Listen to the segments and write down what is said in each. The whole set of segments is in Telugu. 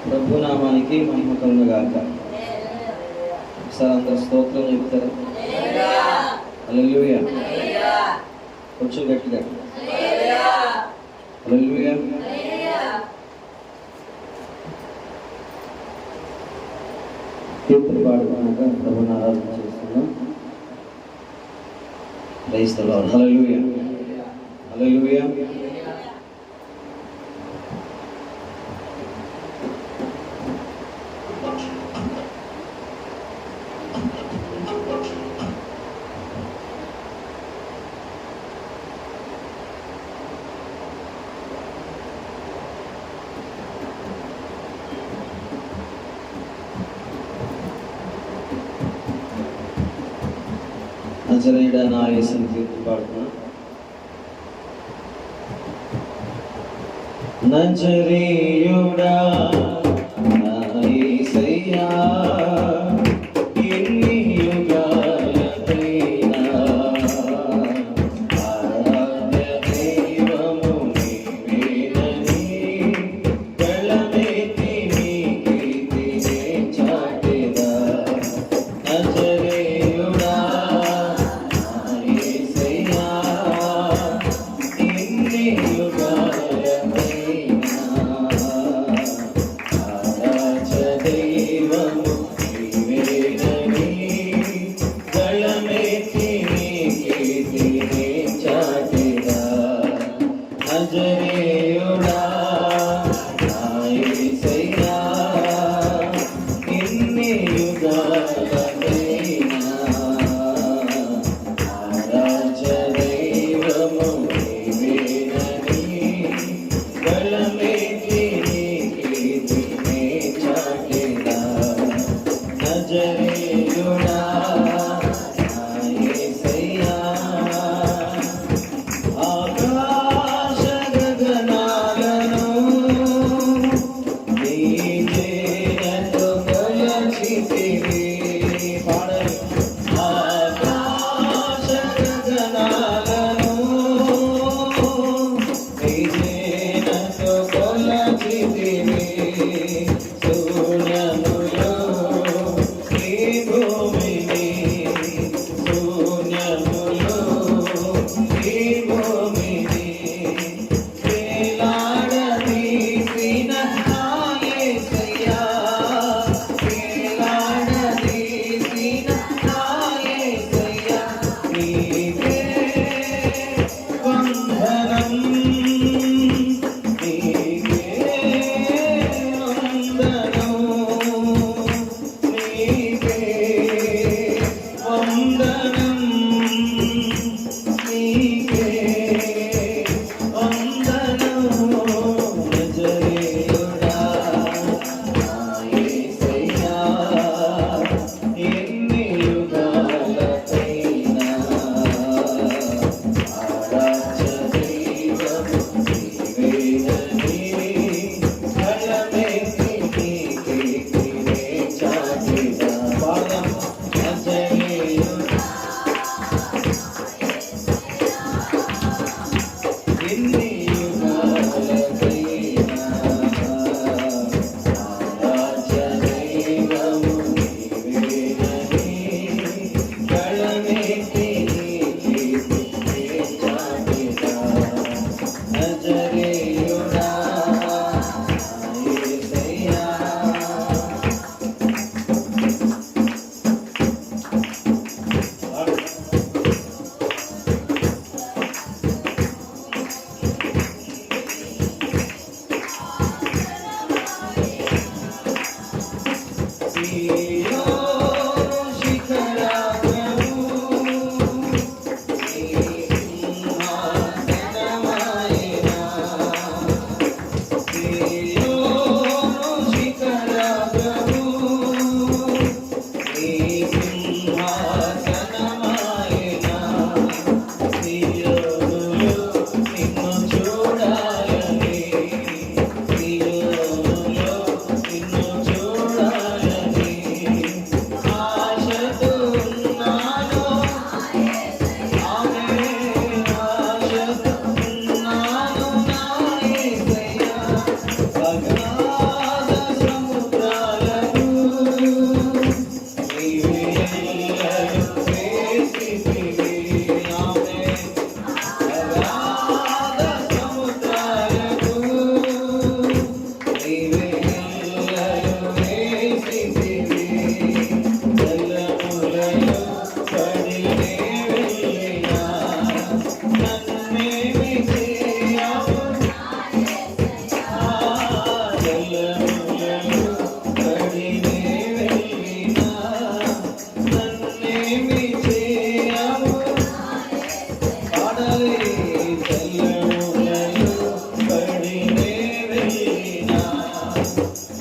ప్రభు నామానికి మహిమ కలుగుగాక. ఒకసారి అందరూ స్తోత్రం చెప్తారా? హల్లెలూయా. కొంచెం గట్టిగా హల్లెలూయా. కీర్తన పాడుకున్నాక ప్రభుని ఆరాధన చేస్తున్నాం. Praise the Lord. Hallelujah. Hallelujah. నజరేయుడా నా యేసుని కీర్తన పాడుతున్నా. నజరేయుడా నా యేసయ్యా, ఎన్ని యుగాలకైనా ఆరాధ్య దైవము నీవేనని గళమెత్తి నీ కీర్తినే చాటెదా. నజరేయుడా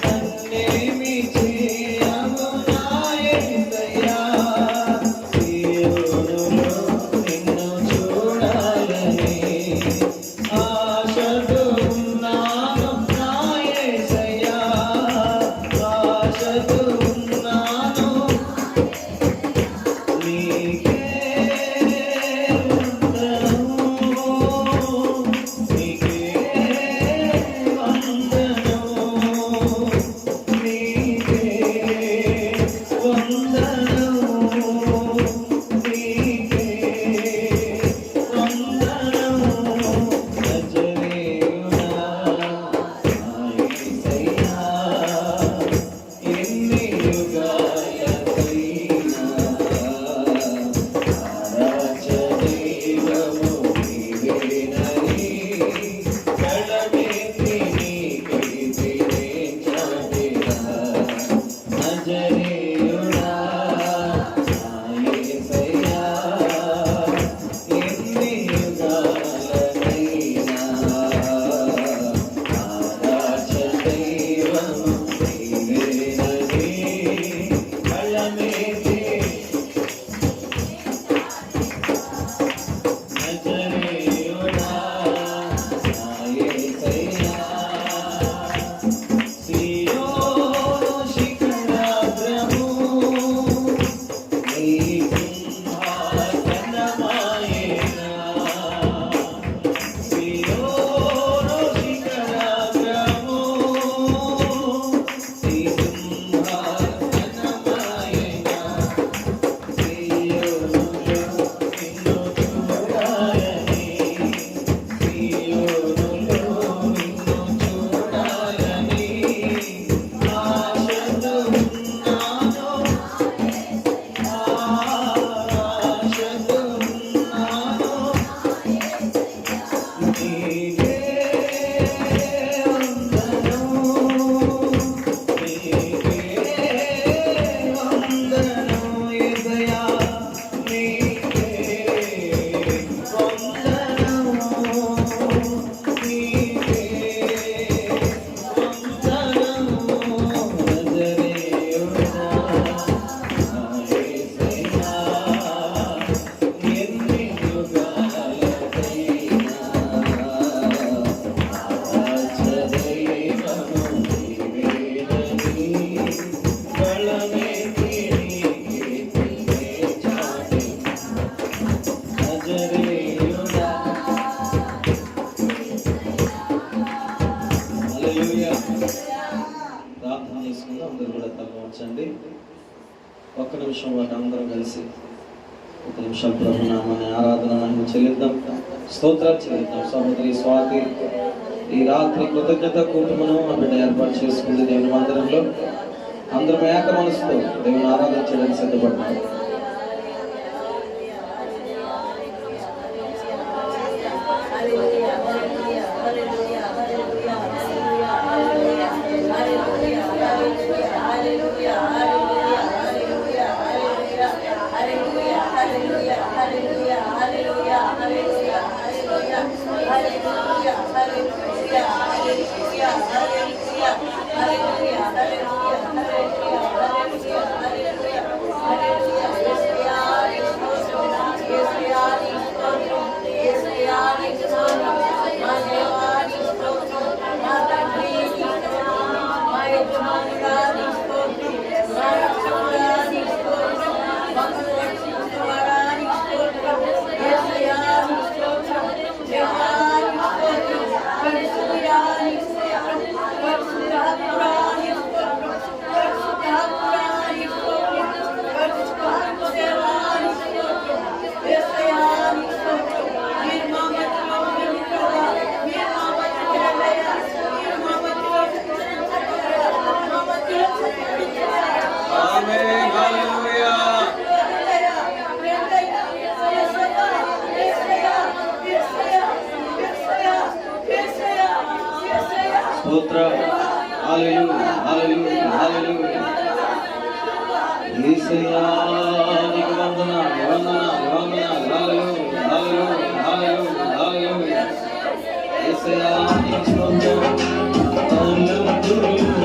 నన్నేమి చేయము నా యేసయ్యా, సియోనులో నిన్ను చూడాలని ఆశతో ఉన్నాను నా యేసయ్యా, ఆశతో ఉన్నాను నీకే ప్రార్థన చేసుకుందాం. అందరూ కూడా తలవంచండి. ఒక్క నిమిషం వాటి అందరం కలిసి ఒక నిమిషం ప్రభు నామని ఆరాధన మహిమ చెల్లిద్దాం, స్తోత్రాలు చెల్లిద్దాం. సహోదరి స్వాతి ఈ రాత్రి కృతజ్ఞత కూటమును బిడ్డ ఏర్పాటు చేసుకుంది దేవుని మందిరంలో. అందరం ఏక మనసుతో దేవుని ఆరాధించడానికి సిద్ధపడ్డాం. స్తోత్రం. హల్లెలూయా, హల్లెలూయా, హల్లెలూయా. యేసయ్యా నీకు వందనాలు, వందనాలు, వందనాలు. హల్లెలూయా, హల్లెలూయా, హల్లెలూయా, హల్లెలూయా. యేసయ్యా నీకు స్తోత్రం. హల్లెలూయా.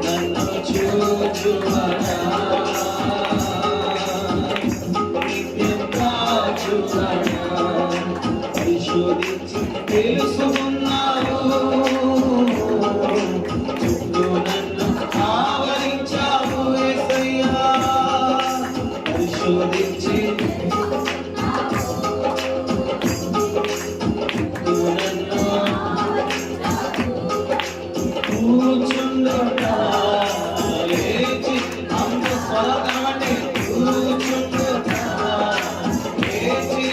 నన్ను చూచువాడా నిత్యం కాచువాడా పరిశోధించి తెలుసుకున్నావు చుట్టూ నన్ను ఆవరించావు యేసయ్యా పరిశోధించి కూర్చుండుట లేచి అంత స్వరగమని కూర్చుండుట లేచి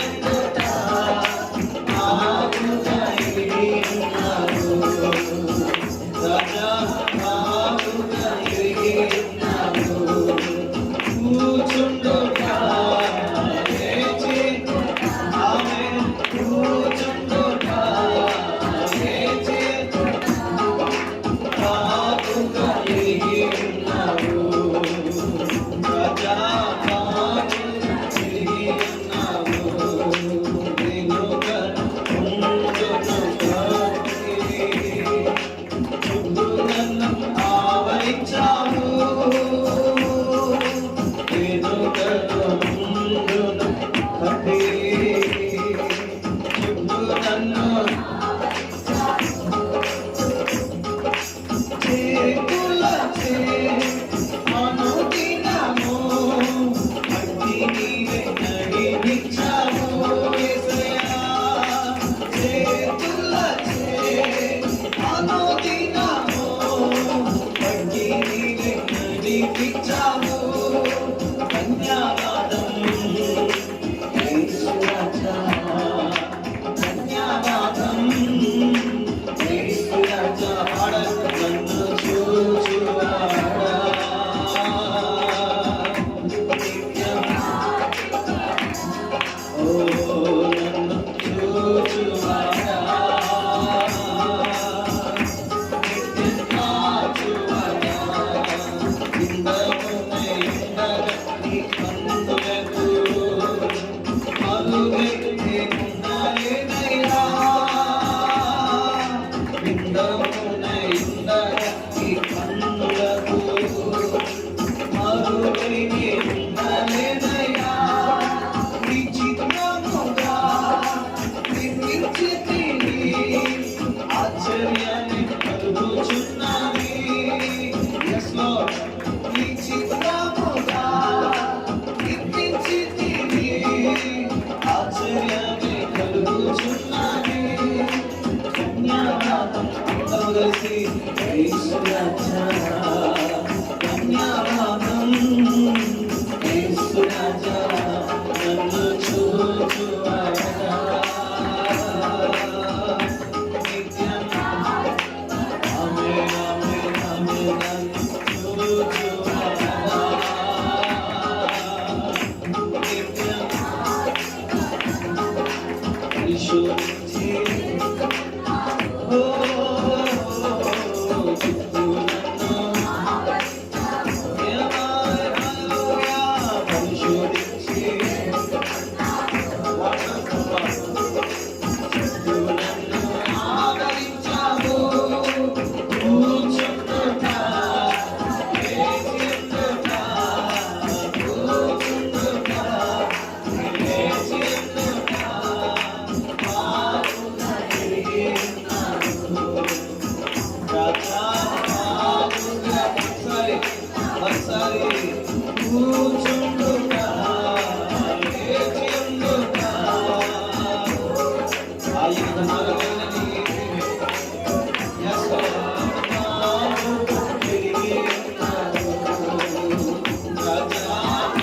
ఆగుగా ఎరిగినారు రాజా ఆగుగా ఎరిగినారు కూర్చుండుట లేచి ఆమె కూర్చుండుట లేచి ఆగుగా ఎరిగినారు రాజా ఆగుగా ఎరిగినారు వెనుక చుట్టూ నన్ను ఆవరించావు వెనుకను ముందును కప్పి చుట్టూ నన్ను చేతులచే అనుదినము అగ్ని నీవే నడిపించావు యేసయ్యా చేతులచే అనుదినము అగ్ని నీవే నడిపించావు ధన్యవాదం యేసు రాజా ధన్యవాదం యేసు రాజా నన్ను చూచువాడా నిత్యం ఓ నన్ను చూచువాడా నిత్యం కాచువాడా ఇందమునే ఇందగా నీ కన్నులకు అలుగైతే ఉన్నాయేనయ్యా ఇందమునే ఇందగా నీ కన్నులకు అలుగైతే ఉన్నాయేనయ్యా నీ చిత్తముగా నిర్మించితివి ఆశ్చర్యాన్ని కలుగుచున్నది yes Lord నీ చిత్తముగా నిర్మించితివి ఆశ్చర్యాన్ని కలుగుచున్నది ధన్యవాదం అందరూ కలిసి యేసు రాజా ధన్యవాదం యేసు రాజా నన్ను చూచువాడా నిత్యం ఆమేన్ ఆమేన్ ఆమేన్ నన్ను చూచువాడా నిత్యం పరిశోధించి ఓ చుట్టూ నన్ను హల్లెలూయా పరిశోధించి చుట్టూ నన్ను ఆవరించావు కూర్చుండుట లేచిండుట కూర్చుండుట లేచిండుట ఆగుగా ఎరిగినారు రాజా ఆగుగా ఒకసారి కూర్చుండుట లేచిండుట ఆయన నరగని yes Lord ఆగుగా ఎరిగినారు రాజా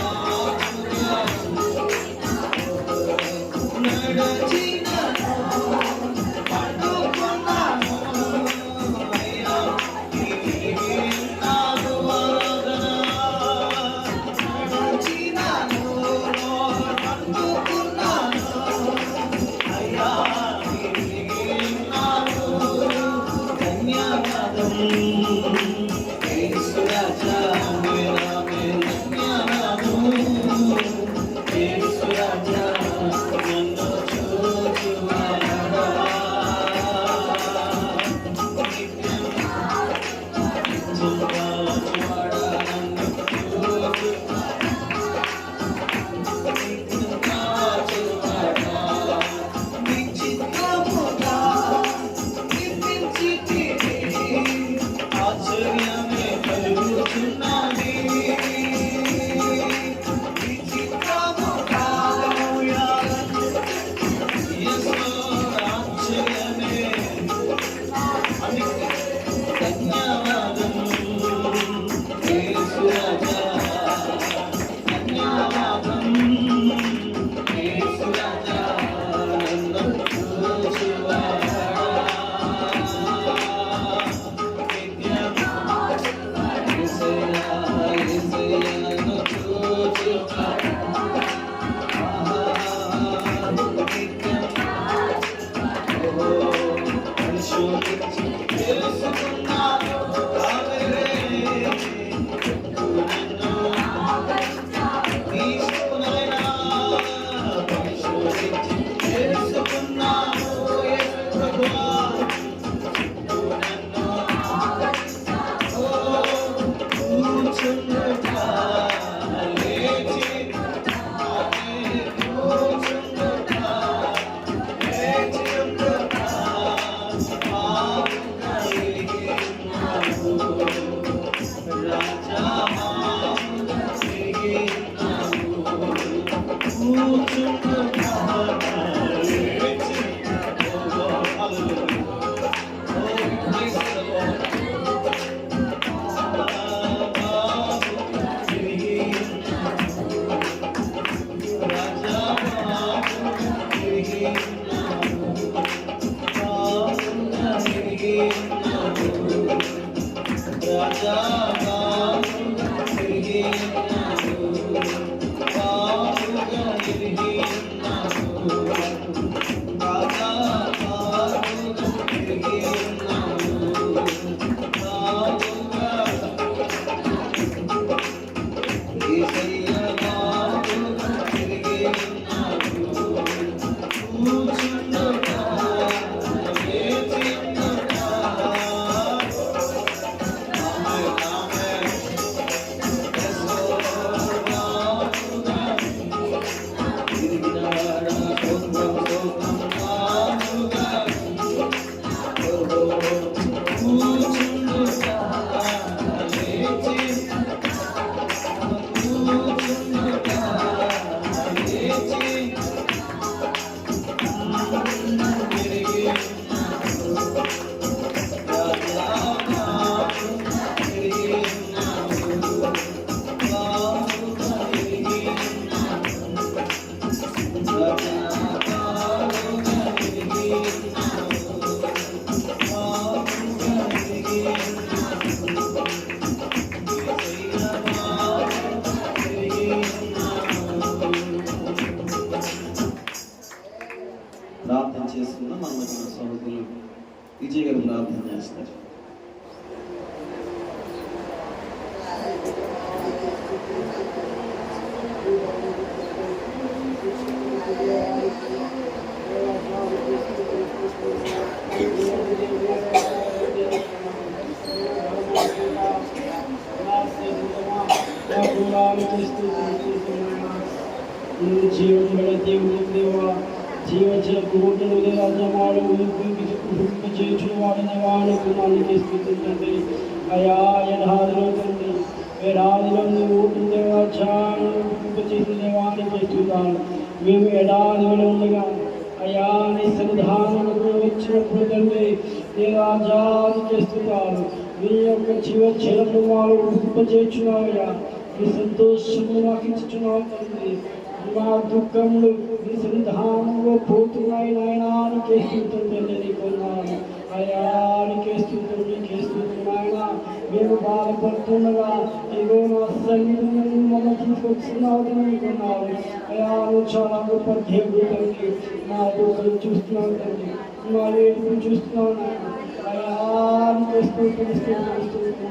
ఆగుగా నడచినాను పట్టుకున్నాను అయ్యా నీవే నాకు వరదన నడచినాను పట్టుకున్నాను అయ్యా నీవే నాకు ధన్యవాదం యేసు రాజా ధన్యవాదం యేసు రాజా నన్ను చూచువాడా ప్రార్థన చేస్తారు. జీవముల దేవుడు దేవా, జీవజల కోటలు రాజమాడు చేర్చుడు వాడిన వాడుకు మనకి స్థితి అయా ఎడాదిలో తండ్రి ఎడాదిలో ఊపిన దేవా చాను చేసిన దేవానికి స్థుతాలు. మేము ఎడాదిలో ఉండగా అయా నీ సన్నిధానముకు వచ్చినప్పుడు తండ్రి దేవాజానికి స్థుతాలు. నీ యొక్క జీవజలము వారు చేర్చున్నావయ్యా. నీ సంతోషము మాకు ఇచ్చుచున్నావు తండ్రి. మా దుఃఖములు నీ సన్నిధానంలో పోతున్నాయి నాయనానికి స్థుతులు నీకున్నాను. అయానికి స్థుతులు నీకే స్థుతులు నాయన. మేము బాధపడుతుండగా ఏదో నా సన్నిధిని మమ్మల్ని తీసుకొస్తున్నావు నీకున్నాను. అయాను చాలా గొప్ప దేవుడు తండ్రి. మా దుఃఖం చూస్తున్నావు తండ్రి, మా ఏడుపును చూస్తున్నావు నాయన. అయానికి స్థుతులు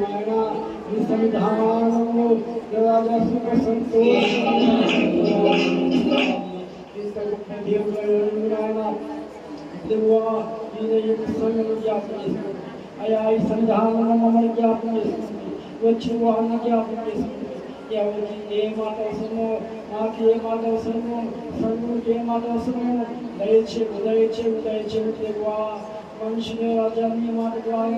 నాయన. ఈ సన్నిధానంలో సుఖ సంతోషం అయా ఈ సన్నిధానంలో మమ్మల్ని జ్ఞాపకం చేస్తుంది. వచ్చిన వారిని జ్ఞాపకం చేస్తుంది. ఎవరికి ఏ మాట అవసరమో, నాకు ఏ మాట అవసరమో, సంఘుడికి ఏ మాట అవసరమో దయచేవు దేవా. మనుషులే రాజా నీ మాట ద్వారా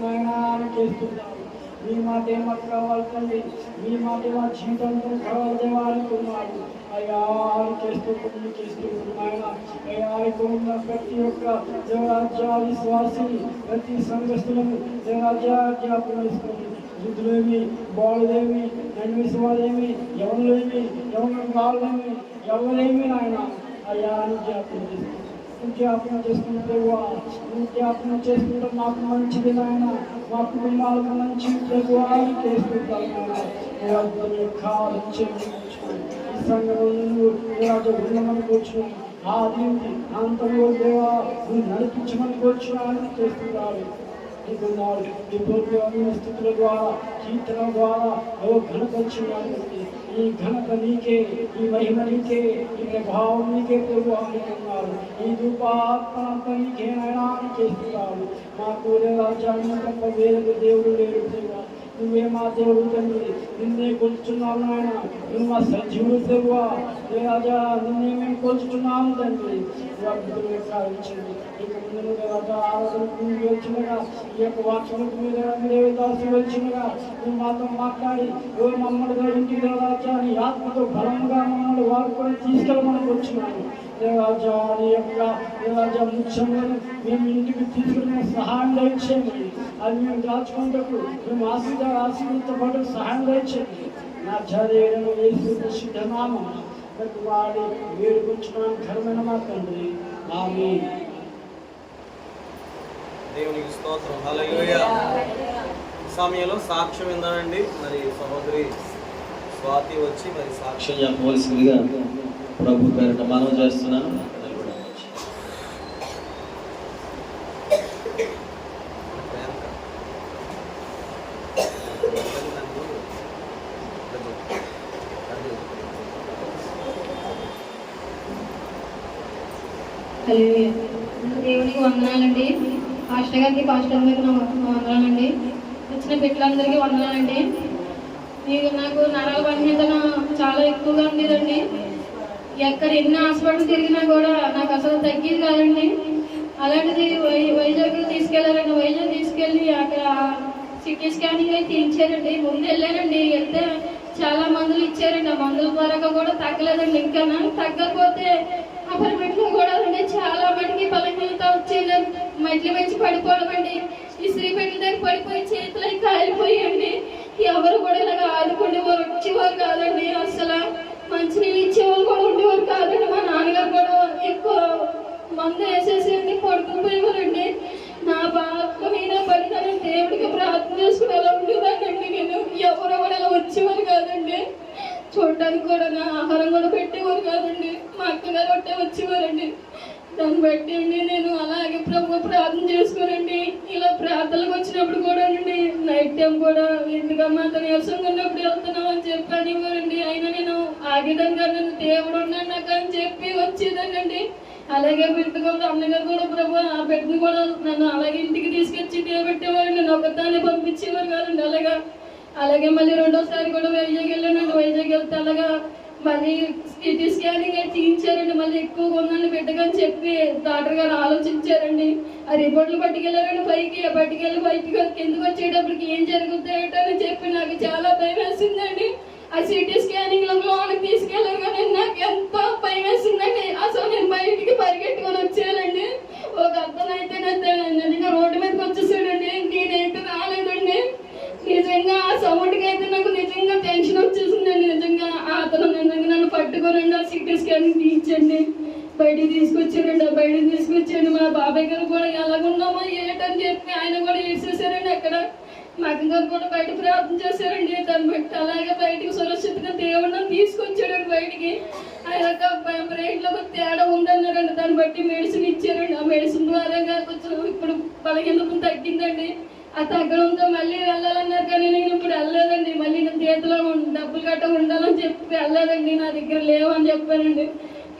నాయన చేస్తున్నారు. మీ మాట ఏమాట కావాలి తండ్రి, మీ మాట మా జీవితంతో కావాలి దేవాలనుకున్నాడు. అయ్యా చేస్తున్నాడు ఆయన. అయ్యా ఉన్న ప్రతి ఒక్క దేవరాజ్య విశ్వాసిని, ప్రతి సంఘస్థులను దేవరాజ్య జ్ఞాపకం వేసుకోండి. వృద్ధులేమి, బాలులేమి, నన్విశ్వాలేమి, ఎవరులేమి, ఎవరు బాలులేమి, ఎవరేమి నాయన అయ్యా అని జ్ఞాపకం చేసుకోండి. జ్ఞాపకం చేసుకుంటే జ్ఞాపకం చేసుకుంటే మాకు మంచిది నాయన. మా కుటుంబాలకు మంచి ప్రభువాన్ని చేసుకుంటాను నాయన. ఈ సంఘంలో ఉండమని కూర్చున్నాను. ఆ దీనికి అంతలో దేవా నువ్వు నడిపించమని కూర్చున్నాను చేస్తున్నాడు. ఈ స్థితుల ద్వారా, కీర్తన ద్వారా ఘనత వచ్చినాడు. ఈ ఘనత నీకే, ఈ మహిమ నీకే, ఈ ప్రభావం నీకే ప్రభు అనుకున్నారు. ఈ రూపాత్మ నీకే నయనాన్ని చేస్తున్నాడు. మాకు రాజ్యాన్ని తప్ప వేరే దేవుడు లేడు. నువ్వే మా దేవుడు తండ్రి, నిన్నే కొలుచున్నావు నాయన. నువ్వు మా సజీవుడు దేవువా. ఏ రాజా నిన్నే మేము కొలుచున్నాము తండ్రి. ఇచ్చింది ఇక ముందు రాజా ఆరాధనకు వచ్చినగా, ఈ యొక్క వాక్యములకు మీరే దాసు వచ్చినగా నువ్వు మాతో మాట్లాడి మమ్మల్ని ఇంటికి రాజా నీ ఆత్మతో బలంగా మమ్మల్ని వాడుకొని తీసుకెళ్ళమని వచ్చినాను. దేవాజా నీ యొక్క దేవాజా ముఖ్యమైన మేము ఇంటికి తీసుకునే సహాయం దయచేయండి. అది మేము దాచుకుంటూ మేము ఆశీర్వదించబడి సహాయం దయచేయండి. నా చర్యను వేసి సిద్ధనామం వాడి వేడుకొచ్చున్నాను ఘనమైన మా తండ్రి. ఆమేన్. దేవునికి స్తోత్రం. హల్లెలూయా. సమయంలో సాక్ష్యం ఏందనండి, మరి సహోదరి స్వాతి వచ్చి మరి సాక్ష్యం చెప్పవలసిందిగా ప్రభు పేరిట మనవి చేస్తున్నాను. దేవునికి వందనాలండి. పాస్టర్ గారికి, పాస్టర్ గారికి వందనాలండి. వచ్చిన బిడ్డలందరికీ వందనాలండి. నాకు నరాల బలహీనత చాలా ఎక్కువగా ఉండేదండి. ఎక్కడ ఎన్ని హాస్పిటల్ తిరిగినా కూడా నాకు అసలు తగ్గేది కాదండి. అలాంటిది వైజాగ్ తీసుకెళ్లారండి. వైజాగ్ తీసుకెళ్ళి అక్కడ సిటీ స్కానింగ్ అయితే ఇచ్చారండి. ముందు వెళ్ళానండి, వెళ్తే చాలా మందులు ఇచ్చారండి. ఆ మందుల ద్వారా కూడా తగ్గలేదండి. ఇంకా తగ్గకపోతే అపార్ట్మెంట్లో కూడా అండి చాలా మటుకి బలహీనత వచ్చేది. మెట్ల మంచి పడిపోవడమండి. ఈ శ్రీపెట్ల దగ్గర పడిపోయి చేతులు కాలిపోయండి. ఎవరు కూడా ఇలాగ ఆదుకునేవారు వచ్చేవారు కాదండి. అసలు మంచినీళ్ళు ఇచ్చేవాళ్ళు కూడా ఉండేవారు కాదండి. మా నాన్నగారు కూడా ఎక్కువ మందు వేసేసి పడుకుపోయేవారండి. నా బాధ మీద పడిన దేవుడికి ప్రార్థన చేసుకుని ఎలా ఉండేదానండి. నేను ఎవరు కూడా ఇలా వచ్చేవారు కాదండి. చూడటానికి కూడా నా ఆహారం కూడా పెట్టేవారు కాదండి. మా అక్కగారు ఒకటే వచ్చేవారండి. దాన్ని బట్టి అండి నేను అలాగే ప్రభు ప్రార్థన చేసుకోనండి. ఇలా ప్రార్థనలకు వచ్చినప్పుడు కూడా అండి నైట్ టైం కూడా ఎందుకమ్మా అంత నీరసంగా ఉన్నప్పుడు వెళ్తున్నావు అని చెప్పి అనేవారండి. అయినా నేను ఆగేదాన్ని కాదు, నన్ను దేవుడు ఉన్నాడు నాకు అని చెప్పి వచ్చేదానండి. అలాగే పెట్టుకోవాలి అన్నగారు కూడా ప్రభు ఆ బిడ్డను కూడా నన్ను అలాగే ఇంటికి తీసుకొచ్చి పెట్టేవారు, నన్ను ఒకదాన్ని పంపించేవారు కాదండి. అలాగే మళ్ళీ రెండోసారి కూడా వైజాగ్ వెళ్ళానండి. వైజాగ్ వెళ్తే అలాగా మళ్ళీ సిటీ స్కానింగ్ తీయించారండి. మళ్ళీ ఎక్కువగా ఉందని బిడ్డగా చెప్పి డాక్టర్ గారు ఆలోచించారండి. ఆ రిపోర్ట్లు పట్టుకెళ్ళారండి పైకి. పట్టుకెళ్ళి పైకి కిందకు వచ్చేటప్పటికి ఏం జరుగుతాయటో అని చెప్పి నాకు చాలా భయం వేసిందండి. ఆ సిటీ స్కానింగ్ లోనికి తీసుకెళ్ళారు కానీ నాకు ఎంతో భయం వేసిందండి. అసలు నేను బయటికి పరిగెట్టుకొని వచ్చేయాలండి. ఒక అర్థం అయితే నిజంగా రోడ్డు మీదకి వచ్చేసాడండి. నేనైతే రాలేదండి. నిజంగా ఆ సౌండ్కి అయితే నాకు నిజంగా టెన్షన్ వచ్చేసిందండి. నిజంగా అతను నిజంగా నన్ను పట్టుకోనండి ఆ సిటీ స్కానింగ్ తీయించండి. బయటికి తీసుకొచ్చారండి. బయటకు తీసుకొచ్చాడు. మా బాబాయ్ గారు కూడా ఎలాగున్నామో ఏటని చెప్పి ఆయన కూడా వేసేసారండి. అక్కడ మా అక్క గారు కూడా బయట ప్రార్థన చేశారండి. దాన్ని బట్టి అలాగే బయటికి సురక్షితంగా దేవుడు నన్ను తీసుకొచ్చాడండి బయటికి. ఆ యొక్క బ్రెయిన్లో తేడా ఉందన్నారండి. దాన్ని బట్టి మెడిసిన్ ఇచ్చారండి. ఆ మెడిసిన్ ద్వారా కొంచెం ఇప్పుడు బలహీనత తగ్గిందండి. ఆ తగ్గడంతో మళ్ళీ వెళ్ళాలన్నారు కానీ నేను ఇప్పుడు వెళ్ళలేదండి. మళ్ళీ నేను చేతిలో డబ్బులు గట్ట ఉండాలని చెప్పి వెళ్ళలేదండి. నా దగ్గర లేవని చెప్పానండి.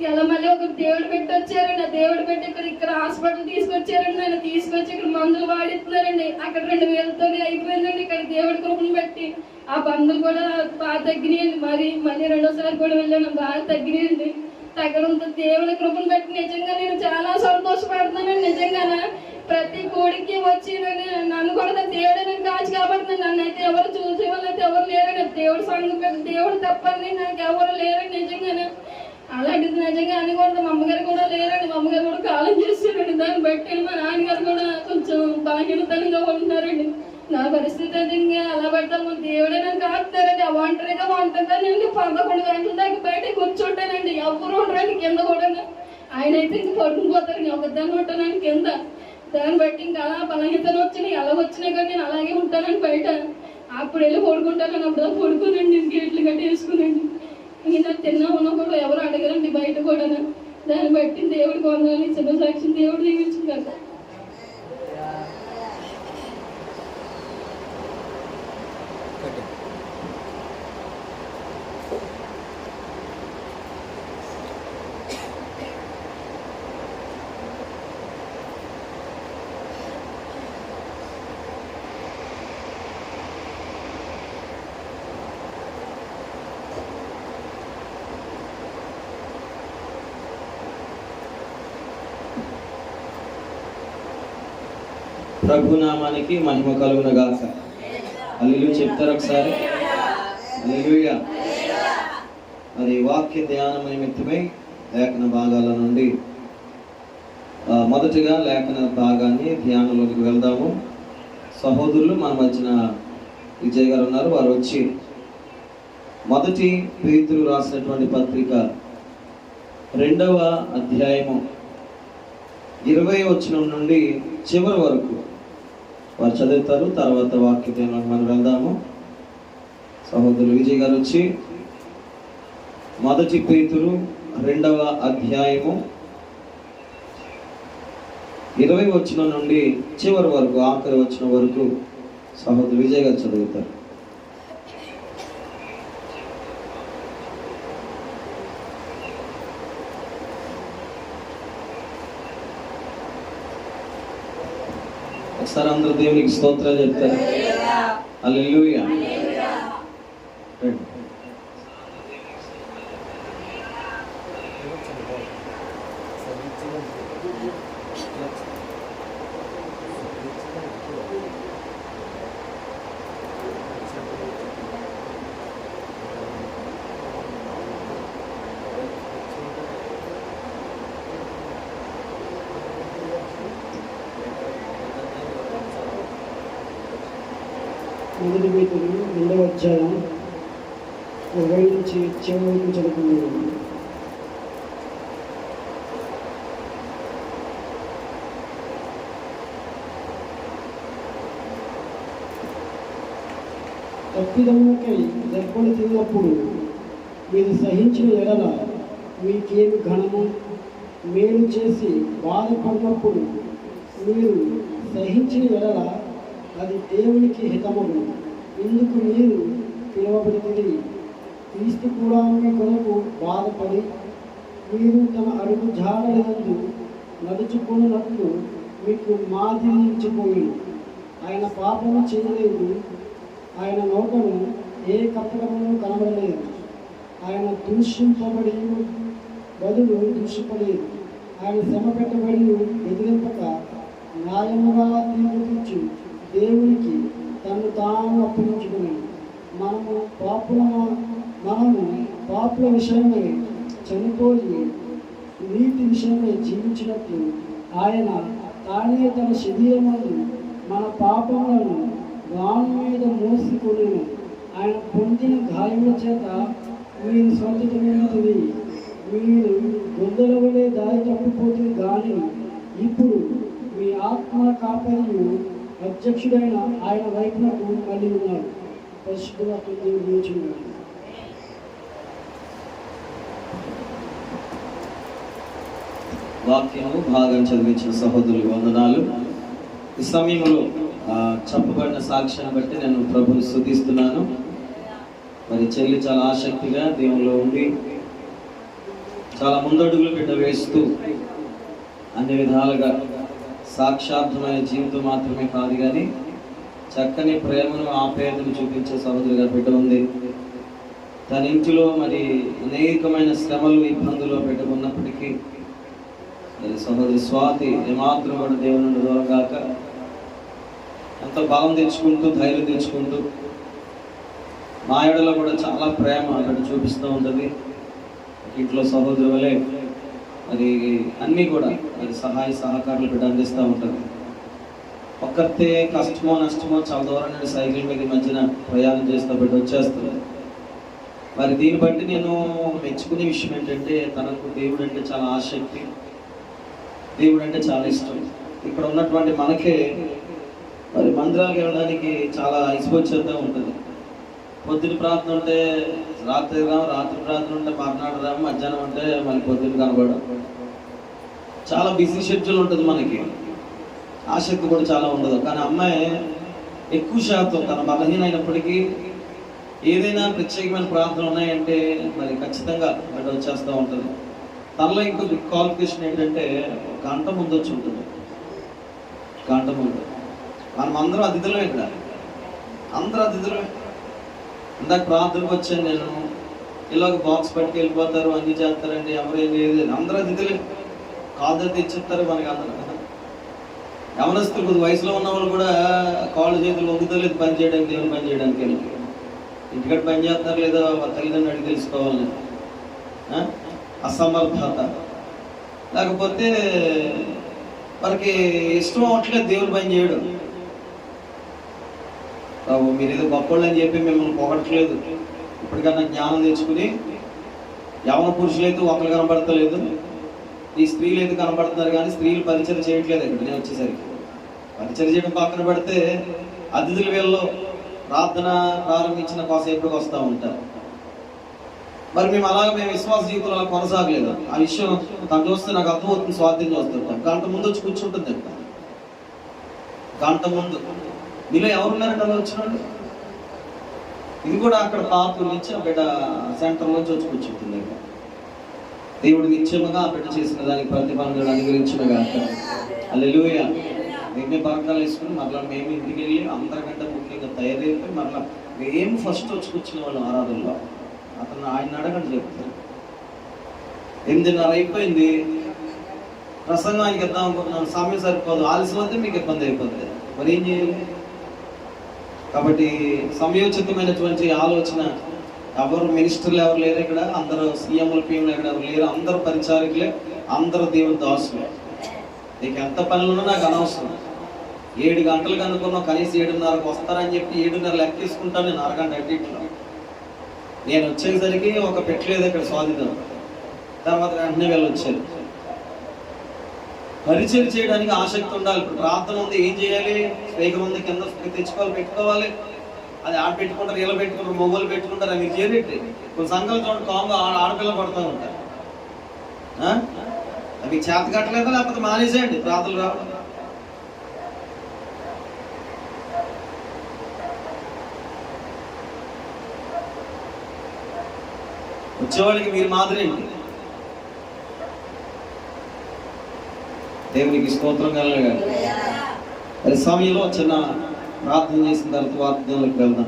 ఇలా మళ్ళీ ఒక దేవుడు పెట్టి వచ్చారండి. ఆ దేవుడు పెట్టి ఇక్కడ హాస్పిటల్ తీసుకొచ్చారండి. ఆయన తీసుకొచ్చి ఇక్కడ మందులు వాడిస్తున్నారండి. అక్కడ 2000తో అయిపోయిందండి. ఇక్కడ దేవుడి కృపను బట్టి ఆ మందులు కూడా బాగా తగ్గినాయండి. మళ్ళీ రెండోసారి కూడా వెళ్ళాను, బాగా తగ్గినాయండి. తగ్గడంతో దేవుడి కృపను బట్టి నిజంగా నేను చాలా సంతోషపడుతున్నానండి. నిజంగా ప్రతి కోడికి వచ్చి నన్ను కూడా దేవుడే నేను కాచి కాబట్టి నన్ను అయితే ఎవరు చూసే వాళ్ళు అయితే ఎవరు లేరండి. దేవుడు సంగతి దేవుడు తప్పని నాకు ఎవరు లేరండి. నిజంగానే అలాంటిది నిజంగా అని కూడా మా అమ్మగారు కూడా లేరండి. మా అమ్మగారు కూడా కాలం చేశారండి. దాన్ని బట్టి మా నాన్నగారు కూడా కొంచెం బలహీనతనంగా ఉంటున్నారండి. నా పరిస్థితి నిజంగా అలా పడతాము. దేవుడే నన్ను కాపుతారండి. ఆ ఒంటరిగా నేను 11 గంటల దాకా బయట కూర్చుంటానండి. ఎవరు ఉండరండి కింద కూడా. ఆయన అయితే ఇంక పడుకుని పోతారండి. ఒకదాన్ని ఉంటానండి కింద. దాన్ని బట్టి ఇంకా అలా బలహీనతలు వచ్చినాయి. అలా వచ్చినాయి కానీ నేను అలాగే ఉంటానండి బయట. అప్పుడు వెళ్ళి పడుకుంటాను. అప్పుడు పడుకోనండి. గేట్లు గట్టి వేసుకునండి. ఇంకా తిన్నా ఉన్నా కూడా ఎవరు అడగరండి బయట కూడా. దాన్ని బట్టి దేవుడికి వందాలని చిన్న సాక్షి దేవుడు దీవించుగాక. ప్రభునామానికి మహిమ కలుగును గాక. హల్లెలూయా చెప్తారు ఒకసారి. హల్లెలూయా. మరి వాక్య ధ్యానం నిమిత్తమై లేఖన భాగాల నుండి మొదటిగా లేఖన భాగాన్ని ధ్యానంలోకి వెళ్దాము. సహోదరులు మన మధ్యన విజయ్ గారు ఉన్నారు. వారు వచ్చి మొదటి పేతురు రాసినటువంటి పత్రిక 2వ అధ్యాయము 20వ వచనం నుండి చివరి వరకు వారు చదువుతారు. తర్వాత వాక్య ధ్యానంలోకి మనం వెళ్దాము. సహోదరులు విజయ్ గారు వచ్చి మొదటి పేతురు 2వ అధ్యాయము 20వ వచనం నుండి చివరి వరకు ఆఖరి వచనం వరకు సహోదరు విజయ్ గారు చదువుతారు. ఒకసారి అందరూ దేవునికి స్తోత్రాలు చెప్తారు. హల్లెలూయా. మొదటి పేతురు 2వ అధ్యాయం 20 నుంచి చివరి వరకు చదువుకున్నాను. తప్పిదములకై దెబ్బలు తిన్నప్పుడు మీరు సహించిన ఎడల మీకేమి ఘనము, మీకేమి ప్రతిఫలము కలుగునో, మీలో కొందరు తప్పిదములకై దెబ్బలు తిన్నప్పుడు మీరు సహించిన ఎడల మీకేమి ఘనము, మీకేమి ప్రతిఫలము కలుగునో, మీలో కొందరు తప్పిదములకై దెబ్బలు తిన్నప్పుడు మీరు సహించిన ఎడల మీకేమి ఘనము, మీకేమి ప్రతిఫలము మేలు చేసి బాధపడినప్పుడు మీరు సహించిన ఎడల అది దేవునికి హితమగు. ఇందుకు మీరు పిలువబడితే క్రీస్తు కూడా మీ కొరకు బాధపడి మీరు తన అడుగు జాడలందు నడుచుకున్నట్లు మీకు మాదిరి నిలిచిపోయింది. ఆయన పాపము చేయలేదు, ఆయన నోటను ఏ కపటమును కనబడలేదు, ఆయన దూషింపబడి బదులు దూషింపలేదు, ఆయన శ్రమ పెట్టబడి ఎదిరింపక న్యాయముగా తీర్పు తీర్చి దేవునికి తను తాను అప్పగించుకుని మనము పాపుల విషయమై చనిపోయి నీతి విషయమై జీవించినట్లు ఆయన తానే తన శరీరమందు మన పాపములను గాను మీద మోసుకొని ఆయన పొందిన గాయముల చేత మీరు స్వతంత్రమైనది. మీరు గొంతుల వలె దారి తప్పిపోతుంది, కానీ ఇప్పుడు మీ ఆత్మ కాపరియు అధ్యక్షుడైన ఆయన వైపునకు మళ్ళీ ఉన్నారు. పరిశుద్ధ వాక్యము భాగం చదివించిన సహోదరులు వందనాలు. ఈ సమయంలో చెప్పబడిన సాక్ష్యాన్ని బట్టి నేను ప్రభుని స్తుతిస్తున్నాను. మరి చెల్లి చాలా ఆసక్తిగా దేవునిలో ఉండి చాలా ముందడుగులు బిడ్డ వేస్తూ అన్ని విధాలుగా సాక్షార్థమైన జీవితం మాత్రమే కాదు కానీ చక్కని ప్రేమను ఆప్యాయతను చూపించే సహోదరుగా బిడ్డ ఉంది. తన ఇంటిలో మరి అనేకమైన శ్రమలు ఇబ్బందులు బిడ్డ ఉన్నప్పటికీ మరి సహోదరి స్వాతి ఏమాత్రం కూడా దేవుని నుండి దూరం కాక ఎంతో బలం తెచ్చుకుంటూ ధైర్యం తెచ్చుకుంటూ మా ఏడలో కూడా చాలా ప్రేమ అక్కడ చూపిస్తూ ఉంటుంది. ఇంట్లో సహోదరు వలె మరి అన్నీ కూడా మరి సహాయ సహకారాలు బిడ్డ అందిస్తూ ఉంటుంది. ఒక్కతే కష్టమో నష్టమో చాలా దూరం నుండి సైకిల్ మీద మధ్యన ప్రయాణం చేస్తూ బిడ్డ వచ్చేస్తుంది. మరి దీన్ని బట్టి నేను మెచ్చుకునే విషయం ఏంటంటే తనకు దేవుడు అంటే చాలా ఆసక్తి, దేవుడు అంటే చాలా ఇష్టం. ఇక్కడ ఉన్నటువంటి మనకే మరి మందిరాలకు వెళ్ళడానికి చాలా ఇసుకొచ్చేస్తూ ఉంటుంది. పొద్దున ప్రార్థన ఉంటే రాత్రి రాము, రాత్రి ప్రార్థన ఉంటే మర్నాడు రాము, మధ్యాహ్నం ఉంటే మళ్ళీ పొద్దున కనబడడం. చాలా బిజీ షెడ్యూల్ ఉంటుంది మనకి, ఆసక్తి కూడా చాలా ఉండదు. కానీ అమ్మాయి ఎక్కువ శాతం తన బలహీనైనప్పటికీ ఏదైనా ప్రత్యేకమైన ప్రార్థనలు ఉన్నాయంటే మరి ఖచ్చితంగా బయట వచ్చేస్తూ ఉంటుంది. తనలో ఇంకొక క్వాలిఫికేషన్ ఏంటంటే గంట ముందు వచ్చి ఉంటుంది. గంట ముందు మనం అందరూ అతిథులమే, ఇక్కడ అందరూ అతిథులమే. ఇందాక ప్రార్థనకు వచ్చాను నేను, ఇలాగ బాక్స్ పట్టుకు వెళ్ళిపోతారు, అన్ని చేస్తారండి, ఎవరు ఏం లేదు, అందరూ అతిథులే. కాళ్ళు తెచ్చిస్తారు మనకి అందరూ. యవనస్తులు కొద్ది వయసులో ఉన్న వాళ్ళు కూడా కాళ్ళు చేతులు వంగుతలేదు పని చేయడానికి, దేవుని పని చేయడానికి. ఇంటికడ పని చేస్తారు లేదా తల్లిదండ్రులు అడిగి తెలుసుకోవాలని అసమర్థత, లేకపోతే వారికి ఇష్టం అవ్వట్లేదు దేవుని పని చేయడం. బాబు మీరు ఏదో గొప్పళ్ళు అని చెప్పి మిమ్మల్ని పొగట్లేదు. ఇప్పటికన్నా జ్ఞానం తెచ్చుకుని యవన పురుషులు అయితే ఒకరు కనబడతలేదు, ఈ స్త్రీలు అయితే కనబడుతున్నారు, కానీ స్త్రీలు పరిచయం చేయట్లేదు. ఇక్కడ నేను వచ్చేసరికి పరిచయం చేయడం పక్కన పెడితే అతిథుల వేళలో ప్రార్థన ప్రారంభించిన కాసేపుకి వస్తూ ఉంటారు. మరి మేము విశ్వాస జీవితంలో అలా కొనసాగలేదు. ఆ విషయం తను చూస్తే నాకు అర్థమవుతుంది. స్వాధీనం చూస్తుంటాం, గంట ముందు వచ్చి కూర్చుంటుంది. గంట ముందు మీలో ఎవరున్నారంటే అలా వచ్చినాడు. ఇది కూడా అక్కడ పాప నుంచి ఆ బిడ్డ సెంటర్ నుంచి వచ్చి కూర్చుంటుంది. దేవుడు నిత్యముగా ఆ బిడ్డ చేసిన దానికి ప్రతిఫలం అనుగ్రహించినగా హల్లెలూయా. ఎన్ని పరకాలు వేసుకుని మరలా మేము ఇంటికి వెళ్ళి అందరికంటే ముఖ్యంగా తయారైపోయి మరలా మేము ఫస్ట్ వచ్చి కూర్చునే వాళ్ళు ఆరాధనలో. అతను ఆయన అడగండి చెప్తారు. 8:30 అయిపోయింది, ప్రసంగానికి ఇద్దాం అనుకుంటున్నాను, సమయం సరిపోదు, ఆలస్యం అయితే మీకు ఇబ్బంది అయిపోతుంది. మరి ఏం చేయాలి? కాబట్టి సమయోచితమైనటువంటి ఆలోచన. ఎవరు మినిస్టర్లు ఎవరు లేరు ఇక్కడ, అందరూ సీఎంలు పిఎంలు ఎక్కడ ఎవరు లేరు, అందరూ పరిచారికులే, అందరూ దేవుని దాసులే. నీకు ఎంత పనులున్నా నాకు అనవసరం. 7 గంటలకు అనుకున్నావు, కనీసం 7:30కు వస్తారని చెప్పి 7:30 లెక్కేసుకుంటాను నేను. అరగంట అడ్డిట్లో నేను వచ్చేసరికి ఒక పెట్టలేదు ఇక్కడ స్వాధీనం. తర్వాత వెంటనే వెళ్ళొచ్చారు. పరిచయం చేయడానికి ఆసక్తి ఉండాలి. ఇప్పుడు ప్రార్థన ఉంది, ఏం చేయాలి? స్పీకర్ ఉంది, కింద తెచ్చుకోవాలి, పెట్టుకోవాలి. అది ఆడ పెట్టుకుంటారు, ఇలా పెట్టుకుంటారు, మొబైల్ పెట్టుకుంటారు. అవి చేరేటి కొన్ని సంఘాలు చూడండి, కాంగా ఆడపిల్ల పడుతూ ఉంటారు. అవి చేత కట్టలేదా లేకపోతే మానేసేయండి ప్రార్థనలు రావడం. వచ్చేవాళ్ళకి మీరు మాదిరి దేవునికి స్తోత్రం కలగా. అది సమయంలో చిన్న ప్రార్థన చేసిన తర్వాత వాగ్దానాలకు వెళ్దాం.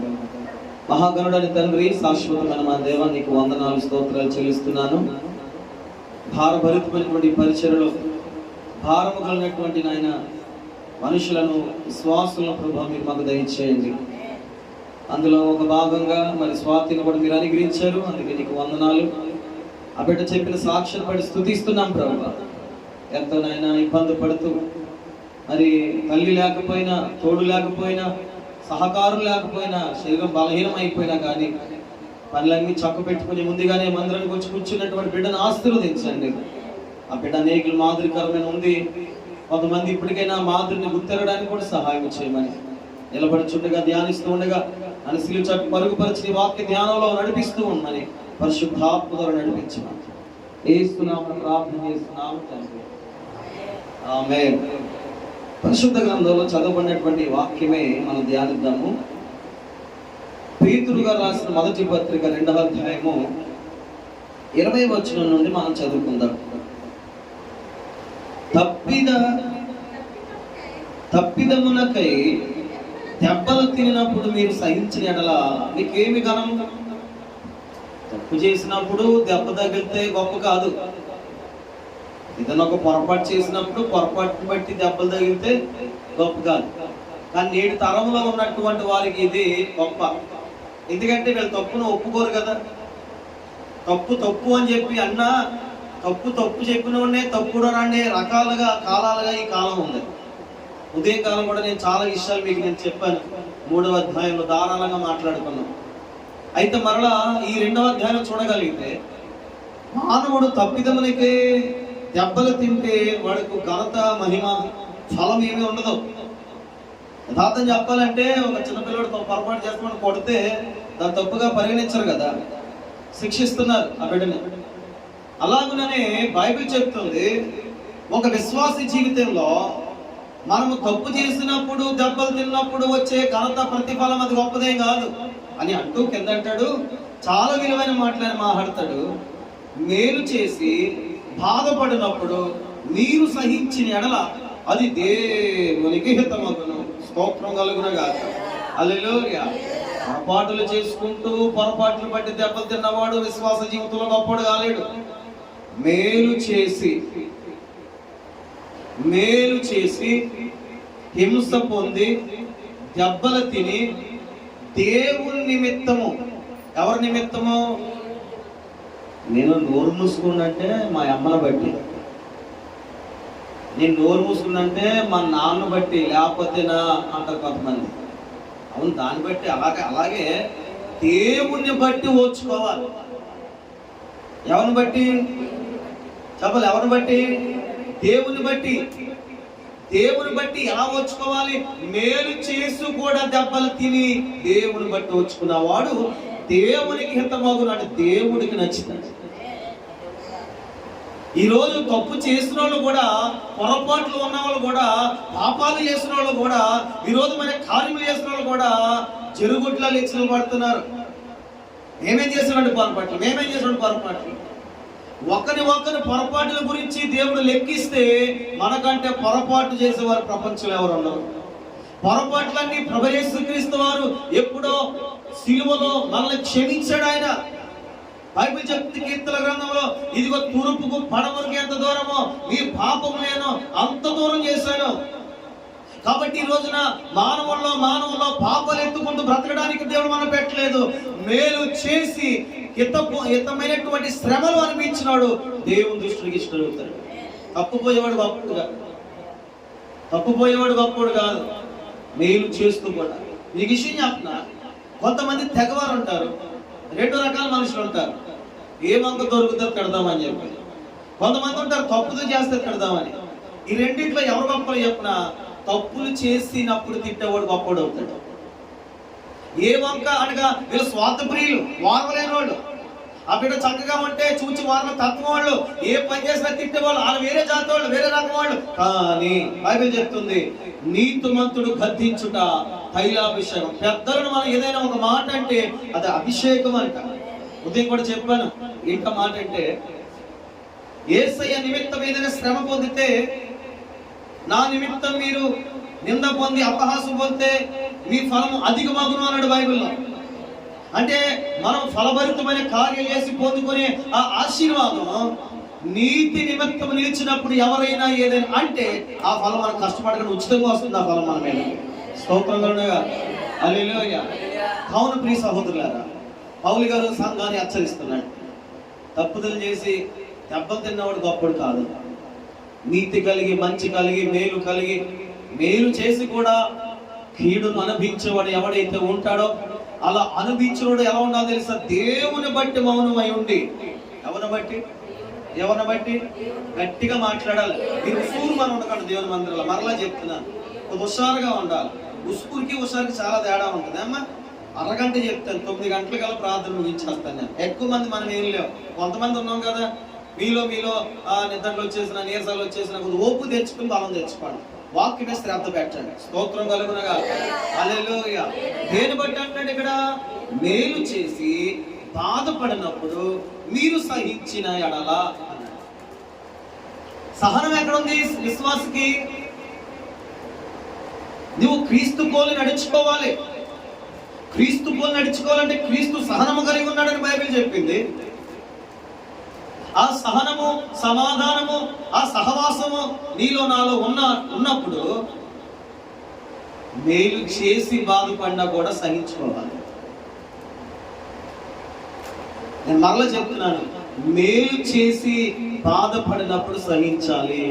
మహాగణుడని తండ్రి, శాశ్వతమైన మా దేవా, నీకు వందనాలు స్తోత్రాలు చెల్లిస్తున్నాను. భారభరితమైనటువంటి పరిచయలో భారము కలిగినటువంటి నాయన మనుషులను, విశ్వాసులను ప్రభావ మీరు మాకు దయచేయండి. అందులో ఒక భాగంగా మరి స్వాతిని కూడా మీరు అనుగ్రహించారు, అందుకే నీకు వందనాలు. ఆ బిడ్డ చెప్పిన సాక్ష్యం పడి స్తుతిస్తున్నాం ప్రభావ. ఎంతోనైనా ఇబ్బంది పడుతూ మరి తల్లి లేకపోయినా, తోడు లేకపోయినా, సహకారం లేకపోయినా, శరీరం బలహీనం అయిపోయినా కానీ పనులన్నీ చక్క పెట్టుకుని ముందుగానే మందిరానికి వచ్చి కూర్చున్నటువంటి బిడ్డను ఆశీర్వదించండి. ఆ బిడ్డ అనేకులు మాదిరికరమైన ఉంది. కొంతమంది ఇప్పటికైనా మాదిరిని గుర్తెరడానికి కూడా సహాయం చేయమని, నిలబడుచుండగా ధ్యానిస్తూ ఉండగా అనుశీలి చట్టు మరుగుపరిచి వాక్య ధ్యానంలో నడిపిస్తూ ఉండమని పరిశుద్ధాత్మ ద్వారా నడిపించమని ఏస్తున్నాము ప్రార్థన చేస్తున్నాము తండ్రి. ఆమేన్. పరిశుద్ధ గ్రంథంలో చదవబడినటువంటి వాక్యమే మనం ధ్యానిద్దాము. పేతురు గారు రాసిన మొదటి పత్రిక 2వ అధ్యాయము 20వ వచనం నుండి మనం చదువుకుందాం. తప్పిదమునకై దెబ్బలు తినప్పుడు మీరు సహించిన ఎడల మీకేమి ఘనం? తప్పు చేసినప్పుడు దెబ్బ తగిలితే గొప్ప కాదు. ఏదైనా ఒక పొరపాటు చేసినప్పుడు పొరపాటును బట్టి దెబ్బలు తగిలితే గొప్ప కాదు. కానీ నేటి తరంలో ఉన్నటువంటి వారికి ఇది గొప్ప. ఎందుకంటే వీళ్ళు తప్పును ఒప్పుకోరు కదా. తప్పు తప్పు అని చెప్పి అన్నా తప్పు చెప్పినోడే తప్పుడు అనే రకాలుగా కాలాలుగా ఈ కాలం ఉంది. ఉదయం కాలం కూడా నేను చాలా విషయాలు మీకు నేను చెప్పాను. 3వ అధ్యాయంలో ధారాళంగా మాట్లాడుకున్నాం. అయితే మరలా ఈ 2వ అధ్యాయంలో చూడగలిగితే మానవుడు తప్పిదములకే దెబ్బలు తింటే వాడికి ఘనత, మహిమ, ఫలం ఏమీ ఉండదు. యథార్థం చెప్పాలంటే ఒక చిన్నపిల్లడు పొరపాటు చేస్తామని కొడితే దాన్ని తప్పుగా పరిగణించరు కదా, శిక్షిస్తున్నారు ఆ బిడ్డని. అలాగుననే బైబిల్ చెప్తుంది, ఒక విశ్వాసి జీవితంలో మనము తప్పు చేసినప్పుడు దెబ్బలు తిన్నప్పుడు వచ్చే ఘనత, ప్రతిఫలం అది గొప్పదేం కాదు అని అంటూ కింద అంటాడు, చాలా విలువైన మాటలని మాట్లాడతాడు. మేలు చేసి బాధపడినప్పుడు మీరు సహించిన ఎడల అది దేవునికి హితమగును. స్తోత్రం కలుగునగా. హల్లెలూయా. పొరపాటులు చేసుకుంటూ పొరపాట్లు బట్టి దెబ్బలు తిన్నవాడు విశ్వాస జీవితంలో గొప్పడు కాలేడు. మేలు చేసి హింస పొంది దెబ్బలు తిని దేవుని నిమిత్తము. ఎవరి నిమిత్తము? నేను నోరు మూసుకున్నంటే మా అమ్మను బట్టి, నేను నోరు మూసుకున్నంటే మా నాన్న బట్టి, లేకపోతే నా అంటారు కొంతమంది. అవును, దాన్ని బట్టి అలాగే దేవుణ్ణి బట్టి ఓర్చుకోవాలి. ఎవరిని బట్టి చెప్పాలి? ఎవరిని బట్టి? దేవుని బట్టి. దేవుని బట్టి ఎలా ఓర్చుకోవాలి? మేలు చేసి కూడా దెబ్బలు తిని దేవుని బట్టి ఓర్చుకున్నవాడు దేవునికి హితమగునాడు, దేవుడికి నచ్చింది. ఈరోజు తప్పు చేసిన వాళ్ళు కూడా, పొరపాట్లు ఉన్న వాళ్ళు కూడా, పాపాలు చేసిన వాళ్ళు కూడా, ఈరోజు మన కార్యములు చేసిన వాళ్ళు కూడా చెరుగుట్ల లెక్కలు పడుతున్నారు. మేమేం చేసినట్టు పొరపాట్లు. ఒకరి పొరపాట్ల గురించి దేవుడు లెక్కిస్తే మనకంటే పొరపాటు చేసేవారు ప్రపంచంలో ఎవరు ఉండరు. పొరపాట్లన్నీ ప్రభు యేసుక్రీస్తు వారు ఎప్పుడో సిలువలో మనల్ని క్షమించాడు ఆయన. బైబిల్ చెప్తుంది కీర్తన గ్రంథంలో, ఇదిగో తూర్పుకు పడమరకు ఎంత దూరమో మీ పాపం నేను అంత దూరం చేశాను. కాబట్టి ఈ రోజున మానవుల్లో పాపాలు ఎత్తుకుంటూ బ్రతకడానికి దేవుడు మనం పెట్టలేదు. మేలు చేసి హితమైనటువంటి శ్రమలు అనిపించినాడు దేవుని దృష్టికి ఇష్టపడతాడు. తప్పుపోయేవాడు గొప్పడు కాదు, మేలు చేస్తూ కూడా. నీకు విషయం చెప్తున్నా, కొంతమంది తెగవారు ఉంటారు, 2 రకాల మనుషులు ఉంటారు. ఏ వంక దొరికితే తిడదామని చెప్పి. కొంతమంది ఉంటారు తప్పులు చేస్తే తిడదామని. ఈ రెండింటిలో ఎవరు గొప్పలు చెప్పినా తప్పులు చేసినప్పుడు తిట్టేవాడు గొప్పవాడు అవుతాడు. ఏ వంక అనగా వీళ్ళు స్వార్థప్రియులు, వారవలేని వాళ్ళు. ఆ బిడ్డ చక్కగా ఉంటే చూచి వాళ్ళ తత్వం వాళ్ళు ఏ పని చేసినా తిట్టేవాళ్ళు, వాళ్ళు వేరే జాతి వాళ్ళు, వేరే రకం వాళ్ళు. కానీ బైబిల్ చెప్తుంది నీతిమంతుడు గద్దించుట తైలాభిషేకం. పెద్దలను మనం ఏదైనా ఒక మాట అంటే అది అభిషేకం అంట. ఉదయం కూడా చెప్పాను ఏంట మాట అంటే, యేసయ్య నిమిత్తం ఏదైనా శ్రమ పొందితే, నా నిమిత్తం మీరు నింద పొంది అపహాసం పొందితే మీ ఫలము అధికమగును అన్నాడు బైబిల్లో. అంటే మనం ఫలభరితమైన కార్యం చేసి పొందుకునే ఆ ఆశీర్వాదం నీతి నిమిత్తం నిలిచినప్పుడు ఎవరైనా ఏదైనా అంటే ఆ ఫలం మనం కష్టపడకుండా ఉచితంగా వస్తుంది. ఆ ఫలం మన మీద స్తోత్రంగా హల్లెలూయా. కావున ప్రియ సహోదరులారా, పౌలు గారు సంఘాన్ని హెచ్చరిస్తున్నాడు. తప్పుదలు చేసి దెబ్బలు తిన్నవాడు గొప్పడు కాదు. నీతి కలిగి, మంచి కలిగి, మేలు చేసి కూడా కీడును అనుభవించేవాడు ఎవడైతే ఉంటాడో, అలా అనుభవించేవాడు ఎలా ఉండాలో తెలుసా? దేవుని బట్టి మౌనమై ఉండి. ఎవరిని బట్టి గట్టిగా మాట్లాడాలి. మీరు ఉసూరుగా ఉండకండి దేవుని మందిరంలో. మరలా చెప్తున్నాను, హుషారుగా ఉండాలి. ఉసుకురికి హుషారుకి చాలా తేడా ఉంటుంది అమ్మా. అరగంట చెప్తాను, 9 గంటలకల్లా ప్రార్థన ముగించేస్తాను నేను. ఎక్కువ మంది మనం ఏం లేవు, కొంతమంది ఉన్నాం కదా. మీలో నిద్రలు వచ్చేసిన, నీరసాలు వచ్చేసిన కొద్ది ఓపు తెచ్చుకుని బలం తెచ్చుకోండి. వాక్య మీద శ్రద్ధ పెట్టండి. స్తోత్రం కలుగునగా. హల్లెలూయా. దేని బట్టి అంటాడు ఇక్కడ? మేలు చేసి బాధపడినప్పుడు మీరు సహించిన ఎడల. సహనం ఎక్కడుంది విశ్వాసకి? నువ్వు క్రీస్తు పోలి నడుచుకోవాలి. క్రీస్తు పోలి నడుచుకోవాలంటే క్రీస్తు సహనము కలిగి ఉన్నాడని బైబిల్ చెప్పింది. ఆ సహనము, సమాధానము, ఆ సహవాసము నీలో నాలో ఉన్నప్పుడు మేలు చేసి బాధపడినా కూడా సహించుకోవాలి. నేను మరలా చెప్తున్నాను, మేలు చేసి బాధపడినప్పుడు సహించాలి.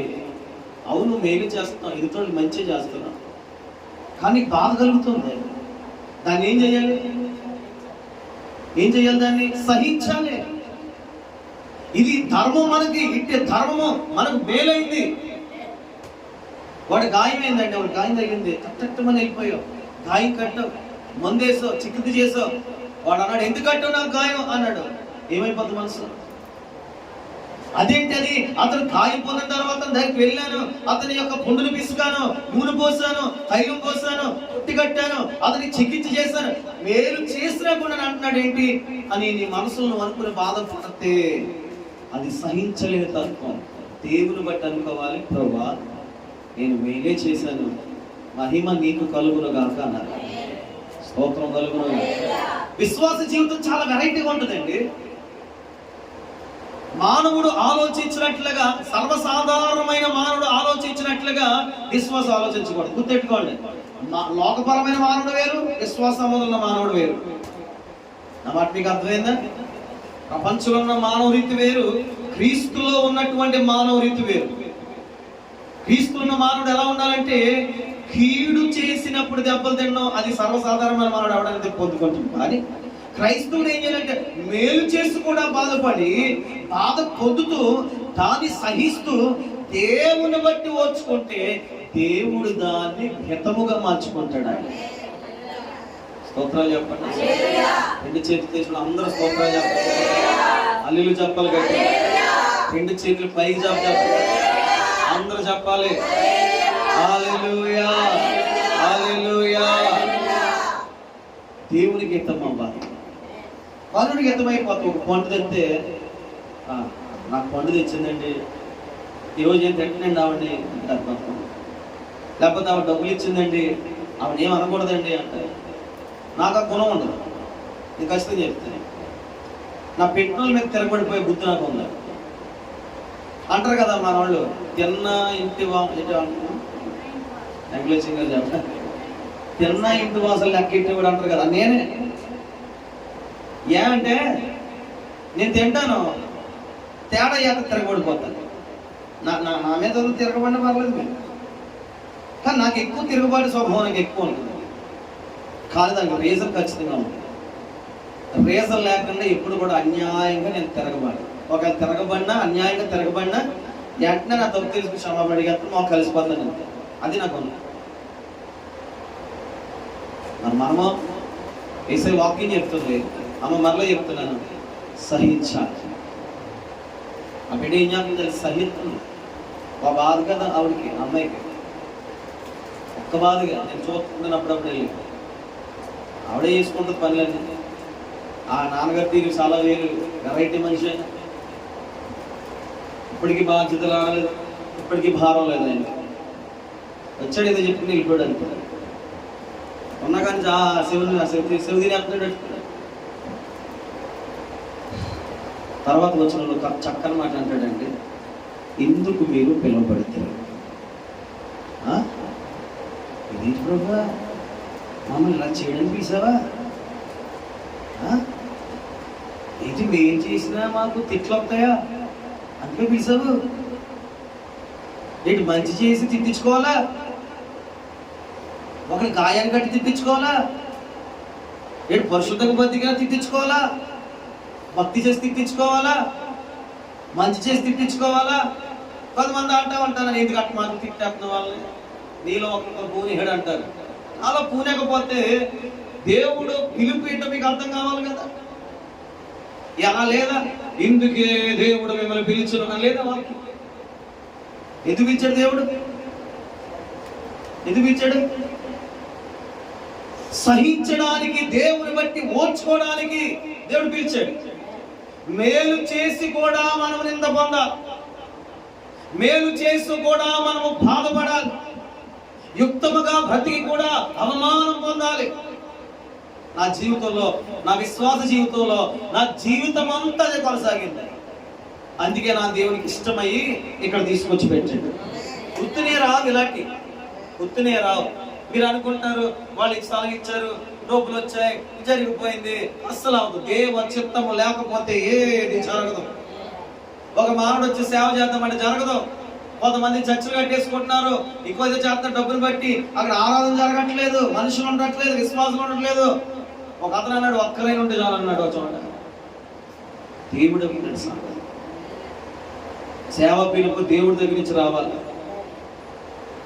అవును, మేలు చేస్తున్నాం, ఎదుటో మంచి చేస్తున్నాం, కానీ బాధ కలుగుతుంది. దాన్ని ఏం చేయాలి? దాన్ని సహించాలి. ఇది ధర్మం. మనకి ఇట్టే ధర్మము మనకు మేలైంది. వాడు గాయమైందండి, వాడు గాయం తగ్గింది, తట్టమని వెళ్ళిపోయావు, గాయం కట్టావు, మందేసో, చిక్కుది చేసావు. వాడు అన్నాడు, ఎందుకు కట్టావు నాకు గాయం అన్నాడు. ఏమైపోద్ది మనసు? అదేంటి అది? అతను గాయం పొందిన తర్వాత దగ్గరికి వెళ్ళాను, అతని యొక్క పుండును పిసుకాను, నూనె పోసాను, తైలం పోసాను, పుట్టి కట్టాను, అతని చికిత్స చేశాను, మేలు చేసినా కూడా అంటున్నాడు ఏంటి అని నీ మనసులో అనుకుని బాధపడితే అది సహించలేని తత్వం. దేవుని బట్టి అనుకోవాలి, ప్రభువా నేను మేలే చేశాను, మహిమ నీకు కలుగును గాక అన్నారు. స్తోత్రం కలుగును. విశ్వాస జీవితం చాలా వెరైటీగా ఉంటుందండి. మానవుడు ఆలోచించినట్లుగా, సర్వసాధారణమైన మానవుడు ఆలోచించినట్లుగా విశ్వాసం ఆలోచించకూడదు. గుర్తెట్టుకోండి, లోకపరమైన మానవుడు వేరు, విశ్వాసం ఉన్న మానవుడు వేరు. నా మాట మీకు అర్థమైందా? ప్రపంచంలో ఉన్న మానవ రీతి వేరు, క్రీస్తులో ఉన్నటువంటి మానవ రీతి వేరు. క్రీస్తులో ఉన్న మానవుడు ఎలా ఉండాలంటే, కీడు చేసినప్పుడు దెబ్బలు తినడం అది సర్వసాధారణమైన మానవుడు అవడానికి పొందుకుంటుంది. కానీ క్రైస్తవుడు ఏం చేయాలంటే, మేలు చేసి కూడా బాధపడి బాధ పొందుతూ దాన్ని సహిస్తూ దేవుని బట్టి ఓర్చుకుంటే దేవుడు దాన్ని హితముగా మార్చుకుంటాడు. స్తోత్రాలు చెప్పండి. 2 చేతులు తీసుకుని అందరూ స్తోత్రాలు చెప్పండి. హల్లెలూయా చెప్పాలి కదా. 2 చేతులు పైకి చెప్పాలి, అందరూ చెప్పాలి. హల్లెలూయా, హల్లెలూయా. దేవునికి హితం అవ్వాలి. పనుడికి హితమైపోతుంది. ఒక పండు తెస్తే, నాకు పండు తెచ్చిందండి, ఈరోజు ఏం తింటనండి ఆవిడని అంటారు. లేకపోతే ఆవిడ డబ్బులు ఇచ్చిందండి, ఆవిడ ఏం అనకూడదండి అంటారు. నాకు ఆ గుణం ఉండదు. నేను ఖచ్చితంగా చెప్తాను. నా పెట్రోల్ మీద తిరగబడిపోయే బుద్ధి నాకు ఉంది అంటారు కదా మన వాళ్ళు. తిన్న ఇంటి వెంకటేశ్వర గారు చెప్తారు, తిన్న ఇంటి వాసలు లెక్కెట్టి కూడా అంటారు కదా. నేనే ఏమంటే నేను తింటాను, తేడా ఏక తిరగబడిపోతాను. నా మీద తిరగబడిన పర్లేదు మీరు, కానీ నాకు ఎక్కువ తిరగబడి స్వభావం నాకు ఎక్కువ ఉంటుంది. కానీ దానికి రీజన్ ఖచ్చితంగా ఉంటుంది. రీజన్ లేకుండా ఎప్పుడు కూడా అన్యాయంగా నేను తిరగబడి, ఒకవేళ తిరగబడినా అన్యాయంగా తిరగబడినా వెంటనే నా తప్పు తెలుసుకుని క్షమాపణ అడిగేస్తాను, మాకు కలిసిపోతాను అంతే. అది నాకు ఉంది. మనము వేసే వాక్యం చెప్తుంది. అమ్మ మరలా చెప్తున్నాను, సహించాలి. ఆ బిడ్డ ఏం చేస్తుంది? సహిస్తుంది. ఒక బాధ కదా ఆవిడకి, అమ్మాయికి ఒక్క బాధగా. నేను చూస్తున్నాను అప్పుడప్పుడు వెళ్ళి, ఆవిడే చేసుకుంటుంది పనులన్నీ. ఆ నాన్నగారి తీరు చాలా వేరు, వెరైటీ మనిషి. అయినా ఇప్పటికీ బాధ్యతలు రాలేదు, ఇప్పటికీ భారం లేదు. ఆయన వచ్చాడు ఏదో చెప్పుకుని వెళ్ళిపోయాడు అనుకో. ఉన్నా కానీ శివుని తినేస్తున్నాడు. తర్వాత వచ్చిన చక్కని మాట అంటాడండి, ఎందుకు మీరు పిలువబడతారు? ఇదేంటి ప్రభు, మమ్మల్ని ఇలా చేయడానికి పిలిచావా? ఏంటి మేం చేసినా మాకు తిట్లు వస్తాయా, అందుకే పిలిచావు? ఏంటి మంచి చేసి తిట్టించుకోవాలా? ఒకరి గాయాన్ని కట్టి తిట్టించుకోవాలా? ఏంటి పరిశుద్ధంగా బతిగా తిట్టించుకోవాలా? భక్తి చేసి తిట్టించుకోవాలా? మంచి చేసి తిట్టించుకోవాలా? కొంతమంది అంటారు, ఎందుకు అట్ట మాకు తిట్టేస్తున్న వాళ్ళని, నీలో ఒక పూనిహేడు అంటారు. అలా పూనకపోతే దేవుడు పిలుపు ఏంటో మీకు అర్థం కావాలి కదా. ఎలా లేదా? ఇందుకే దేవుడు మిమ్మల్ని పిలిచిన లేదా? వాళ్ళకి ఎందుకు పిలిచాడు దేవుడు? ఎందుకు పిలిచాడు? సహించడానికి, దేవుని బట్టి ఓర్చుకోవడానికి దేవుడు పిలిచాడు. మేలు చేసి కూడా మనం నింద పొందాలి, మేలు చేసి కూడా మనము బాధపడాలి, యుక్తముగా బ్రతికి కూడా అవమానం పొందాలి. నా జీవితంలో, నా విశ్వాస జీవితంలో నా జీవితం అంతా కొనసాగింది. అందుకే నా దేవునికి ఇష్టమయ్యి ఇక్కడ తీసుకొచ్చి పెట్టాడు. గుర్తునే రావు, ఇలాంటి గుర్తునే రావు. మీరు అనుకుంటారు వాళ్ళకి స్థలం ఇచ్చారు, డబ్బులు వచ్చాయి, జరిగిపోయింది. అస్సలు అవదు. దేవ చిత్తము లేకపోతే ఏది జరగదు. ఒక మానవుడు వచ్చి సేవ చేద్దామంటే జరగదు. కొంతమంది చర్చలు కట్టేసుకుంటున్నారు, ఎక్కువ చేస్తున్న డబ్బులు బట్టి అక్కడ ఆరాధన జరగట్లేదు, మనుషులు ఉండట్లేదు, విశ్వాసం ఉండట్లేదు. ఒక అతను అన్నాడు, ఒక్కరైనా ఉంటే చాలు అన్నాడు. ఒక చోట దేవుడు సేవ పిలుపు దేవుడి దగ్గర నుంచి రావాలి.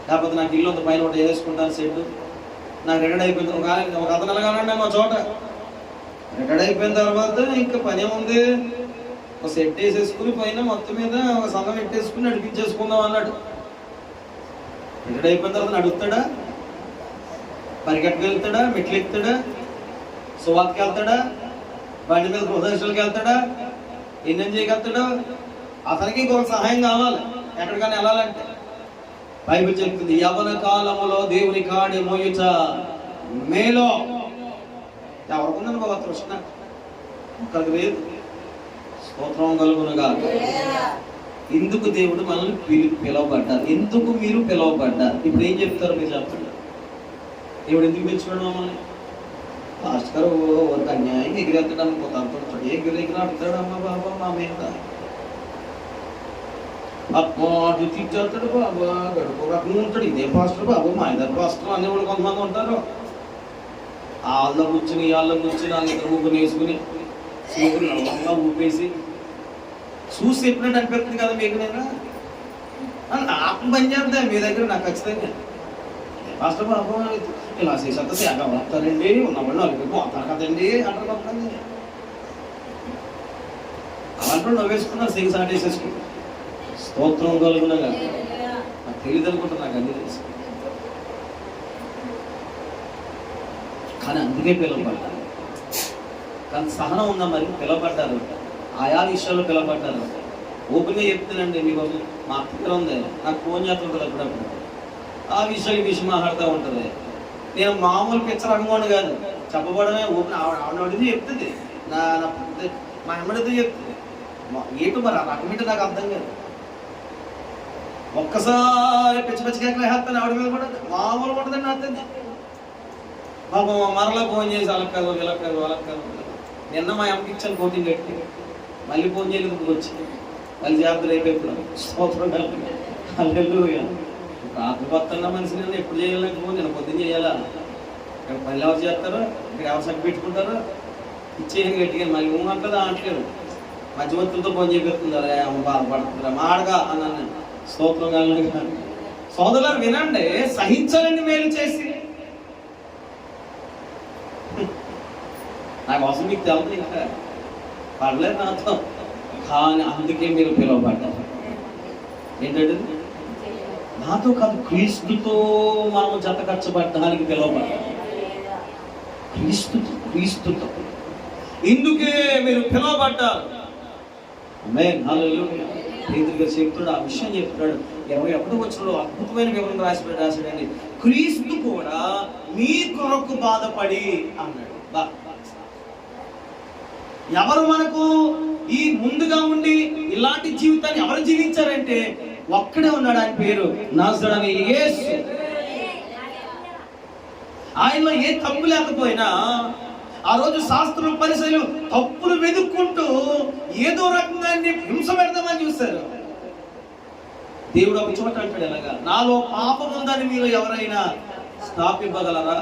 లేకపోతే నాకు ఇల్లు అంత పైన ఒకటి వేసుకుంటాను సెట్, నాకు రిటైర్డ్ అయిపోయింది. ఒక అతను అలాగానండి మా చోట రిటైర్డ్ అయిపోయిన తర్వాత ఇంకా పని ఉంది, ఒక సెట్ వేసేసుకుని పైన మొత్తం మీద ఒక సంఘం పెట్టేసుకుని నడిపించేసుకుందాం అన్నాడు. రిటైర్డ్ అయిపోయిన తర్వాత నడుస్తాడా, పరిగెట్టుకు వెళ్తాడా, మెట్లు ఎక్కుతాడా, సువార్తకి వెళ్తాడా, బండి మీద ప్రదర్శనలకు వెళ్తాడా, ఎన్నేం చేయగలుగుతాడా? అతనికి ఇంకొక సహాయం కావాలి ఎక్కడికైనా వెళ్ళాలంటే. బైబిల్ చెప్తుంది, యవన కాలములో దేవుని కాడి మోయుచ మేలో. ఎవరికుందని బాబా తృష్ణ, ఒక్కరికి లేదు. స్తోత్రం కలుగునుగా. ఎందుకు దేవుడు మనల్ని పిలవబడ్డారు? ఎందుకు మీరు పిలవబడ్డారు? ఇప్పుడు ఏం చెప్తారు మీరు చెప్పండి. దేవుడు ఎందుకు పిలుచుకోవడం మమ్మల్ని? పాస్టర్ గారు ఒక అన్యాయం ఎగిరెత్తాడు అనుకోతా, ఎగిరెగిరాడుతాడు అమ్మ బాబా మా మీద, అప్పుడు తిట్టేస్తాడు బాబా, గడుపు రకంగా ఉంటాడు. ఇదే పాస్టర్ బాబు, మా ఇద్దరు పాస్టర్ అనేవాళ్ళు కొంతమంది ఉంటారు. వాళ్ళ కూర్చుని వాళ్ళ ఇద్దరు ముగ్గురు వేసుకుని నవ్వంగా ఊపేసి చూసి చెప్పినట్టు అనిపిస్తుంది కదా మీకు. నేను నాకు పని చేద్దా మీ దగ్గర, నాకు ఖచ్చితంగా పాస్టర్ బాబు ఇలా చేసేంత సేగ వస్తారండి, ఉన్నవాళ్ళు నలుగురు పోతారు కదండి అంటారు కొంతమంది. అలాంటి నవ్వేసుకున్నారు, సిగ్గు సాటేసేసుకుంటారు. స్తోత్రం కలుగునగా. నాకు తెలియదు అనుకుంటా, నాకు అన్నీ తెలుసు. కానీ అందుకే పిలవబడ్డారు. కానీ సహనం ఉందా? మరి పిలవబడ్డారు, ఆయా విషయాల్లో పిలవబడ్డారు. ఓపెన్గా చెప్తానండి మీకోసం. మా అత్తగారు ఉంది, నాకు ఫోన్ చేస్తుంటుంది అప్పుడప్పుడు. ఆ విషయం ఈ విషయం మాట్లాడుతూ ఉంటుంది. నేను మామూలు పిచ్చర్ అనుకోండి కాదు, చెప్పబడమే. ఓపెన్ ఆవిడ అడిగితే చెప్తుంది, మా అమ్మడితే చెప్తుంది. ఏంటో మరి ఆ రకం ఏంటో నాకు అర్థం కాదు. ఒక్కసారి పిచ్చి పిచ్చిగా వేస్తాను ఆవిడ మీద కూడా, మామూలు ఉంటుందండి అర్థండి. పాపం మరలా ఫోన్ చేసి అలక్కదు విలక్కదు అలక్కదు. నిన్న మా అమ్మకి ఇచ్చాను కోటింగ్ కట్టి, మళ్ళీ ఫోన్ చేయలేదు వచ్చి, మళ్ళీ జాగ్రత్త రేపు స్తోత్రం హల్లెలూయా. రాత్రి పడుతున్న మనిషి నేను ఎప్పుడు చేయాలని ఫోన్, నేను పొద్దున్న చేయాలా? ఇక్కడ పని ఎవరు చేస్తారో, ఇక్కడ ఎవరు సగ్గు పెట్టుకుంటారో ఇచ్చేయని గట్టిగా మళ్ళీ అంటదా అంటలేరు. మధ్యవర్తులతో ఫోన్ చేపిస్తుందా, అమ్మ బాధపడుతుందా మాడగా అన్నాను. స్తోత్రం కలుగునుగా. సోదరులారు వినండి, సహించాలండి మేలు చేసి. నాకు అవసరం మీకు తెలుసు. ఇంకా పడలేదు నాతో, కానీ అందుకే మీరు పిలువబడ్డారు. ఏంటంటే నాతో కాదు, క్రీస్తుతో మనము జతకచ్చబడ్డానికి పిలువబడ్డారు. క్రీస్తుతో ఇందుకే మీరు పిలువబడ్డారు. ఆమేన్, హల్లెలూయా. పేతురుగా చెప్తాడు, ఆ విషయం చెప్తాడు. 21వ వచనంలో అద్భుతమైన వివరణ రాశాడండి. క్రీస్తు కూడా మీ కొరకు బాధపడి అన్నాడు. ఎవరు మనకు ఈ ముందుగా ఉండి ఇలాంటి జీవితాన్ని ఎవరు జీవించారంటే ఒక్కడే ఉన్నాడు, ఆయన పేరు నజరేయుడైన యేసు. ఆయనలో ఏ తప్పు లేకపోయినా ఆ రోజు శాస్త్రులు పరిసయ్యులు తప్పులు వెతుక్కుంటూ ఏదో రకంగా హింస పెడదామని చూశారు. దేవుడు ఒక చోట అంటాడు, ఎలాగా నాలో పాపం ఉందని మీరు ఎవరైనా స్థాపింపగలరా?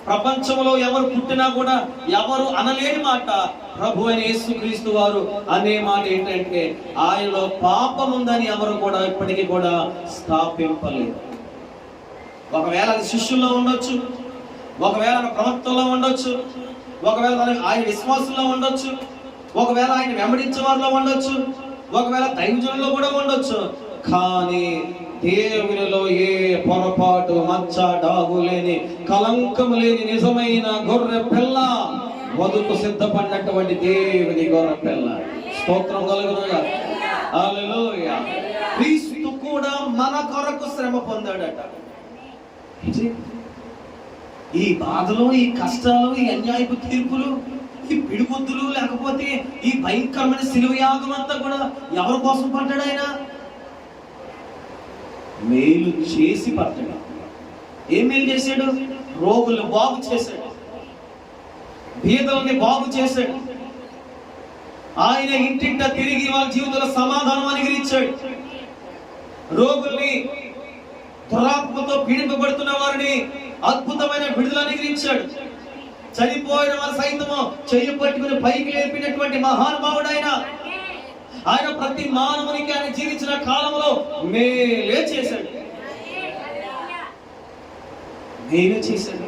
ప్రపంచంలో ఎవరు పుట్టినా కూడా ఎవరు అనలేని మాట ప్రభు అయిన యేసుక్రీస్తు వారు అనే మాట ఏంటంటే ఆయనలో పాపం ఉందని ఎవరు కూడా ఇప్పటికీ కూడా స్థాపింపలేదు. ఒకవేళ అది శిష్యుల్లో ఉండొచ్చు, ఒకవేళ ప్రవక్తల్లో ఉండొచ్చు, ఒకవేళ ఆయన విశ్వాసంలో ఉండొచ్చు, ఒకవేళ ఆయన వెంబడించే వారిలో ఉండొచ్చు, ఒకవేళ దైవజనుల్లో కూడా ఉండొచ్చు. కానీ దేవునిలో ఏ పొరపాటు, మచ్చ, డాగు లేని, కలంకం లేని నిజమైన గొర్రె పిల్ల, వధుకు సిద్ధపడినటువంటి దేవుని గొర్రె పిల్ల. స్తోత్రం కలుగునుగా. హల్లెలూయా. క్రీస్తు కూడా మన కొరకు శ్రమ పొందాడట. ఈ బాధలు, ఈ కష్టాలు, ఈ అన్యాయపు తీర్పులు, ఈ పిడిగుద్దులు, లేకపోతే ఈ భయంకరమైన శిలువ యాగం అంతా కూడా ఎవరి కోసం పడ్డాడు? ఆయన మేలు చేసి పడ్డాడు. ఏం మేలు చేశాడు? రోగుల్ని బాగు చేశాడు, బీదల్ని బాగు చేశాడు. ఆయన ఇంటింట తిరిగి వాళ్ళ జీవితంలో సమాధానం అనుగ్రహించాడు. రోగుల్ని, దురాత్మతో పీడింపబడుతున్న వారిని అద్భుతమైన విడుదల అనుగ్రహించాడు. చనిపోయిన వారు సైతము చెయ్యి పట్టుకుని పైకి లేపినటువంటి మహానుభావుడు ఆయన. ఆయన ప్రతి మానవునికి ఆయన జీవించిన కాలంలో మేలే చేశాడు. మేలే చేశాడు.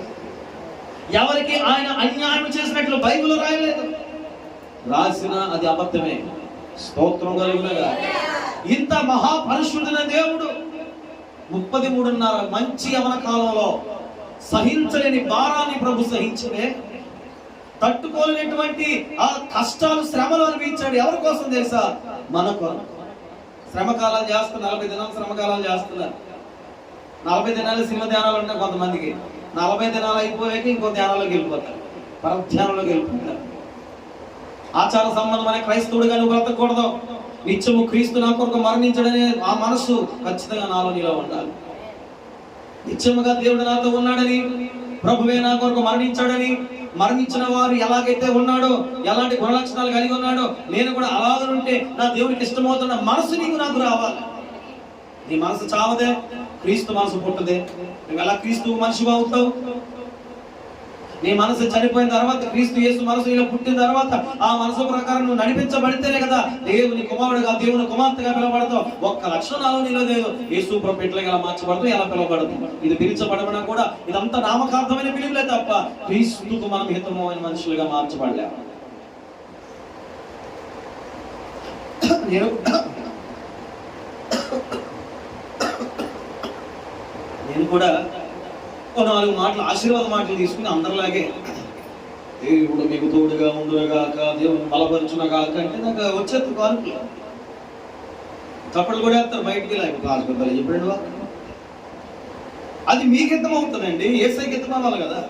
ఎవరికి ఆయన అన్యాయం చేసినట్లు బైబిల్ రాయలేదు, రాసిన అది అబద్ధమే. స్తోత్రం కలుగునగా. ఇంత మహాపరిశుద్ధుల దేవుడు 33.5 మంచి యవన కాలంలో సహించలేని భారాన్ని ప్రభు సహించలే, తట్టుకోలేనటువంటి ఆ కష్టాలు, శ్రమలు అనిపించాడు. ఎవరి కోసం తెలుసా? మన కొరకు. శ్రమకాలాలు చేస్తున్నారు, 40 దినాలు శ్రమకాలాలు చేస్తున్నారు. 40 దినాలు సినిమా ధ్యానాలు ఉంటాయి కొంతమందికి. 40 దినాలు అయిపోయాక ఇంకో ధ్యానాల్లోకి వెళ్ళిపోతారు, పరధ్యానంలోకి వెళ్ళిపోతారు. ఆచార సంబంధమైన క్రైస్తవుడిగా నువ్వు బ్రతకూడదు. నిత్యము క్రీస్తు నా కొరకు మరణించడనే ఆ మనసు ఖచ్చితంగా నాలో నీలో ఉండాలి. నిత్యముగా దేవుడు నాతో ఉన్నాడని, ప్రభువే నా కొరకు మరణించాడని, మరణించిన వారు ఎలాగైతే ఉన్నాడో, ఎలాంటి గుణలక్షణాలు కలిగి ఉన్నాడో నేను కూడా అలాగనుంటే నా దేవుడికి ఇష్టమవుతున్న మనసు నీకు నాకు రావాలి. నీ మనసు చావదే, క్రీస్తు మనసు పుట్టదే. నువ్వు ఎలా క్రీస్తు మనిషిగా అవుతావు? నీ మనసు చనిపోయిన తర్వాత, క్రీస్తు యేసు మనసు ఇలా పుట్టిన తర్వాత ఆ మనసు ప్రకారం నువ్వు నడిపించబడితేనే కదా దేవుని కుమారుడుగా, దేవుని కుమార్తెగా పిలవబడతావు. ఒక్క లక్షణాలు నీలో లేదు. యేసు ప్రభు ఎట్లా ఎలా మార్చబడతావు, ఎలా పిలవబడతావు? ఇది పిలిచబడమన్నా కూడా ఇదంతా నామకార్థమైన పిలుపులే తప్ప క్రీస్తుకు మనం హితమైన మనుషులుగా మార్చబడలేము. నేను కూడా 4 మాటలు, ఆశీర్వాద మాటలు తీసుకుని అందరిలాగే దేవుడు మీకు తోడుగా ఉండుగాక, దేవుడు బలపరచునగాక అంటే నాకు వచ్చేది కానుకలు. చప్పట్లు కూడా వేస్తారు బయటికి హాస్పిటల్ చెప్పండి. అది మీకు హితం అవుతుందండి, యేసయ్యకి హితం అవ్వాలి కదా.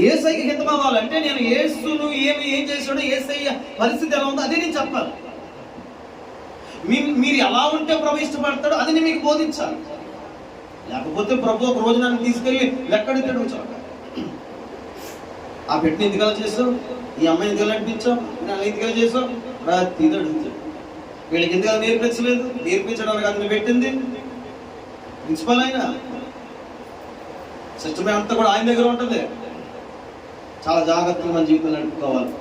యేసయ్యకి హితం అవ్వాలంటే నేను యేసును ఏం చేశాడో, యేసయ్య పరిస్థితి ఎలా ఉందో అదే నేను చెప్పాలి. మీరు ఎలా ఉంటే ప్రభు ఇష్టపడతాడో అది నేను మీకు బోధించాలి. లేకపోతే ప్రభు ఒక రోజు నన్ను తీసుకెళ్ళి లెక్కడితాడు. చోట ఆ పెట్టిన ఎందుకలా చేసావు, ఈ అమ్మాయి ఎందుకు నడిపించావు, నేను ఎందుకలా చేసావు, ప్రతిదీ అడుగుతాడు. వీళ్ళకి ఎందుకు నేర్పించలేదు, నేర్పించడానికి అతను పెట్టింది ప్రిన్సిపల్ అయినా సిస్టమే అంతా కూడా ఆయన దగ్గర ఉంటుంది. చాలా జాగ్రత్తగా మన జీవితం నడుపుకోవాలి.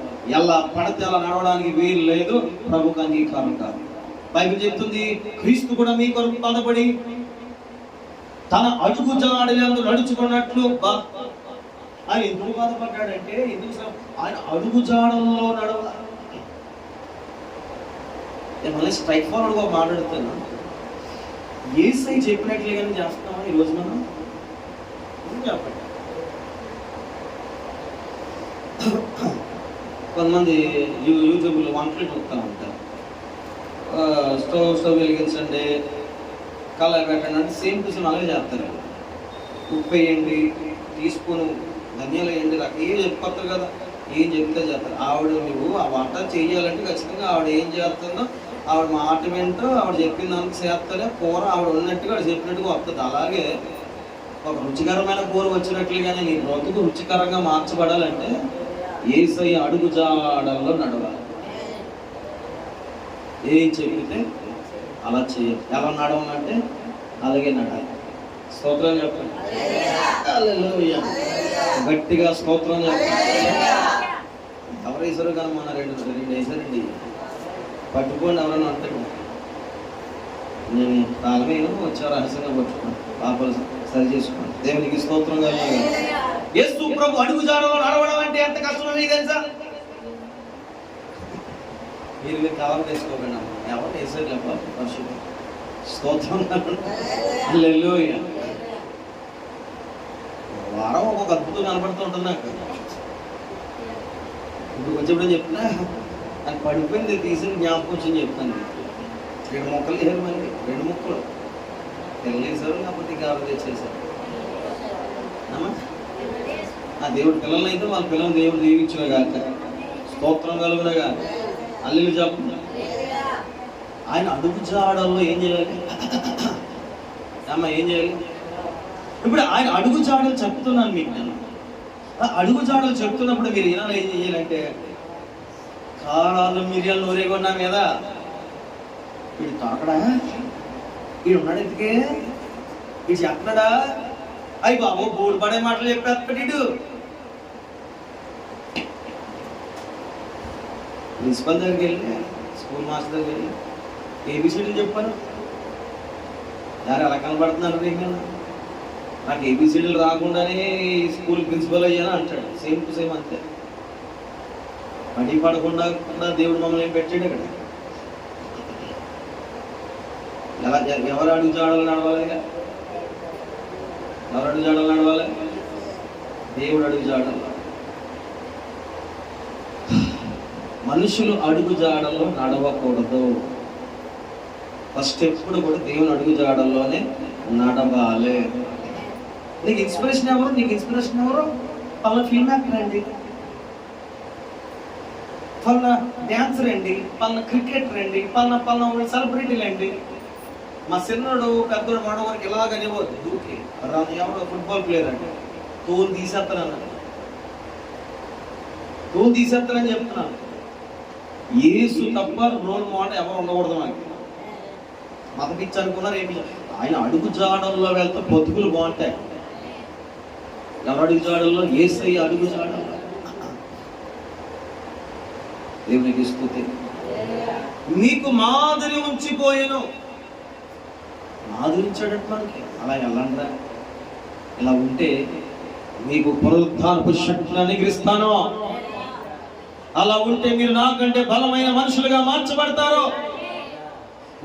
ఎలా పడితే అలా నడవడానికి వీలు లేదు, ప్రభుకు అంగీకారం కాదు. బైబిల్ చెప్తుంది, క్రీస్తు కూడా మీ కొరకు బాధపడి తన అడుగు జాడలందు నడుచుకున్నట్లు ఆయన ఎందుకు బాధపడ్డాడంటే ఆయన అడుగుజాడల్లో నడవాలి. నేను మళ్ళీ స్ట్రైట్ ఫార్వర్డ్గా మాట్లాడుతున్నాను. యేసయ్య చెప్పినట్లుగానే చేస్తున్నామా ఈరోజు మనం? చెప్పండి. కొంతమంది యూట్యూబ్లో వంటలు చూస్తూ ఉంటారు. స్టవ్ వెలిగించండి, కలర్ పెట్టండి అంటే సేమ్ టు సేమ్ అలాగే చేస్తారు. ఉప్పు వేయండి, టీ స్పూను ధనియాలు వేయండి, ఏం చెప్పుకోస్తారు కదా, ఏం చెప్తే చేస్తారు. ఆవిడ నువ్వు ఆ వంట చేయాలంటే ఖచ్చితంగా ఆవిడ ఏం చేస్తుందో ఆవిడ మాట వింటూ ఆవిడ చెప్పిన దానికి చేస్తారే కూర ఆవిడ ఉన్నట్టుగా ఆవిడ చెప్పినట్టుగా వస్తుంది. అలాగే ఒక రుచికరమైన కూర వచ్చినట్లుగానే నీ బ్రతుకు రుచికరంగా మార్చబడాలంటే యేసయ్య అడుగుజాడల్లో నడవాలి. ఏం చెప్తే అలా చేయాలి. ఎలా నడవాలంటే అలాగే నడాలి. స్తోత్రం చెప్పండి. హల్లెలూయా. గట్టిగా స్తోత్రం చెప్పండి. ఎవరు వేసారు కానీ మన రెండు వేసారండి. పట్టుకోండి ఎవరైనా అంటారు. నేను తాళమేను వచ్చా రహస్యంగా పట్టుకోండి, పాపలు సరి చేసుకోండి. దేవునికి స్తోత్రం కలుగును. యేసు ప్రభు అడుగుజాడలో నడవడం అంటే ఎంత కష్టమో మీకు తెలుసా? మీరు కవర్ వేసుకోకండి. ఎవరు వేసారు చెప్పాలి. పరిశుద్ధం. స్తోత్రం హల్లెలూయా. వారం ఒక అద్భుతం కనపడుతూ ఉంటుంది నాకు. ఇప్పుడు వచ్చేప్పుడు చెప్తున్నా నాకు పడిపోయింది తీసిన జ్ఞాపకం వచ్చింది చెప్తాను. 2 మొక్కలు వేసారు, మళ్ళీ 2 మొక్కలు తెల్లేసారు, లేకపోతే ఇంకా ఆవిడ తెచ్చేసారు. ఆ దేవుడు పిల్లలు అయితే వాళ్ళ పిల్లలు దేవుడు దీవించిన కాక స్తోత్రం కలుగునగా అల్లు చెప్పు. ఆయన అడుగుజాడల్లో ఏం చేయాలి అమ్మ? ఏం చేయాలి? ఇప్పుడు ఆయన అడుగుజాడలు చెప్తున్నాను మీకు. నేను అడుగుజాడలు చెప్తున్నప్పుడు మీరు ఇలా ఏం చేయాలంటే కారాలు మిరియాలు నూరేగొన్నా మీద వీడు తాకడా, వీడు ఉన్నాడు ఎందుకే, వీడు చెప్పడా, అయ్యి బాబు బోర్డు పడే మాటలు చెప్పేస్తాడు. ప్రిన్సిపల్ దగ్గరికి వెళ్ళి స్కూల్ మాస్టర్ దగ్గరికి వెళ్ళి ఏబిసిడీలు చెప్పాను. దాని ఎలా కనబడుతున్నాను మీకు? నాకు ఏబిసిడీలు రాకుండానే స్కూల్ ప్రిన్సిపల్ అయ్యాను అంటాడు. సేమ్ టు సేమ్ అంతే. పడి పడకుండా దేవుడు మమ్మల్ని ఏం పెట్టాడు ఇక్కడ. ఎలా ఎవరు అడుగుజాడలు నడవాలి? ఎవరు అడుగుజాడలు నడవాలి? దేవుడు అడుగుజాడలు. మనుషులు అడుగుజాడల్లో నడవకూడదు. ఫస్ట్ ఎప్పుడు కూడా దేవుని అడుగుజాడల్లోనే నడవాలి. నీకు ఇన్స్పిరేషన్ ఎవరు? నీకు ఇన్స్పిరేషన్ ఎవరు? వాళ్ళ ఫిల్మ్ యాక్టర్ అండి, పలానా డ్యాన్సర్ అండి, పలానా క్రికెటర్ అండి, పలానా సెలబ్రిటీలు అండి. మా చిన్నడు పెద్దోడు మనవరికి ఇలాగనివ్వద్దు దూకి ఎవడో ఫుట్బాల్ ప్లేయర్ అంటే తోలు తీసేస్తానన్నాడు. తోలు తీసేస్తానని చెప్తున్నాను. యేసు తప్ప రోల్ మోడల్ ఎవరు ఉండకూడదు. మనకి మతం ఇచ్చి అనుకున్నారు ఏమి? ఆయన అడుగుజాడల్లో వెళ్తే బతుకులు బాగుంటాయి. ఎవరు అడుగుజాడల్లో? యేసయ్య అడుగుజాడల్లో. దేవునికి స్తుతి. నీకు మాదిరి ఉంచిపోయాను. మాదిరించాడట మనకి. అలా వెళ్ళండిరా, ఇలా ఉంటే మీకు పునరుద్ధానపు శక్తిని అనుగ్రహిస్తాను. అలా ఉంటే మీరు నాకంటే బలమైన మనుషులుగా మార్చబడతారు.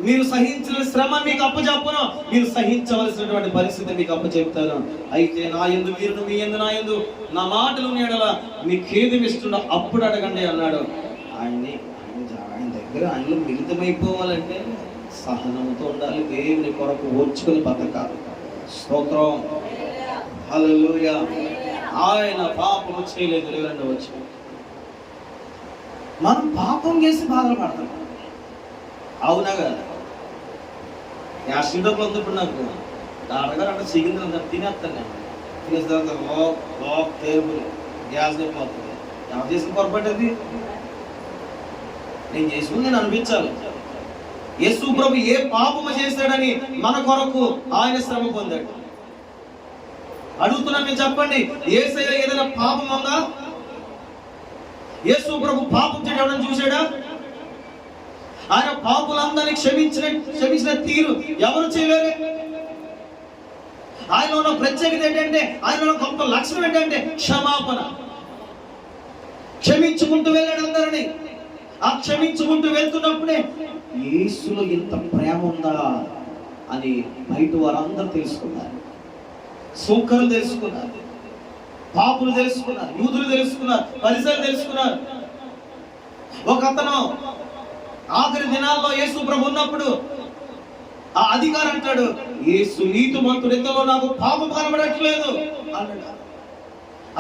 మీరు సహించిన శ్రమ మీకు అప్పచెప్పును. మీరు సహించవలసినటువంటి పరిస్థితి మీకు అప్పచెప్తాను. అయితే నా యందు మీరు, మీ యందు నా యందు నా మాటలు నీడల మీకేది ఇస్తుండో అప్పుడు అడగండి అన్నాడు. ఆయన దగ్గర ఆయనలో మిళితమైపోవాలంటే సహనంతో ఉండాలి. దేవుని కొరకు ఓర్చుకుని బతకాలి. స్తోత్రం హల్లెలూయా. ఆయన పాపము చేయలేదు. ఎవరండి వచ్చి మనం పాపం చేసి బాధలు పడతాం. అవునా కదా? యాక్సిడెంట్ ఇప్పుడు నాకు డాక్టర్ అంటే సిగింది తినేస్తాను. నేను తినేసిన తర్వాత టేబుల్ గ్యాస్ అయిపోతుంది. ఎవరు చేసిన పొరపాటు? నేను చేసుకుని నేను అనిపించాలి. యేసు ప్రభు ఏ పాపము చేశాడని మన కొరకు ఆయన శ్రమ పొందాడు. అడుగుతున్నా మీరు చెప్పండి, యేసయ్య ఏదైనా పాపం ఉందా? యేసు ప్రభు పాపం చేయడం చూశాడా? ఆయన పాపులందరినీ క్షమించిన తీరు ఎవరు చేయలేరు. ఆయనలో ఉన్న ప్రత్యేకత ఏంటంటే, ఆయనలో ఉన్న గొప్ప లక్షణం ఏంటంటే క్షమాపణ. క్షమించుకుంటూ వెళ్ళాడు అందరినీ. ఆ క్షమించుకుంటూ వెళ్తున్నప్పుడే యేసులో ఇంత ప్రేమ ఉందా అని బయట వారందరూ తెలుసుకున్నారు. సూకరులు తెలుసుకున్నారు, పాపులు తెలుసుకున్నారు, యూదులు తెలుసుకున్నారు, పరిసరులు తెలుసుకున్నారు. ఒక అతను ఆఖరి దినాల్లో యేసు ప్రభు ఉన్నప్పుడు ఆ అధికారి అంటాడు, యేసు నీతిమంతుడు, ఇంతలో నాకు పాపం కనబడట్లేదు అన్నాడు.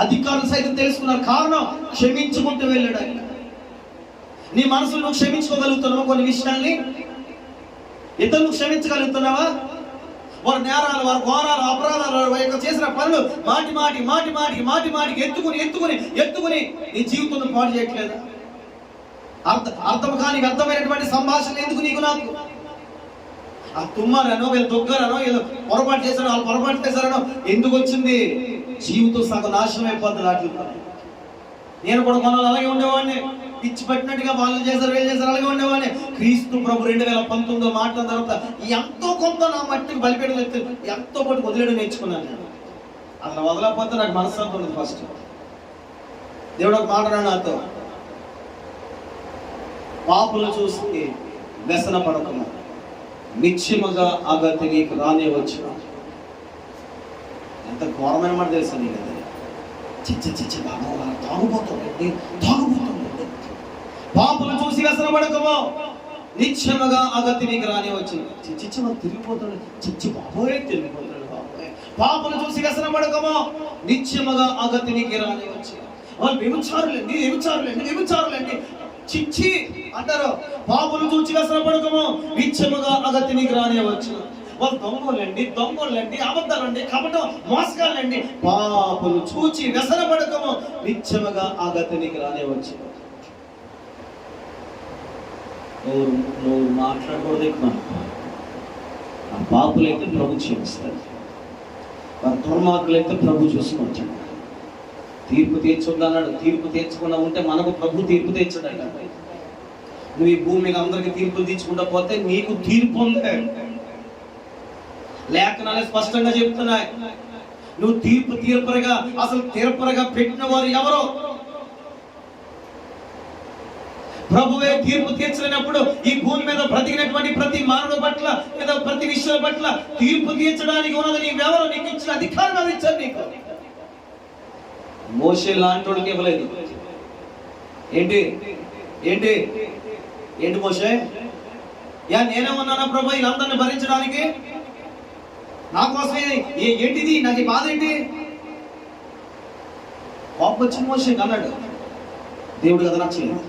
అధికారులు సైతం తెలుసుకున్నారు. కారణం క్షమించుకుంటూ వెళ్ళాడు ఆయన. నీ మనసులో నువ్వు క్షమించుకోగలుగుతున్నావా? కొన్ని విషయాల్ని ఇతరులు క్షమించగలుగుతున్నావా? వారి నేరాలు, వారి ఘోరాలు, అపరాధాలు, వారు చేసిన పనులు మాటి మాటి మాటి మాటికి మాటి మాటికి ఎత్తుకుని నీ జీవితంలో పాడు చేయట్లేదా? అర్థం కాని అర్థమైనటువంటి సంభాషణ ఎందుకు నీకు నాకు? ఆ తుమ్మారనో, వీళ్ళు తొగ్గారనో, వీళ్ళు పొరపాటు చేశారో, వాళ్ళు పొరపాటు చేశారనో ఎందుకు వచ్చింది? జీవితం సగం నాశనం అయిపోతుంది వాటితో. నేను కూడా కొనాలి అలాగే ఉండేవాడిని, పిచ్చి పట్టినట్టుగా వాళ్ళు చేశారు వీళ్ళు చేశారు అలాగే ఉండేవాడిని. క్రీస్తు ప్రభు 2019 మాటల తర్వాత ఎంతో కొంత నా మట్టికి బలిపేయడం ఎంతో కొంత వదిలేయడం నేర్చుకున్నాను నేను. అసలు వదలకపోతే నాకు మనశ్శాంతి ఉండదు. ఫస్ట్ దేవుడు ఒక మాట అన్నాడు నాతో, పాపులు చూసి వ్యసన పడకున్నా, నిశ్చయముగా ఆగతి నీకు రానే వచ్చిన. ఎంత ఘోరమైన మాట తెలుసా నీకు? చిచ్చి బాబు తాగుపోతుంది. పాపులు చూసి వ్యసన పడకమో, నిశ్చయముగా ఆగతి నీకు రానే వచ్చిన. చిచ్చి మనం తిరిగిపోతాడు, చిచ్చి బాబోయే తిరిగిపోతాడు బాబోయే. పాపులు చూసి వ్యసన పడకమో, నిశ్చయముగా ఆగతి నీకు రానే వచ్చిన. వాళ్ళు వ్యభిచారులండి చిచ్చి అంటారు. పాపులు చూచి వ్యసన పడకమో, నిత్యముగా అగతి నీకు రానే వచ్చు. వాళ్ళు దొంగలండి, అబద్ధాలండి, కపటం, మోసగాళ్ళండి. పాపులు చూచి వ్యసన పడకమో, నిత్యముగా అగతి నీకు రానే వచ్చు. నువ్వు మాట్లాడకూడదు ఎక్కువ. ఆ పాపులైతే ప్రభు క్షమిస్తాడు, వారి దుర్మార్గులైతే ప్రభు చూసుకుంటాడు. తీర్పు తీర్చుందన్నాడు. తీర్పు తీర్చకుండా ఉంటే మనకు ప్రభు తీర్పు తీర్చడంట. నువ్వు ఈ భూమికి అందరికి తీర్పులు తీర్చుకుంటా పోతే నీకు తీర్పు ఉంది. లేఖనాలే స్పష్టంగా చెప్తున్నాయి. నువ్వు తీర్పరగా అసలు తీర్పరగా పెట్టిన వారు ఎవరో? ప్రభువే తీర్పు తీర్చలేనప్పుడు ఈ భూమి మీద బ్రతికినటువంటి ప్రతి మానవుడి పట్ల లేదా ప్రతి విషయం పట్ల తీర్పు తీర్చడానికి ఉన్నది నీవెవరో? నీకు ఇచ్చిన అధికారం అది ఇచ్చారు నీకు. మోషే లాంటోడికి ఇవ్వలేదు. ఏంటి మోషే? నేనేమన్నానా ప్రభు వీళ్ళందరినీ భరించడానికి? నా కోసమే ఏంటిది? నాకు బాధ ఏంటి? కోపం వచ్చి మోషే అన్నాడు. దేవుడు కదా నచ్చలేదు.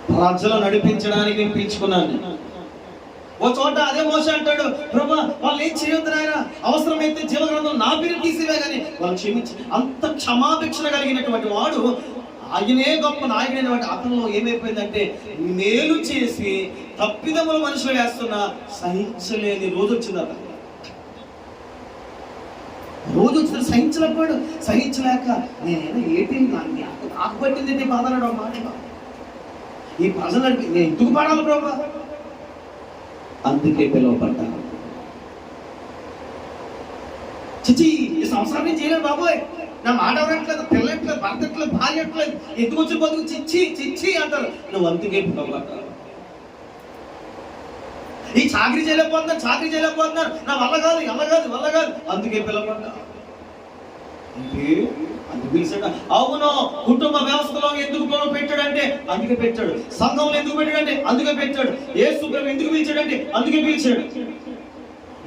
ప్రజలు నడిపించడానికి నేను పిలుచుకున్నాను. ఓ చోట అదే మోషే అంటాడు, ప్రభు వాళ్ళు ఏం చేయొద్దు నాయన, అవసరమైతే జీవగ్రంథం నా పేరు తీసివే కానీ వాళ్ళు క్షమించి. అంత క్షమాభిక్షణ కలిగినటువంటి వాడు, ఆయనే గొప్ప నాయకుడైనటువంటి అతనిలో ఏమైపోయిందంటే మేలు చేసి తప్పిదములు మనుషులు వేస్తున్నా సహించలేని రోజు వచ్చింది. అతను రోజు వచ్చిన సహించలేకపోయాడు. సహించలేక నేను ఏంటి నాకు పట్టింది బాధనాడు మాట. ఈ ప్రజలకి నేను ఎందుకు పడాలి ప్రభు? అందుకే పిలువబడ్డాను. చిచి ఈ సంవత్సరాన్ని చేయలేదు బాబోయ్, నా మాట ఎవరట్లేదు, పిల్లట్లేదు, భర్తట్లేదు, భార్యట్లేదు, ఎందుకు వచ్చి బతుకు చిచ్చి అంటారు. నువ్వు అందుకే పిలువబడ్డావు. ఈ చాకరీ చేయలేకపోతున్నారు, నా వల్ల కాదు, అందుకే పిలువబడ్డావు. అందుకు పిలిచాడు. అవును, కుటుంబ వ్యవస్థలో ఎందుకు పెట్టాడంటే అందుకే పెట్టాడు. సంఘంలో ఎందుకు పెట్టాడంటే అందుకే పెట్టాడు. యేసు ప్రభు ఎందుకు పిలిచాడంటే అందుకే పిలిచాడు.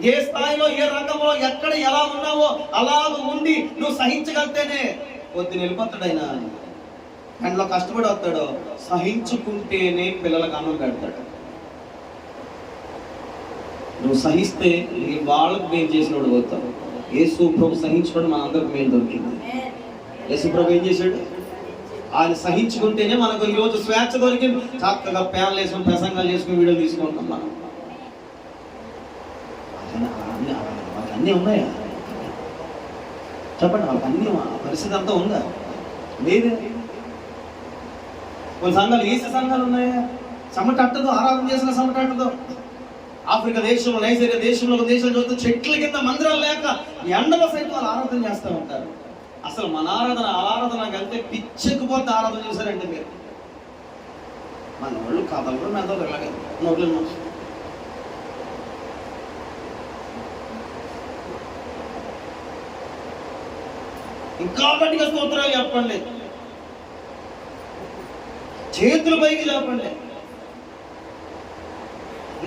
ఏ స్థాయిలో, ఏ రంగంలో, ఎక్కడ ఎలా ఉన్నావో అలాగ ఉండి నువ్వు సహించగలితేనే కొద్దిగా వెళ్ళిపోతాడు. ఆయన దాంట్లో కష్టపడి వస్తాడు. సహించుకుంటేనే పిల్లలకు అన్నం పెడతాడు. నువ్వు సహిస్తే వాళ్ళకు మేలు చేసినోడు పోతావు. యేసు ప్రభు సహించుకోవడం మన అందరికి మేలు దొరికింది. యేసు ప్రభు ఏం చేశాడు? ఆయన సహించుకుంటేనే మనకు ఈరోజు స్వేచ్ఛ దొరికింది. చక్కగా ప్యాన్లు వేసుకుని ప్రసంగాలు చేసుకుని వీడియో తీసుకుంటాం మనం. అన్నీ ఉన్నాయా చెప్పండి? వాళ్ళకి అన్నీ పరిస్థితి అంతా ఉందా? లేదే. కొన్ని సంఘాలు ఏసీ సంఘాలు ఉన్నాయా? చెమట అట్టదు, ఆరాధన చేసిన చెమట అట్టదు. ఆఫ్రికా దేశంలో, నైజీరియా దేశంలో, ఒక దేశంలో చూస్తే చెట్ల కింద మందిరాలు లేక ఎండలో సైతం వాళ్ళు ఆరాధన చేస్తూ ఉంటారు. అసలు మన ఆరాధనకి వెళ్తే పిచ్చెక్కిపోతే ఆరాధన చేశారంటే మీరు. మన వాళ్ళు కథలు మెదలు ఇలాగే నోట్లు ఇంకా గట్టిగా స్తోత్రాలు చెప్పండి, చేతుల పైకి చెప్పండి,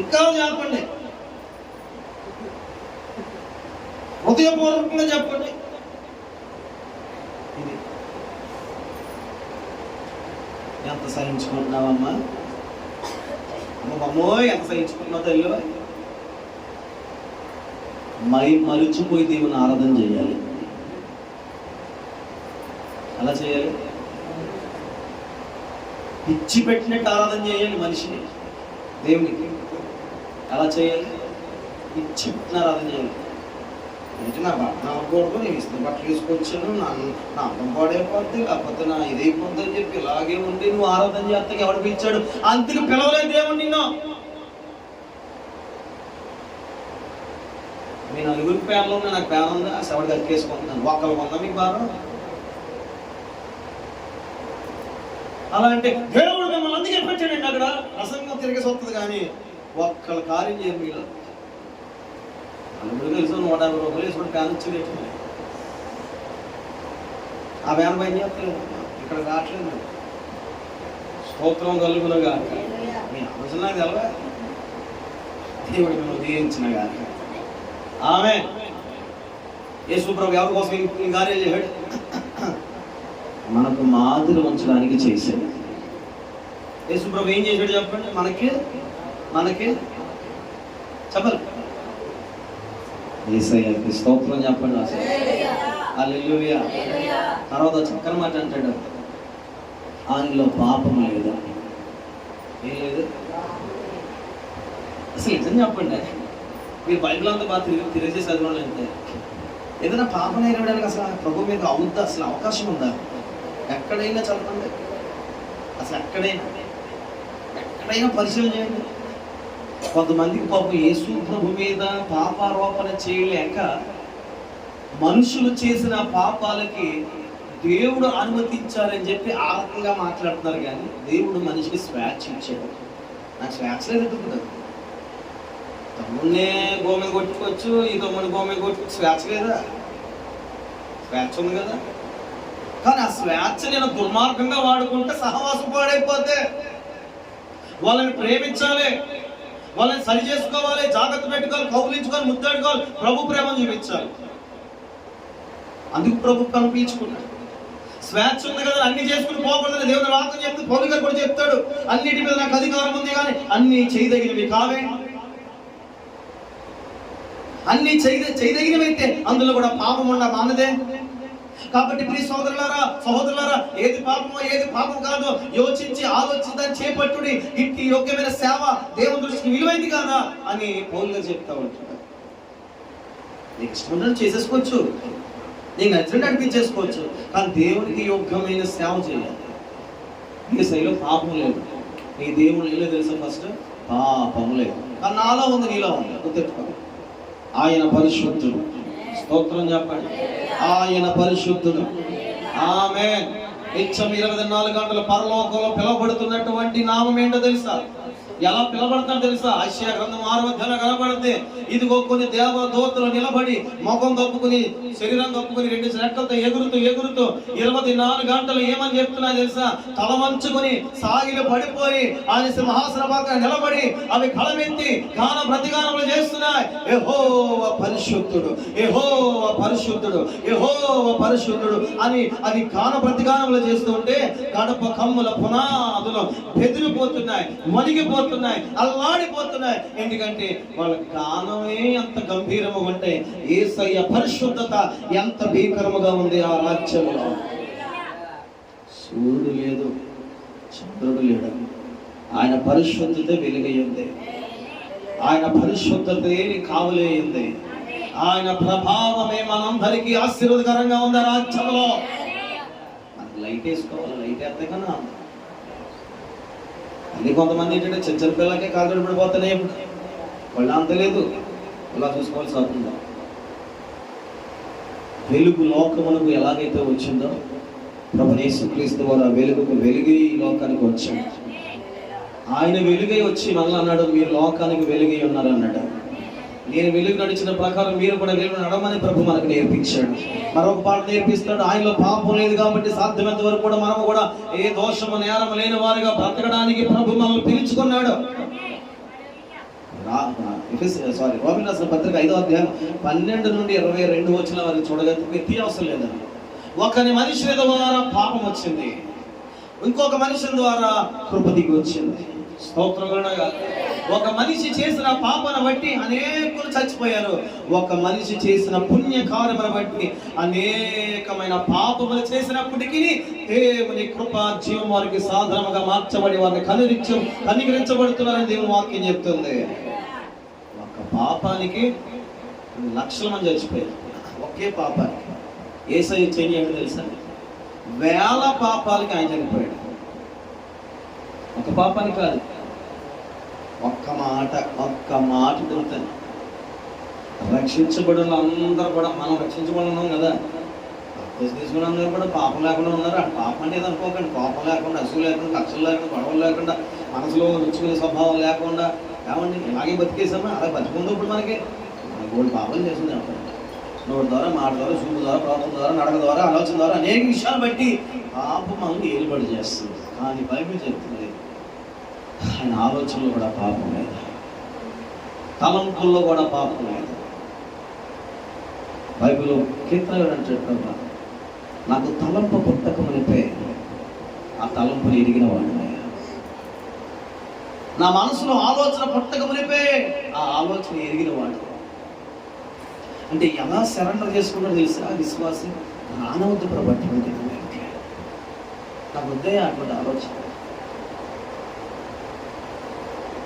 ఇంకా చెప్పండి, హృదయపూర్వకంగా చెప్పండి. ఇది ఎంత సహించుకుంటున్నావమ్మా, అమ్మమ్మోయ్ ఎంత సహించుకుంటున్నావు తల్లి. మరిచిపోయి దేవుని ఆరాధన చేయాలి. అలా చేయాలి, పిచ్చి పెట్టినట్టు ఆరాధన చేయాలి మనిషిని దేవునికి. అలా చేయాలి, పిచ్చి పెట్టిన ఆరాధన చేయాలి. అంటే నా బట్టకూడదు, నేను ఇస్తున్న బట్టలు తీసుకొచ్చాను, నా అందం పాడైపోద్ది, లేకపోతే నా ఇదైపోద్ది అని చెప్పి ఇలాగే ఉండి నువ్వు ఆరాధన చేస్తాకి ఎవడు పిలిచాడు? అందుకు పిలవలేదు దేవుడు నిన్ను. మీ నలుగురికి పేర్లు ఉన్నాయి, నాకు పేరు ఉందా? శవడి కక్కేసుకుంటున్నాను, ఒక్కరికి ఉందా మీకు బాగా? అలా అంటే దేవుడు మిమ్మల్ని అందుకే పెట్టాడండి అక్కడ. ప్రసంగం తిరిగేసి వస్తుంది కానీ ఒక్కళ్ళ కార్యం చేయరు మీరు. నలుగురు కలిసి 150 రూపాయలు వేసుకుని ప్యాన్ వచ్చి ఆ వ్యాన్ పని చేస్తలేదు, ఇక్కడ రావట్లేదు. స్తోత్రం కలుగునగా మీ ఆలోచన నాకు తెలవా, దేవుడు మిమ్మల్ని దీవించిన కానీ. ఆమె యేసుప్రభు ఎవరి కోసం ఈ కార్యాలు చేశాడు? మనకు మాదిరి ఉంచడానికి చేశాడు. యేసుప్రభు ఏం చేశాడు చెప్పండి? మనకి చెప్పాలి. యేసయ్యకి స్తోత్రం చెప్పండి. హల్లెలూయా. తర్వాత చక్కని మాట అంటాడు, ఆయనలో పాపం లేదు. ఏం లేదు అసలు. నిజం చెప్పండి, మీరు బైబిల్ అంతా బాగా తిరిగి చదవండి. అంటే ఏదైనా పాపం అయినడానికి అసలు ప్రభు మీకు అవుద్దా? అసలు అవకాశం ఉందా? ఎక్కడైనా చదవండి, అసలు ఎక్కడైనా పరిశీలన చేయండి. కొంతమందికి పాపం యేసు ప్రభు మీద పాపారోపణ చేయలేక మనుషులు చేసిన పాపాలకి దేవుడు అనుమతించాలని చెప్పి ఆ రకంగా మాట్లాడుతున్నారు. కానీ దేవుడు మనిషికి స్వేచ్ఛ ఇచ్చాడు. నాకు స్వేచ్ఛ లేదు. తమ్ముడినే గోమె కొట్టుకోవచ్చు, ఈ తమ్ముడిని గోమె కొట్టుకోవచ్చు, స్వేచ్ఛ లేదా? స్వేచ్ఛ ఉంది కదా. కానీ ఆ స్వేచ్ఛ నేను దుర్మార్గంగా వాడుకుంటే సహవాసం పాడైపోతే. వాళ్ళని ప్రేమించాలి, వాళ్ళని సరి చేసుకోవాలి, జాగ్రత్త పెట్టుకోవాలి, కౌగులించుకోవాలి, ముద్దాడుకోవాలి, ప్రభు ప్రేమను చూపించాలి. అందుకు ప్రభు కనిపించుకున్నాడు. స్వేచ్ఛ ఉంది కదా, అన్ని చేసుకుని పోకూడదని దేవుని వాక్యం చెప్తే పౌలు గారు కూడా చెప్తాడు, అన్నిటి మీద నాకు అధికారం ఉంది కానీ అన్ని చేయదగినవి కావే. అన్ని చేయదగినవైతే అందులో కూడా పాపం ఉండ మానదే. కాబట్టి ప్రియ సహోదరులారా, ఏది పాపమో ఏది పాపం కాదో యోచించి ఆలోచించి చేపట్టుడి. ఇంటి యోగ్యమైన సేవ దేవుని దృష్టికి విలువైంది కాదా అని పౌలు గారు చెప్తా ఉంటాడు. నీకు ఇష్టం చేసేసుకోవచ్చు, నీకు నచ్చినట్టు అనిపించేసుకోవచ్చు, కానీ దేవునికి యోగ్యమైన సేవ చేయాలి. నీ శైలిలో పాపం లేదు, నీ దేవుడు ఏదో తెలుసా? ఫస్ట్ పాపం లేదు, కానీ నాలో ఉంది, నీలో ఉంది. గుర్తెట్టుకోండి, ఆయన పరిశుద్ధుడు. స్తోత్రం చెప్పండి, ఆయన పరిశుద్ధుడు. ఆమేన్. నిత్యం 24 గంటలు పరలోకంలో పిలువబడుతున్నటువంటి నామం ఏంటో తెలుసా? ఎలా పిలబడతాడు తెలుసా? యెషయా గ్రంథం 6వ అధ్యాయంలో కనబడుతుంది. ఇదిగో కొన్ని దేవదూతలు నిలబడి ముఖం కప్పుకుని శరీరం కప్పుకుని 2 రెక్కలతో ఎగురుతూ 24 గంటలు ఏమని చెప్తున్నా తెలుసా? తలవంచుకొని సాగిలు పడిపోయి ఆయన సింహాసనపక్కన నిలబడి అవి కళమెత్తి గాన ప్రతిగానములు చేస్తున్నాయి. యెహోవా పరిశుద్ధుడు, యెహోవా పరిశుద్ధుడు, యెహోవా పరిశుద్ధుడు అని అది గాన ప్రతిగానములు చేస్తుంటే గడప కమ్ముల పునాదులు బెదిరిపోతున్నాయి, వణిగిపోతున్నాయి, అల్లాడిపోతున్నాయి. ఎందుకంటే వాళ్ళ గానమే ఎంత గంభీరముగా ఉంటే యేసయ్య పరిశుద్ధత ఎంత భీకరముగా ఉంది ఆ రాజ్యంలో. సూర్యుడు లేదు, చంద్రుడు లేడు, ఆయన పరిశుద్ధత వెలుగై ఉంది, ఆయన పరిశుద్ధతే కావలే ఉంది, ఆయన ప్రభావమే మనందరికీ ఆశీర్వాదకరంగా ఉంది ఆ రాజ్యంలో. మనకి లైట్ వేసుకోవాలి, లైట్ వేస్తే కన్నా అది కొంతమంది ఏంటంటే చిన్న పిల్లలకే కాలు పడిపోతున్నాయి. వాళ్ళు అంత లేదు, ఇలా చూసుకోవాల్సి అవుతుంది. వెలుగు లోకమునకు ఎలాగైతే వచ్చిందో ప్రభువైన యేసుక్రీస్తు వారు ఆ వెలుగుకు వెలుగు ఈ లోకానికి వచ్చాడు. ఆయన వెలుగై వచ్చి మళ్ళీ అన్నాడు, మీరు లోకానికి వెలుగై ఉన్నారు అన్నాడు. నేను వెలుగు నడిచిన ప్రకారం మీరు కూడా వెలుగు నడమని ప్రభు మనకు నేర్పించాడు. మరొక పాట నేర్పిస్తాడు, ఆయనలో పాపం లేదు కాబట్టి సాధ్యమైనంత వరకు కూడా మనము కూడా ఏ దోషము నేరము లేని వారిగా బ్రతకడానికి ప్రభు మనల్ని పిలుచుకున్నాడు. రోమీయులకు రాసిన పత్రిక 5వ అధ్యాయం 12 నుండి 22 వచ్చిన వారికి చూడగలిగితే తీయవసరం లేదని. ఒకని మనిషి ద్వారా పాపం వచ్చింది, ఇంకొక మనిషి ద్వారా కృప దిగి వచ్చింది. స్తోత్రములుగా. ఒక మనిషి చేసిన పాపను బట్టి అనేకులు చచ్చిపోయారు, ఒక మనిషి చేసిన పుణ్య కార్యమును బట్టి అనేకమైన పాపములు చేసినప్పటికీ దేవుని కృప జీవం వారికి సాధారణంగా మార్చబడి వారిని కనికరించబడుతున్నారని దేవుని వాక్యం చెప్తుంది. ఒక పాపానికి లక్షల మంది చచ్చిపోయారు, ఒకే పాపానికి. యేసయ్య చెయ్యి ఏంటో తెలుసా? వేల పాపాలకి ఆయన చనిపోయాడు. ఒక పాపానికి కాదు, ఒక్క మాట దొరుకుతాను. రక్షించబడిన అందరూ కూడా, మనం రక్షించబడి ఉన్నాం కదా, తీసుకున్న అందరూ కూడా పాపం లేకుండా ఉన్నారు. ఆ పాపం అనేది అనుకోకండి, కోపం లేకుండా, అసలు లేకుండా, కక్షలు లేకుండా, గొడవలు లేకుండా, మనసులో రుచుకునే స్వభావం లేకుండా, ఏమండి ఇలాగే బతికేసామా? అలా బతికుందో ఇప్పుడు మనకి గోల్డ్ పాపం చేసింది అనుకోండి. నోటి ద్వారా, మాట ద్వారా, చూపు ద్వారా, ప్రవర్తన ద్వారా, నడక ద్వారా, ఆలోచన ద్వారా అనేక విషయాలు బట్టి పాపం మనల్ని ఏలుబడి చేస్తుంది. కానీ బైబిల్ చెప్తుంది, ఆయన ఆలోచనలో కూడా పాపం లేదు, తలంపుల్లో కూడా పాపం లేదు. బైబిల్ కీర్తన అంటాడు, నాకు తలంపు పుట్టకమునిపై ఆ తలంపుని ఎరిగిన వాడిని, నా మనసులో ఆలోచన పుట్టకమునిపే ఆ ఆలోచన ఎరిగిన వాడు. అంటే ఎలా సరెండర్ చేసుకున్నాడో తెలుసా విశ్వాసి? నానవద్దు ప్రభావం, నాకు వద్దే అటువంటి ఆలోచన.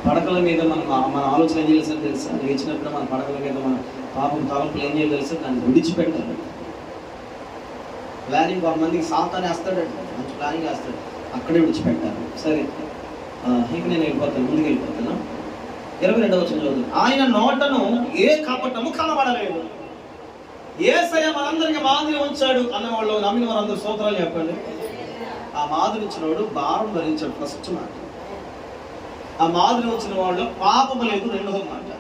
పడకల మీద మన ఆలోచన ఏం చేయాల్సి తెలుసా? లేచినప్పుడు మన పడకల మీద మన పాపం తలంపులు ఏం చేయాలి తెలుసా? దాన్ని విడిచిపెట్టాలి. ప్లానింగ్ కొంతమందికి సాతాన్ని వేస్తాడండి, మంచి ప్లానింగ్ వేస్తాడు, అక్కడే విడిచిపెట్టాలి. సరే, ఇంక నేను వెళ్ళిపోతాను, ముందుకు వెళ్ళిపోతాను. 22వ వచనం చదువు. ఆయన నోటను ఏ కపటము కనబడలేదు. యేసయ్య మనందరికి మాదిరి ఉంచాడు అన్న వాళ్ళు నమ్మిన వారందరూ స్తోత్రాలు చెప్పండి. ఆ మాదిరి ఇచ్చినవాడు భారం భరించాడు, ఫస్ట్ మాట. ఆ మాదిరి ఉంచిన వాళ్ళు పాపము లేదు, రెండవ మాట.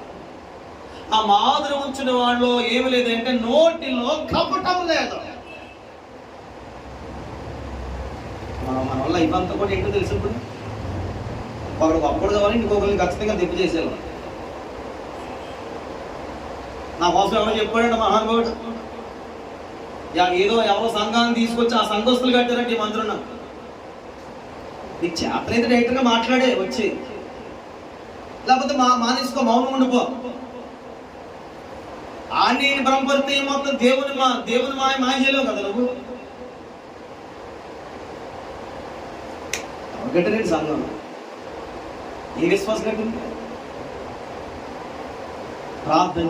ఆ మాదిరి ఉంచిన వాళ్ళు ఏమి లేదంటే నోటిలో కపటం లేదు. మన వల్ల ఇవంతా కూడా ఏంటో తెలుసు. ఇప్పుడు ఒకరికి అప్పుడు కావాలి, ఇంకొకరిని ఖచ్చితంగా తెప్పి చేసేవాళ్ళు. నా కోసం ఎవరో చెప్పాడంటే మహానుభావుడు, ఏదో ఎవరో సంఘాన్ని తీసుకొచ్చి ఆ సంఘస్థులు కట్టారంటే ఈ మంత్రులు. నీకు చేతనైతే డైరెక్ట్గా మాట్లాడే వచ్చి, లేకపోతే మానేసుకో, మౌనం ఉండిపో. ఆడిని బ్రహ్మపడితే మొత్తం దేవుని మాయ చేయలేవు కదా నువ్వు. గట్టిరేంటి సంఘం? ఏ విశ్వాసం కట్టింది? ప్రార్థన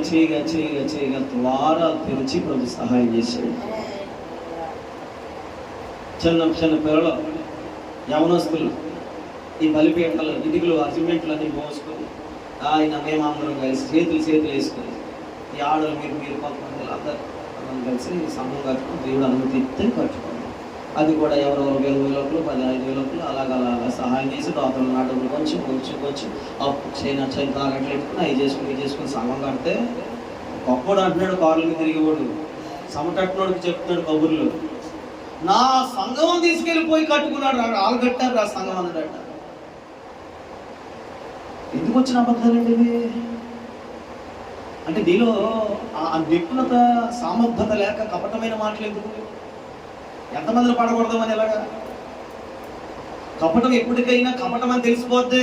చేయగా ద్వారా తెరిచి ప్రభు సహాయం చేశాడు. చిన్న పిల్లలు, యవనస్తులు ఈ బలిపీటలు, ఇటుకలు, సిమెంట్లు అన్ని మోసుకొని ఆయన మేమందరం కలిసి చేతులు వేసుకొని, ఈ ఆడలు మీరు కొంతమంది అందరం కలిసి సంఘం కట్టుకుని దేవుడు అనుమతి ఇస్తే కట్టుకోండి. అది కూడా ఎవరెవరు 10,000 15,000 అలాగా సహాయం చేసి దోతలు నాటకులు కొంచెం అప్పు చైనా తాగట్లు పెట్టుకుని అవి చేసుకుని సంఘం కడితే గొప్పడు అంటున్నాడు. కార్లకి తిరిగేవాడు సమటట్టినోడికి చెప్తున్నాడు కబుర్లు, నా సంఘం తీసుకెళ్ళిపోయి కట్టుకున్నాడు, వాళ్ళు కట్టారు ఆ సంఘం అన్నాడట. ఎందుకు వచ్చిన అబద్ధాలండి ఇవి? అంటే దీనిలో ఆ నిపుణత సామర్థ్యత లేక కపటమైన మాటలు ఎందుకు? ఎంతమందిని పడకూడదామని ఎలాగా? కపటం ఎప్పటికైనా కపటం అని తెలిసిపోతే,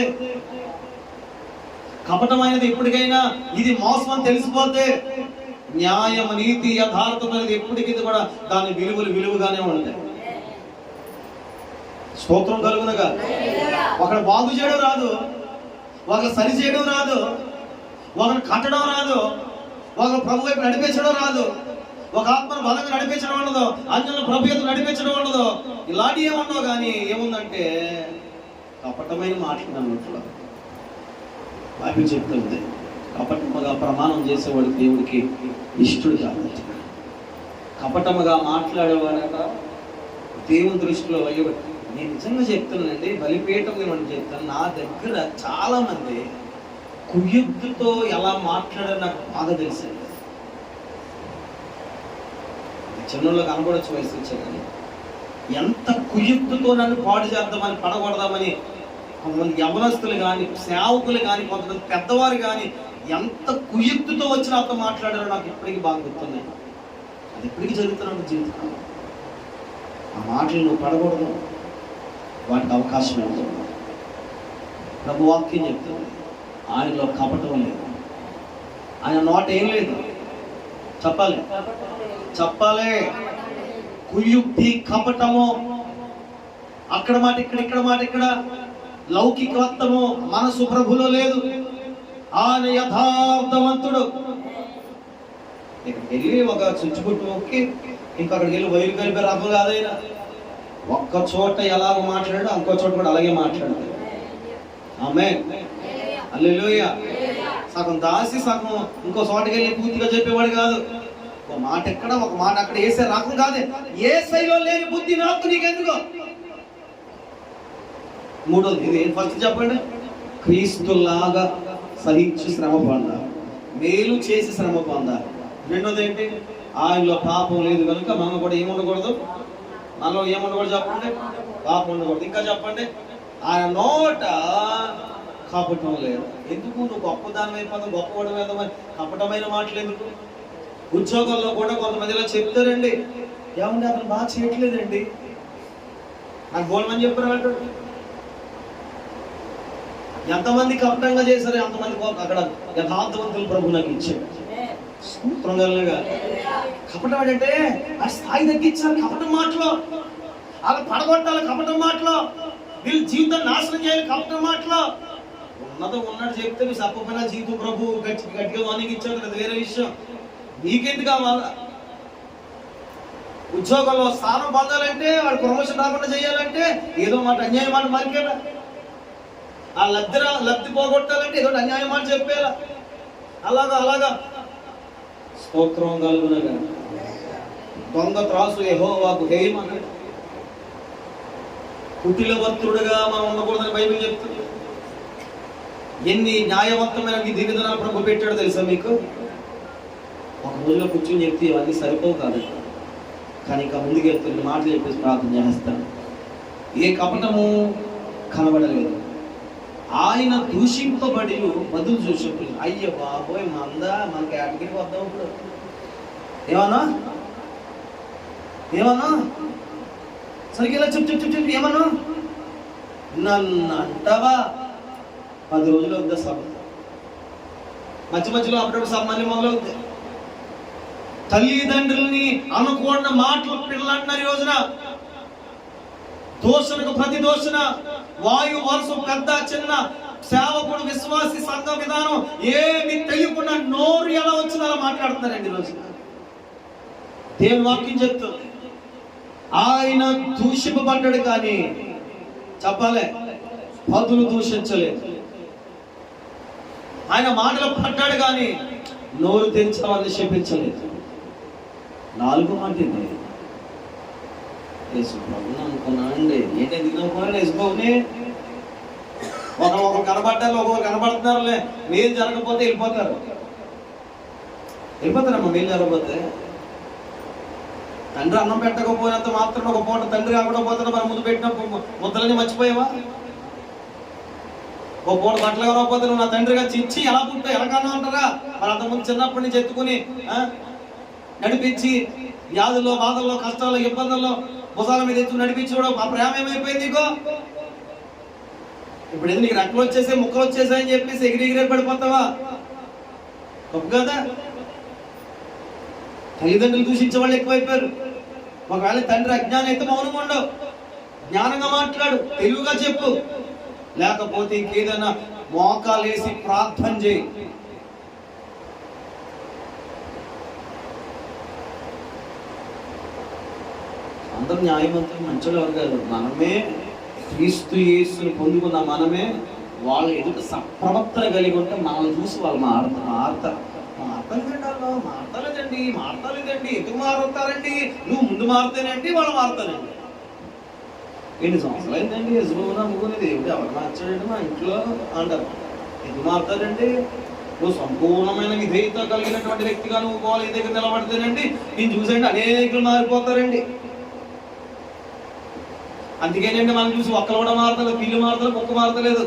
కపటమైనది ఎప్పటికైనా ఇది మోసం అని తెలిసిపోతే, న్యాయం, నీతి, యథార్థత అనేది ఎప్పటికీ కూడా దాని విలువగానే ఉంటాయి. స్తోత్రం కలుగునగా. ఒకడు బాగు చేయడం రాదు, ఒకరు సరి చేయడం రాదు, ఒకరు కట్టడం రాదు, ఒకరు ప్రభు వైపు నడిపించడం రాదు, ఒక ఆత్మను బలంగా నడిపించడం ఉండదు, అన్యులను ప్రభు యొక్క నడిపించడం ఉండదు. ఇలాంటి ఏమన్నావు కానీ ఏముందంటే కపటమైన మాటలు అన్నట్లు బైబిల్ చెప్తుంది. కపటముగా ప్రమాణం చేసేవాడు దేవుడికి ఇష్టడు కాబట్టి. కపటముగా మాట్లాడేవాడట దేవుని దృష్టిలో అయ్యేవాడు. నేను నిజంగా చెప్తున్నానండి, బలిపీఠం నేను చెప్తాను, నా దగ్గర చాలా మంది కుయుక్తితో ఎలా మాట్లాడారో నాకు బాగా తెలిసింది. చిన్నోళ్ళు కనబడచ్చు వయసు వచ్చా, కానీ ఎంత కుయుక్తితో నన్ను పాడు చేద్దామని, పడగొడదామని కొంతమంది యవనస్తులు కానీ, సేవకులు కానీ, కొంతమంది పెద్దవారు కానీ ఎంత కుయుక్తితో వచ్చి నాతో మాట్లాడారో నాకు ఇప్పటికీ బాగా గుర్తున్నాయి. అది ఇప్పటికీ జరుగుతున్న జీవితం. ఆ మాటలు నువ్వు పడకూడదు, వాటికి అవకాశం ఇవ్వదు. ప్రభు వాక్యం చెప్తుంది, ఆయనలో కపటం లేదు, ఆయన నోట ఏం లేదు. చెప్పాలి చెప్పాలి కుయుక్తి, కపటము, అక్కడ మాట ఇక్కడ, ఇక్కడ మాట ఇక్కడ, లౌకికత్వము మనసు ప్రభులో లేదు. ఆయన యథార్థవంతుడు. ఇక్కడికి వెళ్ళి ఒక చుచ్చుబుట్టు మొక్కి ఇంకొకడికి వెళ్ళి వైరు కలిపారు అర్థం కాదైనా. ఒక్క చోట ఎలాగ మాట్లాడాడు ఇంకో చోట కూడా అలాగే మాట్లాడాడు. ఆమేన్, హల్లెలూయా. సగం దాసి సగం ఇంకో చోటకి వెళ్ళి పూర్తిగా చెప్పేవాడు కాదు. ఒక మాట ఎక్కడ, ఒక మాట అక్కడ వేసే రకం కాదే. యేసయ్యలో లేని బుద్ధి నాకు నీకెందుకో. మూడోది ఇది ఫస్ట్ చెప్పండి, క్రీస్తులాగా సహించి శ్రమ పొందాలి, మేలు చేసి శ్రమ పొందాలి. రెండోది ఏంటి, ఆయనలో పాపం లేదు కనుక మనం కూడా ఏముండకూడదు, మనలో ఏముండకూడదు చెప్పండి, పాపం ఉండకూడదు. ఇంకా చెప్పండి, ఆయన నోట కపటం లేదు. ఎందుకు నువ్వు గొప్పదానం అయిపోతావు, గొప్పవాడు వేద్దామని కపటమైన మాటలు ఎందుకు? ఉద్యోగాల్లో కూడా కొంతమంది ఇలా చెప్తారండి, ఏమంటే అతను బాగా చేయట్లేదండి, నాకు బోల్మని చెప్పారు అంటాడు. ఎంతమంది కపటంగా చేశారు, ఎంతమంది అక్కడ యథార్థవంతులు ప్రభు నాకు ఇచ్చాడు. కపటం అంటే ఆ స్థాయి తగ్గించాలి. కపటం మాటలో అలా పడగొట్టాలి, కపటం మాటలో వీళ్ళు జీవితం నాశనం చేయాలి, కపటం మాటలో. ఉన్నదో ఉన్నట్టు చెప్తే మీ సప్పపైన జీవితం ప్రభు గట్టిగా వానికి ఇచ్చాడు, అది వేరే విషయం. నీకెందుకు కావాలా? ఉద్యోగంలో స్థానం పొందాలంటే, వాడు ప్రమోషన్ రాకుండా చేయాలంటే ఏదో మాట అన్యాయం మాట మరికేలా, ఆ లబ్ధి పోగొట్టాలంటే ఏదో అన్యాయం మాట చెప్పేలా. అలాగా స్తోత్రం కలుగునగా. దొంగ త్రాసు యెహోవాకు హేయమన్నాడు. కుటిలవర్తుడుగా మనం ఉండకూడదని బైబిల్ చెప్తుంది. ఎన్ని న్యాయవంతమైన విధి విధానాలు ప్రభు పెట్టాడో తెలుసా మీకు? ఒక రోజులో కూర్చొని చెప్తే ఇవన్నీ సరిపోవు కాదండి, కానీ ఇక ముందుకు వెళ్తున్న మాటలు చెప్పేసి ప్రార్థన చేస్తాను. ఏ కపటము కనబడలేదు. ఆయన దూషింపబడి బదులు చూసి, అయ్య బాబోయ్ మందా మనకి కేటగిరీ వద్దాం. ఇప్పుడు ఏమన్నా సరిగ్గా ఇలా చెప్పు ఏమన్నా నన్ను అంటావా? 10 రోజులు వద్దా సభ, మధ్యలో అప్పుడప్పుడు సభ మళ్ళీ మొదలవుద్ది. తల్లిదండ్రుల్ని అనుకోన్న మాటలు పిల్లలు అంటున్నారు ఈ రోజున. దోషణకు ప్రతి దోషణ, వాయు వరుస, పెద్ద చిన్న, సేవకుడు, విశ్వాసి, సంఘ విధానం ఏమి తెలియకుండా నోరు ఎలా వచ్చిందో అలా మాట్లాడుతున్నారండి ఈరోజు. దేవుని వాక్యం చెప్తుంది, ఆయన దూషింపబడ్డాడు కానీ చెప్పాలే పదులు దూషించలేదు. ఆయన మాటలు పడ్డాడు కానీ నోరు తెరిచి వాళ్ళని శపించలేదు. 4 మాట ఇది. యేసుప్రభుని అనుకున్నా అండి, ఏంటంటే అనుకున్నాను యేసుప్రభుని. ఒకరు కనబడ్డారు, ఒకరు కనబడుతున్నారులే, మేలు జరగకపోతే వెళ్ళిపోతారమ్మా. మేలు జరగకపోతే తండ్రి అన్నం పెట్టకపోయినంత మాత్రం ఒక పూట తండ్రి కాకుండా పోతాడు. మరి ముందు పెట్టిన ముద్దలని మర్చిపోయావా? ఒక పూట బట్టలు కాకపోతే నువ్వు నా తండ్రిగా చిచ్చి ఎలా పుట్టావు, ఎలా కన్నా అంటారా? మరి అంతకుముందు చిన్నప్పటి నుంచి ఎత్తుకుని నడిపించి వ్యాధుల్లో, బాధల్లో, కష్టాల్లో, ఇబ్బందుల్లో భుజాల మీద ఎత్తు నడిపించడం, ఆ ప్రేమ ఏమైపోయింది నీకో? ఇప్పుడు ఎందుకు నీకు రెక్కలు వచ్చేసాయి, ముక్కలు వచ్చేసాయని చెప్పేసి ఎగిరి పడిపోతావా? తప్పు కదా. తల్లిదండ్రులు దూషించే వాళ్ళు ఎక్కువైపోయారు. ఒకవేళ తండ్రి అజ్ఞానం అయితే మౌనంగా ఉండవు, జ్ఞానంగా మాట్లాడు, తెలివిగా చెప్పు. లేకపోతే ఇంకేదైనా మోకాలేసి ప్రార్థన చేయి. అందరూ న్యాయవంతులు, మంచిలో ఎవరు కాదు. మనమే క్రీస్తు యేసుని పొందుకున్న మనమే వాళ్ళ ఎదుట సప్రవర్తన కలిగి ఉంటే మనల్ని చూసి వాళ్ళు మారతలేదండి ఎందుకు మారుతారండి, నువ్వు ముందు మారుతానండి వాళ్ళు మారుతానండి. ఎన్ని సంవత్సరాలు అయిందండి యజమాని నమ్ముకుని దేవుడు ఎవరు మార్చాడండి మా ఇంట్లో అంటారు. ఎందుకు మారుతారండి, నువ్వు సంపూర్ణమైన విధేయత కలిగినటువంటి వ్యక్తిగా నువ్వు వాళ్ళ దగ్గర నిలబడితేనండి నేను చూసండి అనేకులు మారిపోతారండి. అందుకేనండి మనం చూసి ఒక్కలు కూడా మారతలేదు, పిల్లు మారతలేదు, కుక్క మారతలేదు,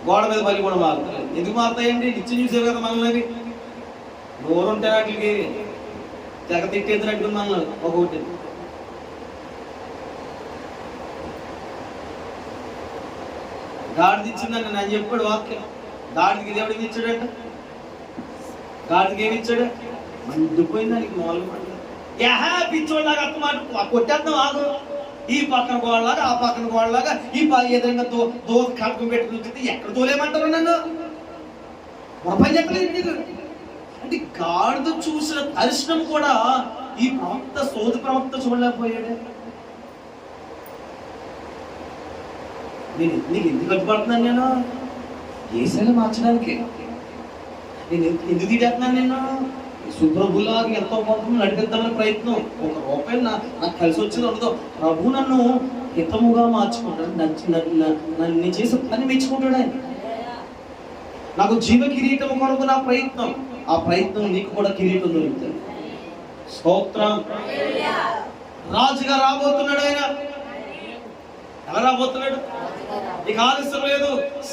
గోడ మీద బలి కూడా మారతలేదు. ఎందుకు మారుతాయండి, నిత్యం చూసేవి కదా మనల్ని. నోరుంటే వాటికి తెగ తిట్టేదినట్టు మనల్ని ఒకటి. గాడిద ఇచ్చిందండి నేను చెప్పాడు వాక్యం. గాడిదికి దేవుడు ఏమి ఇచ్చాడంట, గాడికి ఏమి ఇచ్చాడు, మండిపోయింది దానికి మామూలు పండు. పిచ్చోళ్ళలాగా అర్థ మాట కొట్టేద్దాం ఆగు, ఈ పక్కన గోడలాగా ఆ పక్కన గోడలాగా ఈ ఏదైనా దోశ కడుపు పెట్టుకుంటే ఎక్కడ తోలేమంటారు నన్ను, మన పని చెప్పలేదు నీకు అంటే. గాడిద చూసిన దర్శనం కూడా ఈ ప్రవక్త సోది ప్రవక్త చూడలేకపోయాడే. నీకు ఎందుకు కట్టుబడుతున్నాను నేను, ఏసైనా మార్చడానికి నేను ఎందుకు తీడేస్తున్నాను, నేను సుప్రభులాగా ఎంతో కొంత నడిపిద్దామని ప్రయత్నం. ఒక రూపాయలు నాకు కలిసి వచ్చింది ఉండదు. ప్రభు నన్ను హితముగా మార్చుకుంటాడు, నన్ను చేసే పని మెచ్చుకుంటాడు ఆయన. నాకు జీవ కిరీటం కొరకు నా ప్రయత్నం, ఆ ప్రయత్నం నీకు కూడా కిరీటం దొరుకుతుంది. స్తోత్రం. రాజుగా రాబోతున్నాడు ఆయన. ఎలా రాబోతున్నాడు, నీకు ఆలస్యం లేదు,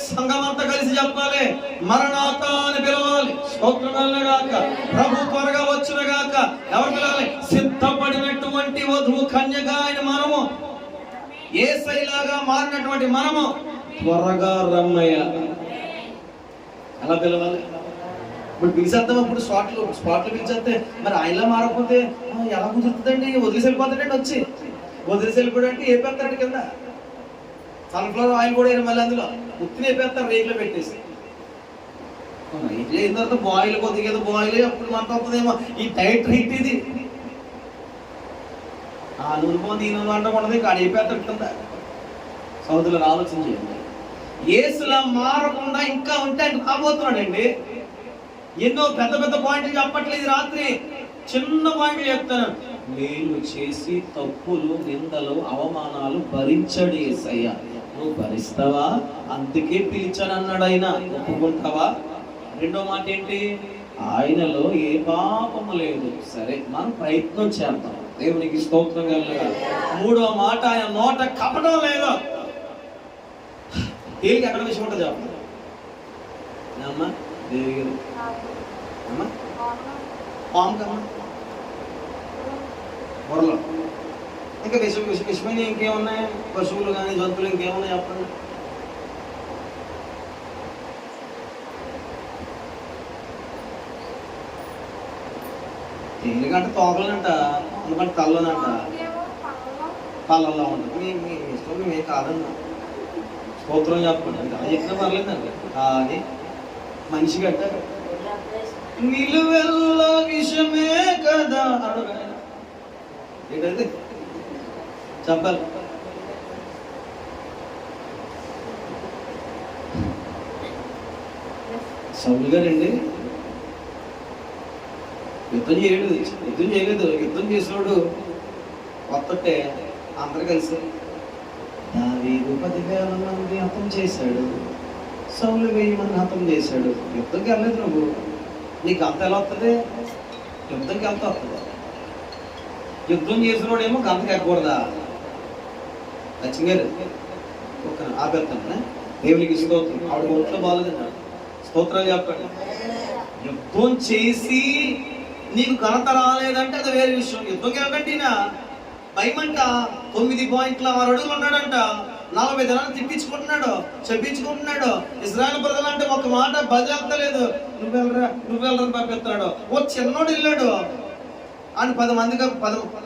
సంఘం అంతా కలిసి చెప్పాలి మరణాత అని పిలవాలి. స్తోత్రగాక, ప్రభు త్వరగా వచ్చునగాక. ఎవరు పిలవాలి, సిద్ధపడినటువంటి వధువు కన్యగా ఆయన మనము, యేసయ్యలాగా మారినటువంటి మనము త్వరగా రమ్మయ్య. ఎలా పిలవాలి, ఇప్పుడు పిలిచేద్దాం, అప్పుడు స్పాట్లు పిలిచేస్తే మరి ఆయనలా మారకపోతే ఎలా కుదురుతుందండి, వదిలేసి వెళ్ళిపోతాడండి, వదిలేసి వెళ్ళిపోయాడంటే ఏ పెడతాడు కింద సన్ఫ్లవర్ ఆయిల్ కూడా మళ్ళీ అందులో ఉత్తిని వేపేస్తారు, రేకులో పెట్టేసి. రేకులు అయిన తర్వాత బాయిల్ కొద్దిగా బాయిల్ అప్పుడు మంట అవుతుందేమో. ఈ టైట్ హీట్ ఇది, ఆ నూనె పోతే ఈ నూనె వంట ఉండదు, ఇక్కడ అయిపోతాడు కింద. సౌదులను ఆలోచన చేయండి. యేసులా మారకుండా ఇంకా ఉంటే ఆయన రాబోతున్నాడండి. ఎన్నో పెద్ద పెద్ద పాయింట్లు చెప్పట్లేదు రాత్రి, చిన్న పాయింట్లు చెప్తాను. మేలు చేసి తప్పులు, నిందలు, అవమానాలు భరించాడు యేసయ్య. నువ్వు భరిస్తావా, అందుకే పిలిచాను అన్నాడు ఆయన. ఒప్పుకుంటావా? రెండో మాట ఏంటి, ఆయనలో ఏ పాపము లేదు. సరే, మనం ప్రయత్నం చేద్దాం, దేవునికి స్తోత్రం కలుగుగా. మూడో మాట, ఆయన నోట కపటం లేదు. ఏది ఎక్కడ విషయం ఉంటుంది చెప్పండి అమ్మా, దేవి గారు అమ్మా, పాము కమ్మా, వరలో ఇంకా విషమైన ఇంకేమున్నాయి, పశువులు కానీ జంతువులు ఇంకేమున్నాయి చెప్పండి. తేలికంటే తోకలనంట, అందుకంటే తల్లనంట, పళ్ళల్లో ఉంటుంది. మీ ఇష్టం మేము కాదన్నా, స్తోత్రం చెప్పండి. అది చెప్పినా పర్లేదండి. అది మనిషి గట్ట నిలువెల్ల విషమే కదా అడుగు ఏంటంటే చెప్పాలి. సౌలు గారండి యుద్ధం చేయలేదు. యుద్ధం చేసినోడు కొత్తటే అందరు కలిసి దావీదు 10,000 మంది హతం చేశాడు, సౌలు 1000 మంది హతం చేశాడు. యుద్ధంకి వెళ్ళలేదు నువ్వు, నీకు అంత ఎలా వస్తుంది? యుద్ధంకి ఎంత వస్తుంది? యుద్ధం చేసినోడేమో గంతకి ఎక్కకూడదా? లక్ష్మి గారు ఒక ఆపేస్తాను. దేవునికి స్తోత్రం. ఆవిడ ఒంట్లో బాగాలేదన్నాడు, స్తోత్రాలు చెప్పండి. యుద్ధం చేసి నీకు ఘనత రాలేదంటే అది వేరే విషయం. యుద్ధంకి వెళ్ళండి, భయమంట 9 పాయింట్ల 6 అడుగులు ఉన్నాడంట, 40 దినాలు తిప్పించుకుంటున్నాడు, చెప్పించుకుంటున్నాడు. ఇజ్రాయెల్ ప్రజలు అంటే ఒక మాట బదిలేస్తలేదు, నువ్వెళ్ళరా పంపిస్తున్నాడు. ఓ చిన్నోడు వెళ్ళాడు, అని 10 మందిగా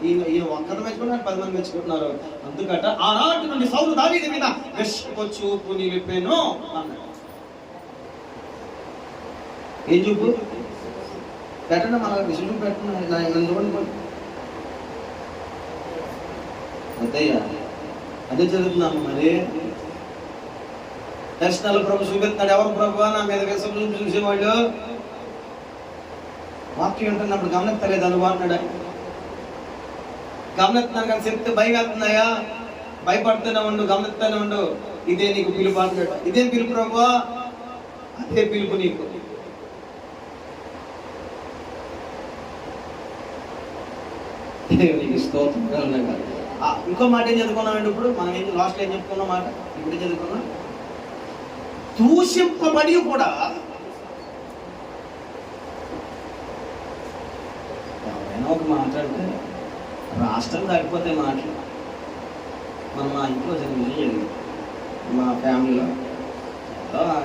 ఈయన ఒక్కత మెచ్చుకుంటున్నాడు, 10 మంది మెచ్చుకుంటున్నారు. అందుకట ఆనాటి నుండి సౌలు దావీదు మీద విశ్వ చూపు నిలిపాను అన్నాడు. ఏం చూపు పెట్టండి, మన విషయం చూపు పెట్టండి. అదయ్యా అదే చదువుతున్నాము. మరి దర్శనాలు ప్రభు చూపిస్తున్నాడు. ఎవరు ప్రభు నా మీద విషయం చూసేవాళ్ళు వాక్యం ఉంటున్నప్పుడు గమనిస్తలేదు అనుభవం అంటున్నాడు. గమనిస్తున్నాను కానీ చెప్తే భయం వేస్తున్నాయా? భయపడుతూనే ఉండు, గమనిస్తూనే ఉండు. ఇదే నీకు పిలుపు అంటాడు. ఇదేం పిలుపు ప్రభు? అదే పిలుపు నీకు. నీకు స్తోత్రం. ఇంకో మాట ఏం చదువుకున్నామండి ఇప్పుడు మనం? ఏం లాస్ట్ ఏం చెప్పుకున్న మాట ఇప్పుడు చదువుకున్నాం. దూషింపబడి కూడా ఎవరైనా ఒక మాట అంటే రాష్ట్రం దాటిపోతే మాటలు. మనం మా ఇంట్లో జరిగింది జరిగింది మా ఫ్యామిలీలో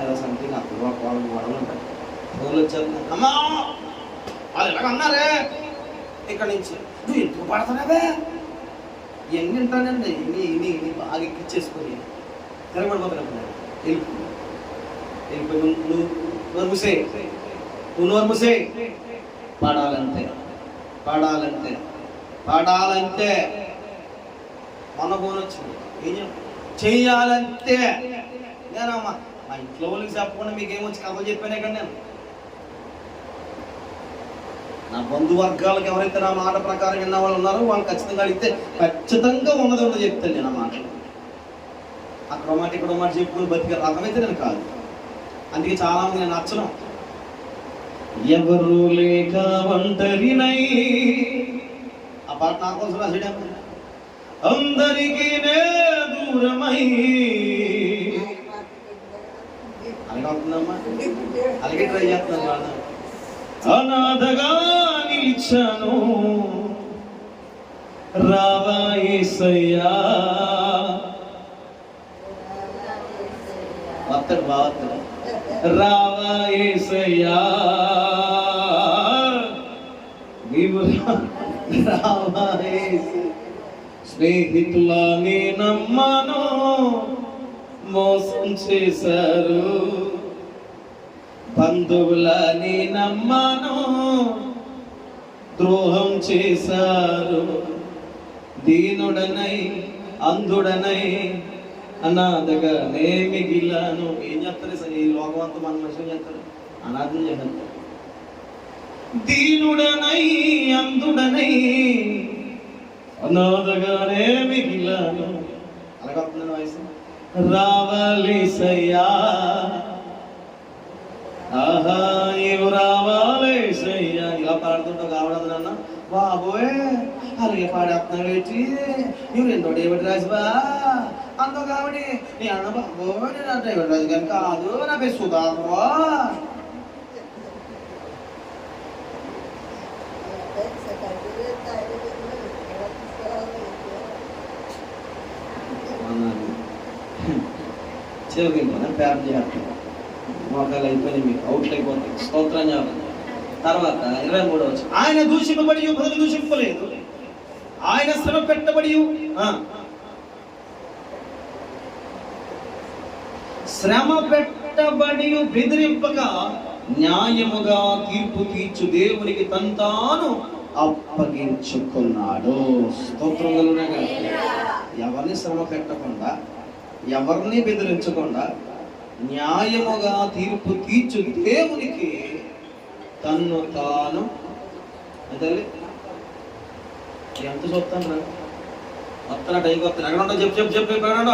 ఏదో సంథింగ్ అప్పుడు వాళ్ళు గొడవలు ఉంటాయి. ఫోన్లు వచ్చేది, అమ్మా వాళ్ళు ఎలాగ అన్నారే ఇక్కడి నుంచి నువ్వు ఎందుకు పడుతున్నావే ఇవన్నీ వింటానండి. ఇన్ని బాగా ఎక్కిచ్చేసుకొని తిరగబడిపోతున్నాడు. వెళ్ళిపోయి నువ్వు నోర్ముసే, నువ్వు నోర్ముసే. పాడాలంతే, పాడాలంతే, పాడాలంతే. మొన్న ఫోన్ వచ్చింది, ఏం చెయ్యాలంతే. నేనమ్మా మా ఇంట్లో వాళ్ళకి చెప్పకుండా మీకేమొచ్చి కథలు చెప్పానే కానీ నేను నా బంధువర్గాలకు ఎవరైతే నా మాట ప్రకారం విన్న వాళ్ళు ఉన్నారో వాళ్ళు ఖచ్చితంగా అడిగితే ఖచ్చితంగా ఉన్నది ఉన్నది చెప్తాను నేను. ఆ మాటలు అక్కడ మాట ఇక్కడ మాట చెప్పుకుని బతికే రకమైతే నేను కాదు. అందుకే చాలా మంది నేను నచ్చను. ఎవరు లేక ఒంటరినై, ఆ పాట నా కోసం రాసాడే. అందరికీ నే దూరమై అలాగే అవుతుందమ్మా, అలాగే ట్రై చేస్తున్నాను. అనాథగా నిలిచాను రావా యేసయ్యా. వస్తాడు బాగా, రావా యేసయ్యా నీవు రావా యేసయ్యా. స్నేహితులా నీ నమ్మను మోసం చేశారు, బంధువులని నమ్మను ద్రోహం చేశారు. దీనుడనై అంధుడనై అనాథగా నే మిగిలాను. ఏం చేస్తారు సార్ ఈ లోకం అంతా? మన మనుషులు చేస్తారు, అనాథం చేస్తారు. దీనుడనై అంధుడనై అనాథగానే మిగిలాను. అలాగే వస్తుందండి వయసు. రావాలేసయ్యా, ఆహా ఇవి రావాలేసయ్యా. ఇలా పాడుతుంటా కావడదు నాన్న బాబోయ్. అలాగే పాడేస్తున్నాడు ఏంటి? నువ్వు రెండో డేవిడ్ రాజుబా అంతో కాబట్టి నీ అన్న బాబోయ్ నేను డేవిడ్ రాజు గారు కాదు, నా పేరు సుధాకరా. చెవిపోయినా ప్యాప్ చేస్తాం, మోకాలు అయిపోయినాయి, మీకు అవుట్లు అయిపోతాయి. స్తోత్రం చెప్పండి. తర్వాత 23వ వచనం, ఆయన దూషింపబడి బదులు దూషింపలేదు, ఆయన శ్రమ పెట్టబడి బెదిరింపక న్యాయముగా తీర్పు తీర్చు దేవునికి తను తాను అప్పగించుకున్నాడు. స్తోత్రం కలుగునగా. ఎవరిని శ్రమ పెట్టకుండా, ఎవరిని బెదిరించకుండా న్యాయముగా తీర్పు తీర్చు దేవునికి తన్ను తాను అదే ఎంత చెప్తాను రా వస్తున్నా టైంకి వస్తాను. ఎక్కడ ఉండవు చెప్పు ఎక్కడ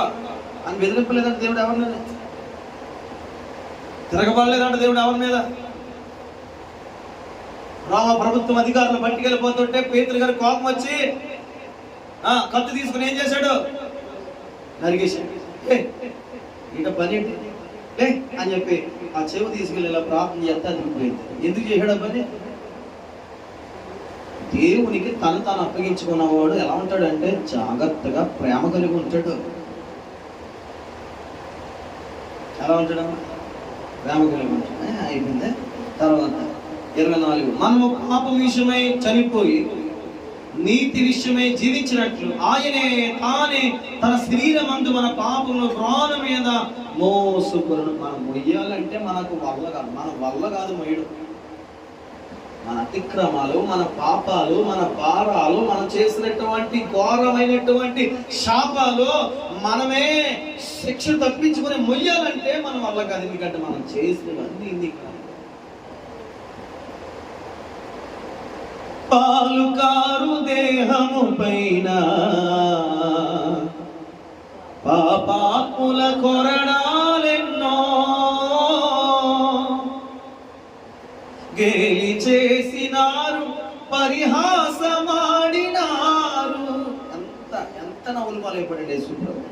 అని బెదిరింపలేదంటే దేవుడు ఎవరి మీద తిరగబడలేదంటే దేవుడు ఎవరి మీద. రామ ప్రభుత్వం అధికారులు బయటికి వెళ్ళిపోతుంటే పేతురు గారి కోపం వచ్చి కత్తి తీసుకుని ఏం చేశాడు? నరిగేశాడు. ఇట పని లే అని చెప్పి ఆ చెవి తీసుకెళ్ళి ఇలా ప్రార్థన చేస్తే అదిరిపోయింది. ఎందుకు చేశాడు పని? దేవునికి తను తాను అప్పగించుకున్నవాడు ఎలా ఉంటాడంటే జాగ్రత్తగా ప్రేమ కలిగి ఉంటాడు. ఎలా ఉంటాడమ్మా? ప్రేమ కలిగి ఉంటాడు. అయిపోయింది. తర్వాత 24, మనము పాపం విషయమై చనిపోయి నీతి విషయమై జీవించినట్లు ఆయనే తానే తన శరీరమందు మన పాపమును ప్రాణం మీద మోసుకును. మనం మొయ్యాలంటే మనకు వల్ల కాదు, మన వల్ల కాదు మొయ్యడం. మన అతిక్రమాలు, మన పాపాలు, మన భారాలు, మనం చేసినటువంటి ఘోరమైనటువంటి శాపాలు మనమే శిక్ష తప్పించుకొని మొయ్యాలంటే మన వల్ల కాదు. ఎందుకంటే మనం చేసినవన్నీ ఇన్ని పాలుకారు దేహము పైన పాపాత్ముల కొరడాలెన్నో గేలి చేసినారు, పరిహాసమాడినారు. ఎంత నవ్వులు పాలైపడండి యేసుప్రభు.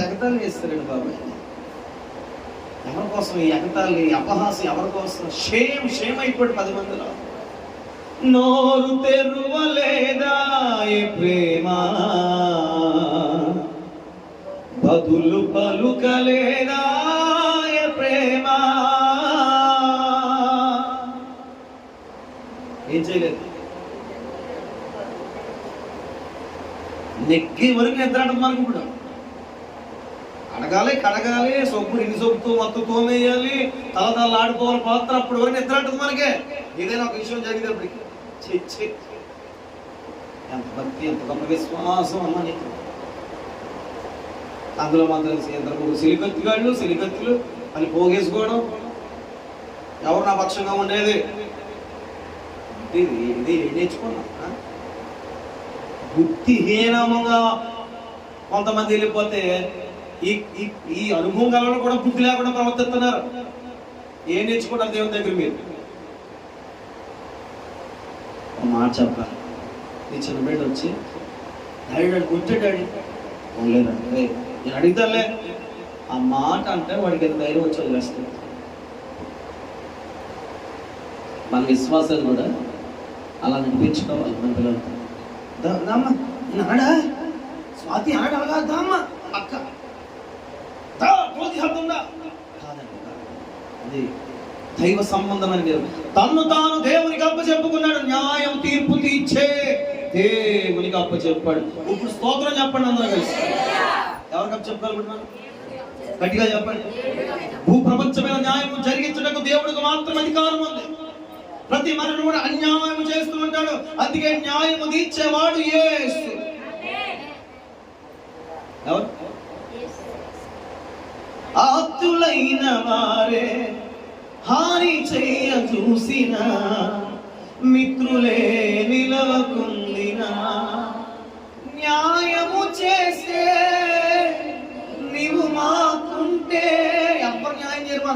ఎగతాళి చేస్తారండి బాబాయ్. ఎవరి కోసం ఈ ఎగతాళి, అపహాసం ఎవరి కోసం? షేమ్ అయిపోయి 10 మందిలో. నోరు తెరువలేదా ప్రేమ, బదులు పలుకలేదా ప్రేమ. ఏం చేయలేదు, నెక్కి వరకు నిద్రాటం మనకి. ఇప్పుడు అడగాలి, కడగాలి, సొప్పు ఇన్ని సొప్పుతో మొత్తం తోమేయాలి, తల ఆడుకోవాలి పాత్ర. అప్పుడు వరకు నిద్రాటం మనకే. ఏదైనా ఒక విషయం జరిగేటప్పటికి ఎంత భక్తి, ఎంత గొప్ప విశ్వాసం అమ్మా నీకు. అందులో మాత్రం సిలికత్తులు అని పోగేసుకోవడం. ఎవరు నా పక్షంగా ఉండేది? ఇది నేర్చుకున్నా. బుద్ధిహీనముగా కొంతమంది వెళ్ళిపోతే ఈ అనుభవం కలవడం కూడా బుద్ధి లేకుండా ప్రవర్తిస్తున్నారు. ఏం నేర్చుకుంటారు దేవుని దగ్గర? మీరు ఒక మాట చెప్పాలి. నీ చిన్న బిడ్డ వచ్చి డాడీ గుర్తు డాడీ లేదంటే నేను అడిగితేలే ఆ మాట అంటే వాడికి ఎంత ధైర్యం వచ్చి వదిలేస్తుంది. మన విశ్వాసం కూడా అలా నడిపించుకోవాలి. మన పిల్లలతో దామ్మా నాడా స్వాతి అనడగా దామ్మా అక్క కాదండి, అది దైవ సంబంధమైన దేవుడు. తన్ను తాను దేవునికి అప్పచెప్పుకున్నాడు. న్యాయం తీర్పు తీర్చే దేవునికి అప్పచెప్పాడు. ఇప్పుడు స్తోత్రం చెప్పండి అందరూ కలిసి. ఎవరికి అప్పచెప్పాలనుకుంటున్నాను? గట్టిగా చెప్పండి. భూప్రపంచమైన న్యాయం జరిగించడానికి దేవుడికి మాత్రం అధికారం ఉంది. ప్రతి మనిషి కూడా అన్యాయం చేస్తూ ఉంటాడు. అందుకే న్యాయము తీర్చేవాడు యేసు. ఎవరు? ఆప్తులైన వారే హాని చెయ్య చూసిన, మిత్రులే నిలవకుందిన, న్యాయము చేసే నీవు మాకుంటే ఎవరు న్యాయం చేయరు?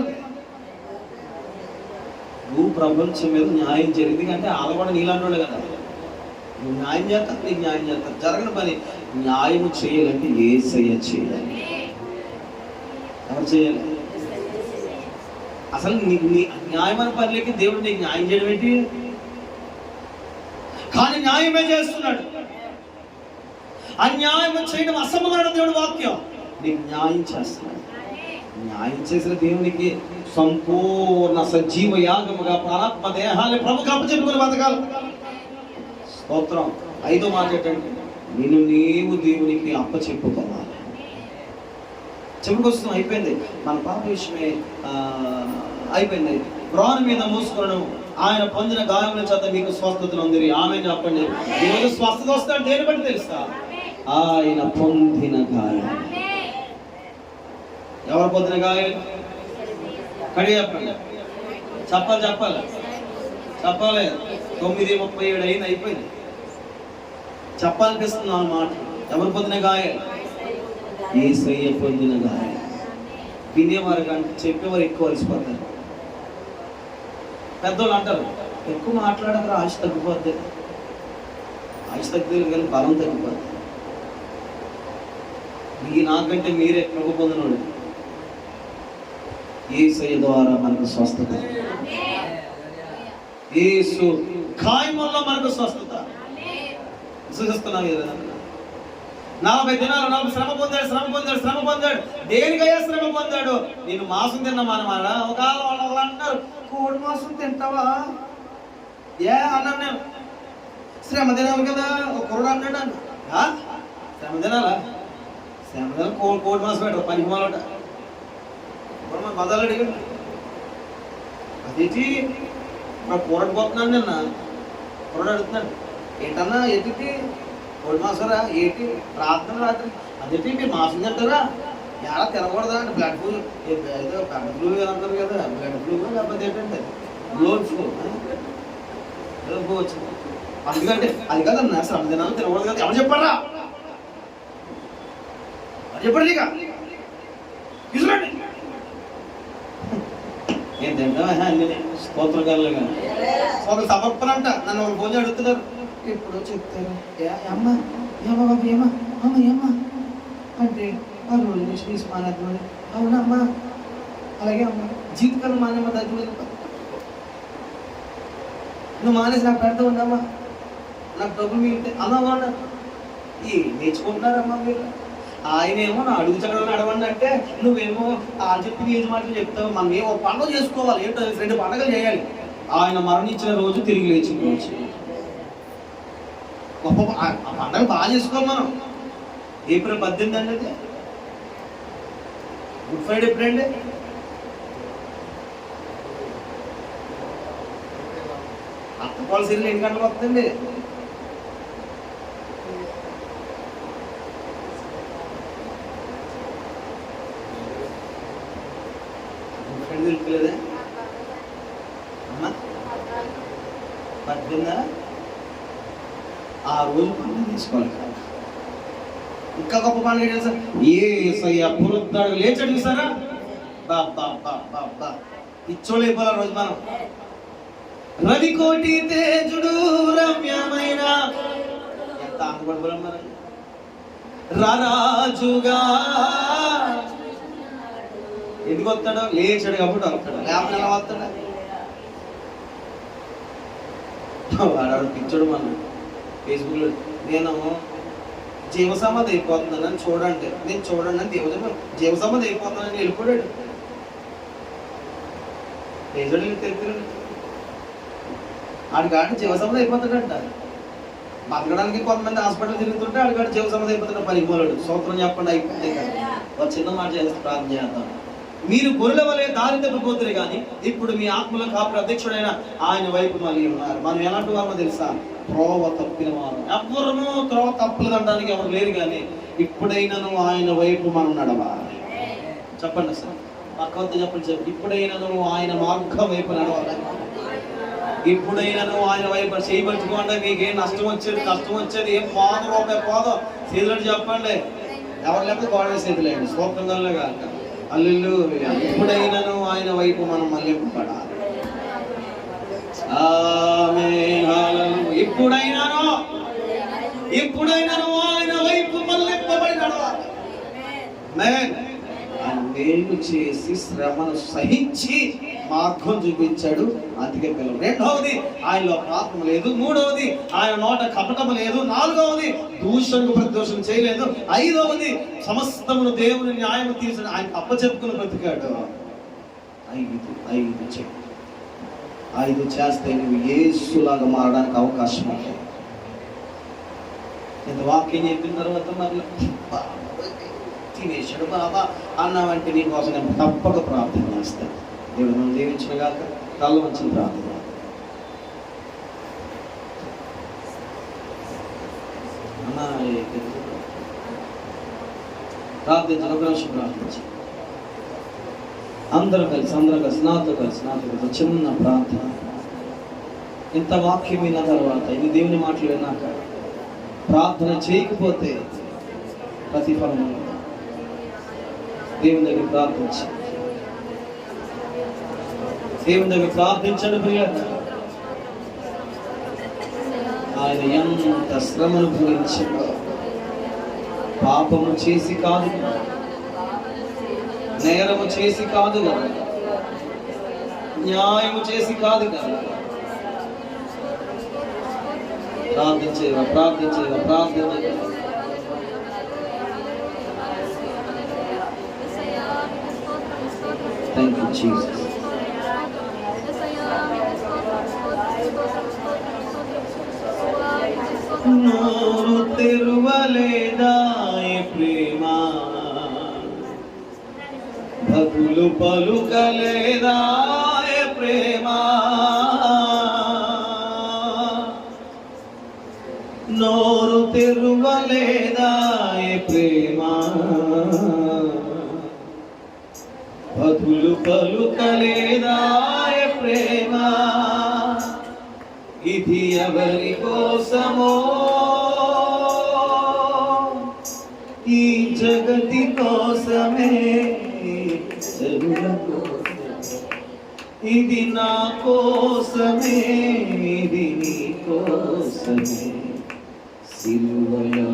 నువ్వు ప్రపంచం మీద న్యాయం జరిగింది అంటే వాళ్ళు కూడా నీలాంటి కదా. నువ్వు న్యాయం చేస్తావు, నీకు న్యాయం చేస్తావు. జరగని పని న్యాయము చేయాలంటే యేసయ్య చేయాలి. ఎవరు చేయాలి? అసలు నీకు నీ న్యాయమైన పనిలోకి దేవుడు నీకు న్యాయం చేయడం ఏంటి? కానీ న్యాయమే చేస్తున్నాడు. అన్యాయం చేయడం అసంభవమైన దేవుడి వాక్యం. నీకు న్యాయం చేస్తున్నాడు. న్యాయం చేసిన దేవునికి సంపూర్ణ సజీవ యాగముగా ప్రాణాత్మ దేహాన్ని ప్రభుకి అప్పచెప్పుకుని బతకాలి. స్తోత్రం. 5వ మాట ఏంటంటే నేను నీవు దేవునికి అప్పచెప్పుకోవాలి. చెప్పుకొస్తాం అయిపోయింది. మన పాప విషయమే అయిపోయింది. ప్రాణం మీద మోసుకున్నాను. ఆయన పొందిన గాయముల చేత మీకు స్వస్థతలు ఉంది. ఆమె చెప్పండి. ఈరోజు స్వస్థత వస్తాడు దేని బట్టి తెలుసా? ఆయన పొందిన గాయం. ఎవరు పొందిన గాయం? కడి చెప్పండి. చెప్పాలి 9:37 అయింది, అయిపోయింది. చెప్పాలనిపిస్తుంది ఆ మాట. ఎవరు పొందిన గాయం? యేసయ్య పొందిన గాయం. వినేవారు కంటే చెప్పేవారు ఎక్కువ అలసిపోతారు. పెద్దోళ్ళు అంటారు ఎక్కువ మాట్లాడక ఆశ తగ్గిపోద్ది. ఆశ తగ్గితే కానీ బలం తగ్గిపోద్ది. నాకంటే మీరే ఎక్కువ పొందినోడు. యేసయ్య ద్వారా మనకు స్వస్థత. యేసు గాయం వల్ల మనకు స్వస్థత. విశ్వసిస్తున్నాం కదా. 40 దినాలు నాకు శ్రమ పొందాడు. దేనికయ్యా శ్రమ పొందాడు? నేను మాంసం తిన్నామానమాట. ఒక వాళ్ళు అంటున్నారు కోడి మాంసం తింటావా? అన్నాను నేను. శ్రమ తినాలి కదా. ఒక కుర్రాడు అన్నాడు శ్రమ తినాలా? శ్రమ తినాలి కోడి మాంసం పెట్టు పనికి మాలట మొదలు అడిగాడు. అదేంటి మరి కూరడిపోతున్నాను నిన్న కూరడు అడుగుతున్నాడు, ఏంటన్నా ఎటుకి కోడి మాసారా ఏంటి ప్రార్థన రాత్రి అదేంటి మీరు మాసం తింటారా ఎలా తినకూడదా అంటే బ్లడ్ ఫ్లూ ఏదో బ్లడ్ ఫ్లూ అంటారు కదా, బ్లడ్ ఫ్లూ లేకపోతే ఏంటంటే బ్లోడ్ ఫ్లూ ఏదో ఫ్లూ వచ్చింది. అందుకంటే అది కదన్నా శ్రమ దినాలు తినకూడదు కదా. ఎవరు చెప్పారా? అది చెప్పండి ఇక తీసుకురండి. ఏం తింటా అన్ని స్తోత్రకాలుగా ఒక సమర్పణ అంట. నన్ను ఒక భోజనం అడుగుతున్నారు, ఎప్పుడో చెప్తారు అమ్మ ఏమా బాబు ఏమా అమ్మ ఏమా అంటే ఆ రోజు నుంచి మానేద్దామని. అవునమ్మా అలాగే అమ్మ జీవితకాలం మానేమ్మ దగ్గర నువ్వు మానేసి నాకు పెడతా ఉన్నామ్మా, నాకు డబ్బులు మిగిలితే అమ్మా ఈ నేర్చుకుంటున్నారమ్మా మీరు. ఆయనేమో నా అడుగు చక్కగా అడవండి అంటే నువ్వేమో ఆ చెప్పి ఏది మాటలు చెప్తావు. మనం ఏమో పండుగ చేసుకోవాలి, ఏంటో 2 పండుగలు చేయాలి. ఆయన మరణించిన రోజు, తిరిగి లేచిన రోజు గొప్ప ఆ పండుగ బాగా చేసుకోవాలి మనం. ఏప్రిల్ 18 అండి అది గుడ్ ఫ్రైడే. ఎప్పుడండి? అత్తపాల సీరియల్ 8 గంటలకు వస్తుందండి. గుడ్ ఫ్రైడే తెలుపులేదే అమ్మా 18 ఆ రోజు పండుగ తీసుకోవాలి. ఇంకా గొప్ప పండుగ ఏంటి సార్? యేసయ్య పునరుద్ధరణ లేచాడు చూసారా? ఇచ్చోళ్ళైపోవాలి రోజు మనం. రవికోటి తేజుడు రమ్యమైన ఎంత ఆనందపడిపోయాం మనం. రారాజుగా ఎందుకు వస్తాడో? లేచాడు కాబట్టి వస్తాడు, లేకపోతే ఎలా వస్తాడా? వాడు పిచ్చోడు మనం. ఫేస్బుక్లో నేను జీవసమాధి అయిపోతున్నానని చూడండి, నేను చూడండి అని జీవసమాధి అయిపోతున్నానని వెళ్ళిపోయాడు. తెలుసు ఆడికాడు జీవసమాధి అయిపోతాడంట. బతకడానికి కొంతమంది హాస్పిటల్ తిరుగుతుంటే ఆడికాడు జీవసమాధి అయిపోతాడు. పనిపోలేడు. సూత్రం చెప్పండి అయిపోతే కదా. ఒక చిన్న మాట చేసి ప్రార్థన చేద్దాం. మీరు గొర్రెల వలె దారి తప్పిపోతురు కానీ ఇప్పుడు మీ ఆత్మల కాపుల అధ్యక్షుడైన ఆయన వైపు మళ్ళీ ఉన్నారు. మనం ఎలాంటి వారో తెలుసా? త్రోవ తప్పిన వారు. ఎవరునూ త్రోవ తప్పలేదనడానికి ఎవరు లేరు, కానీ ఇప్పుడైనాను ఆయన వైపు మనం నడవాలి. చెప్పండి సార్, పక్కవద్ద చెప్పండి. ఇప్పుడైనాను ఆయన మార్గం వైపు నడవాలి. ఇప్పుడైనాను ఆయన వైపు చేయబట్టుకోండి. మీకేం నష్టం వచ్చేది కష్టం వచ్చేది ఏం పోదు, రూపాయి పోదు. చేతులు చెప్పండి, ఎవరు లేకపోతే గోడ చేతులేండి. స్తోత్రంగా కాక హల్లెలూయా. ఇప్పుడైనాను ఆయన వైపు మనం మళ్ళింపబడాలి. ఆమేన్ హల్లెలూయా. ఇప్పుడైనాను ఆయన వైపు మళ్ళింపబడి నడవాలి. ఆమేన్. ఆయన మేలు చేసి శ్రమను సహించి మార్గం చూపించాడు, అందుకే పిల్లలు. రెండవది, ఆయనలో పాపం లేదు. మూడవది, ఆయన నోట కపటం లేదు. నాలుగవది, దూషణకు ప్రదోషం చేయలేదు. ఐదవది, సమస్తమును దేవుని న్యాయం తీసిన ఆయన అప్పచెప్పుకుని బ్రతికాడు. ఐదు చేస్తే నువ్వు యేసులాగా మారడానికి అవకాశం ఉంది. ఇంత వాక్యం చెప్పిన తర్వాత మరి తినేశాడు బాబా అన్నావంటే నీకోసం నేను తప్పక ప్రార్థన చేస్తాను. దేవుడు మనం దీవించిన కాక కళ్ళ మంచి ప్రార్థన. ప్రార్థించిన ఒక నిమిషం ప్రార్థించి అందరూ కలిసి నాతో కలిసి చిన్న ప్రార్థన. ఇంత వాక్యం విన్న తర్వాత, ఇది దేవుని మాటలు విన్నాక ప్రార్థన చేయకపోతే ప్రతిఫలం ఉండదు. దేవుని దగ్గర ప్రార్థించి దేవుని దగ్గర ప్రార్థించండి ప్రియులారా. ఆయన ఎంత శ్రమను భరించాడో, పాపము చేసి కాదు, నేరము చేసి కాదు కదా, న్యాయము చేసి కాదు కదా. ప్రార్థించేవా ప్రార్థన. Thank you Jesus. నోరు తెరువలేదా ప్రేమ, బదులు పలుకలేదా ప్రేమ, తెరువలేదా ప్రేమ, బదులు పలుకలేదా ప్రేమ, ఇది ఎవరి కోసమో ఈ జగతి కోసమే, జనుల కోసమే, ఇది నా కోసమే, ఇది నీ కోసమే, సిలువలో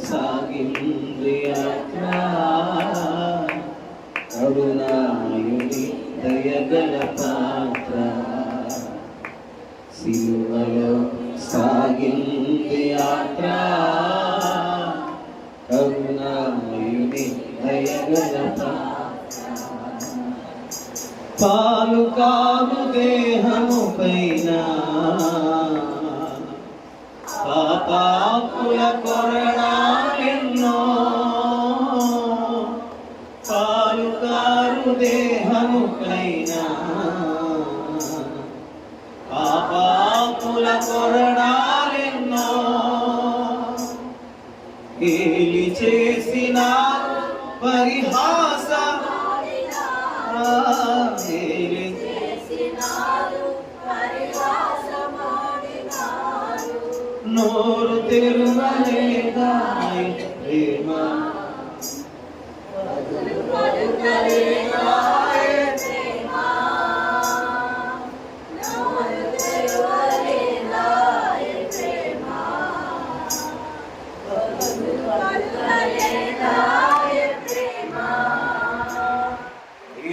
సాగింది యాత్ర, కరుణాయుని దయగల పాత్ర, సిలువలో సాగింది యాత్ర, కరుణాయుని దయగల పాత్ర, పాలు కారు దేహము పైన పాపాకుల కొరడాలెన్నో, పాలు కారు దేహము పైన పాపాకుల కొరడాలెన్నో, గేలి చేసిన పరిహాస, గేలి నోరు తెరువలేదా ప్రేమ,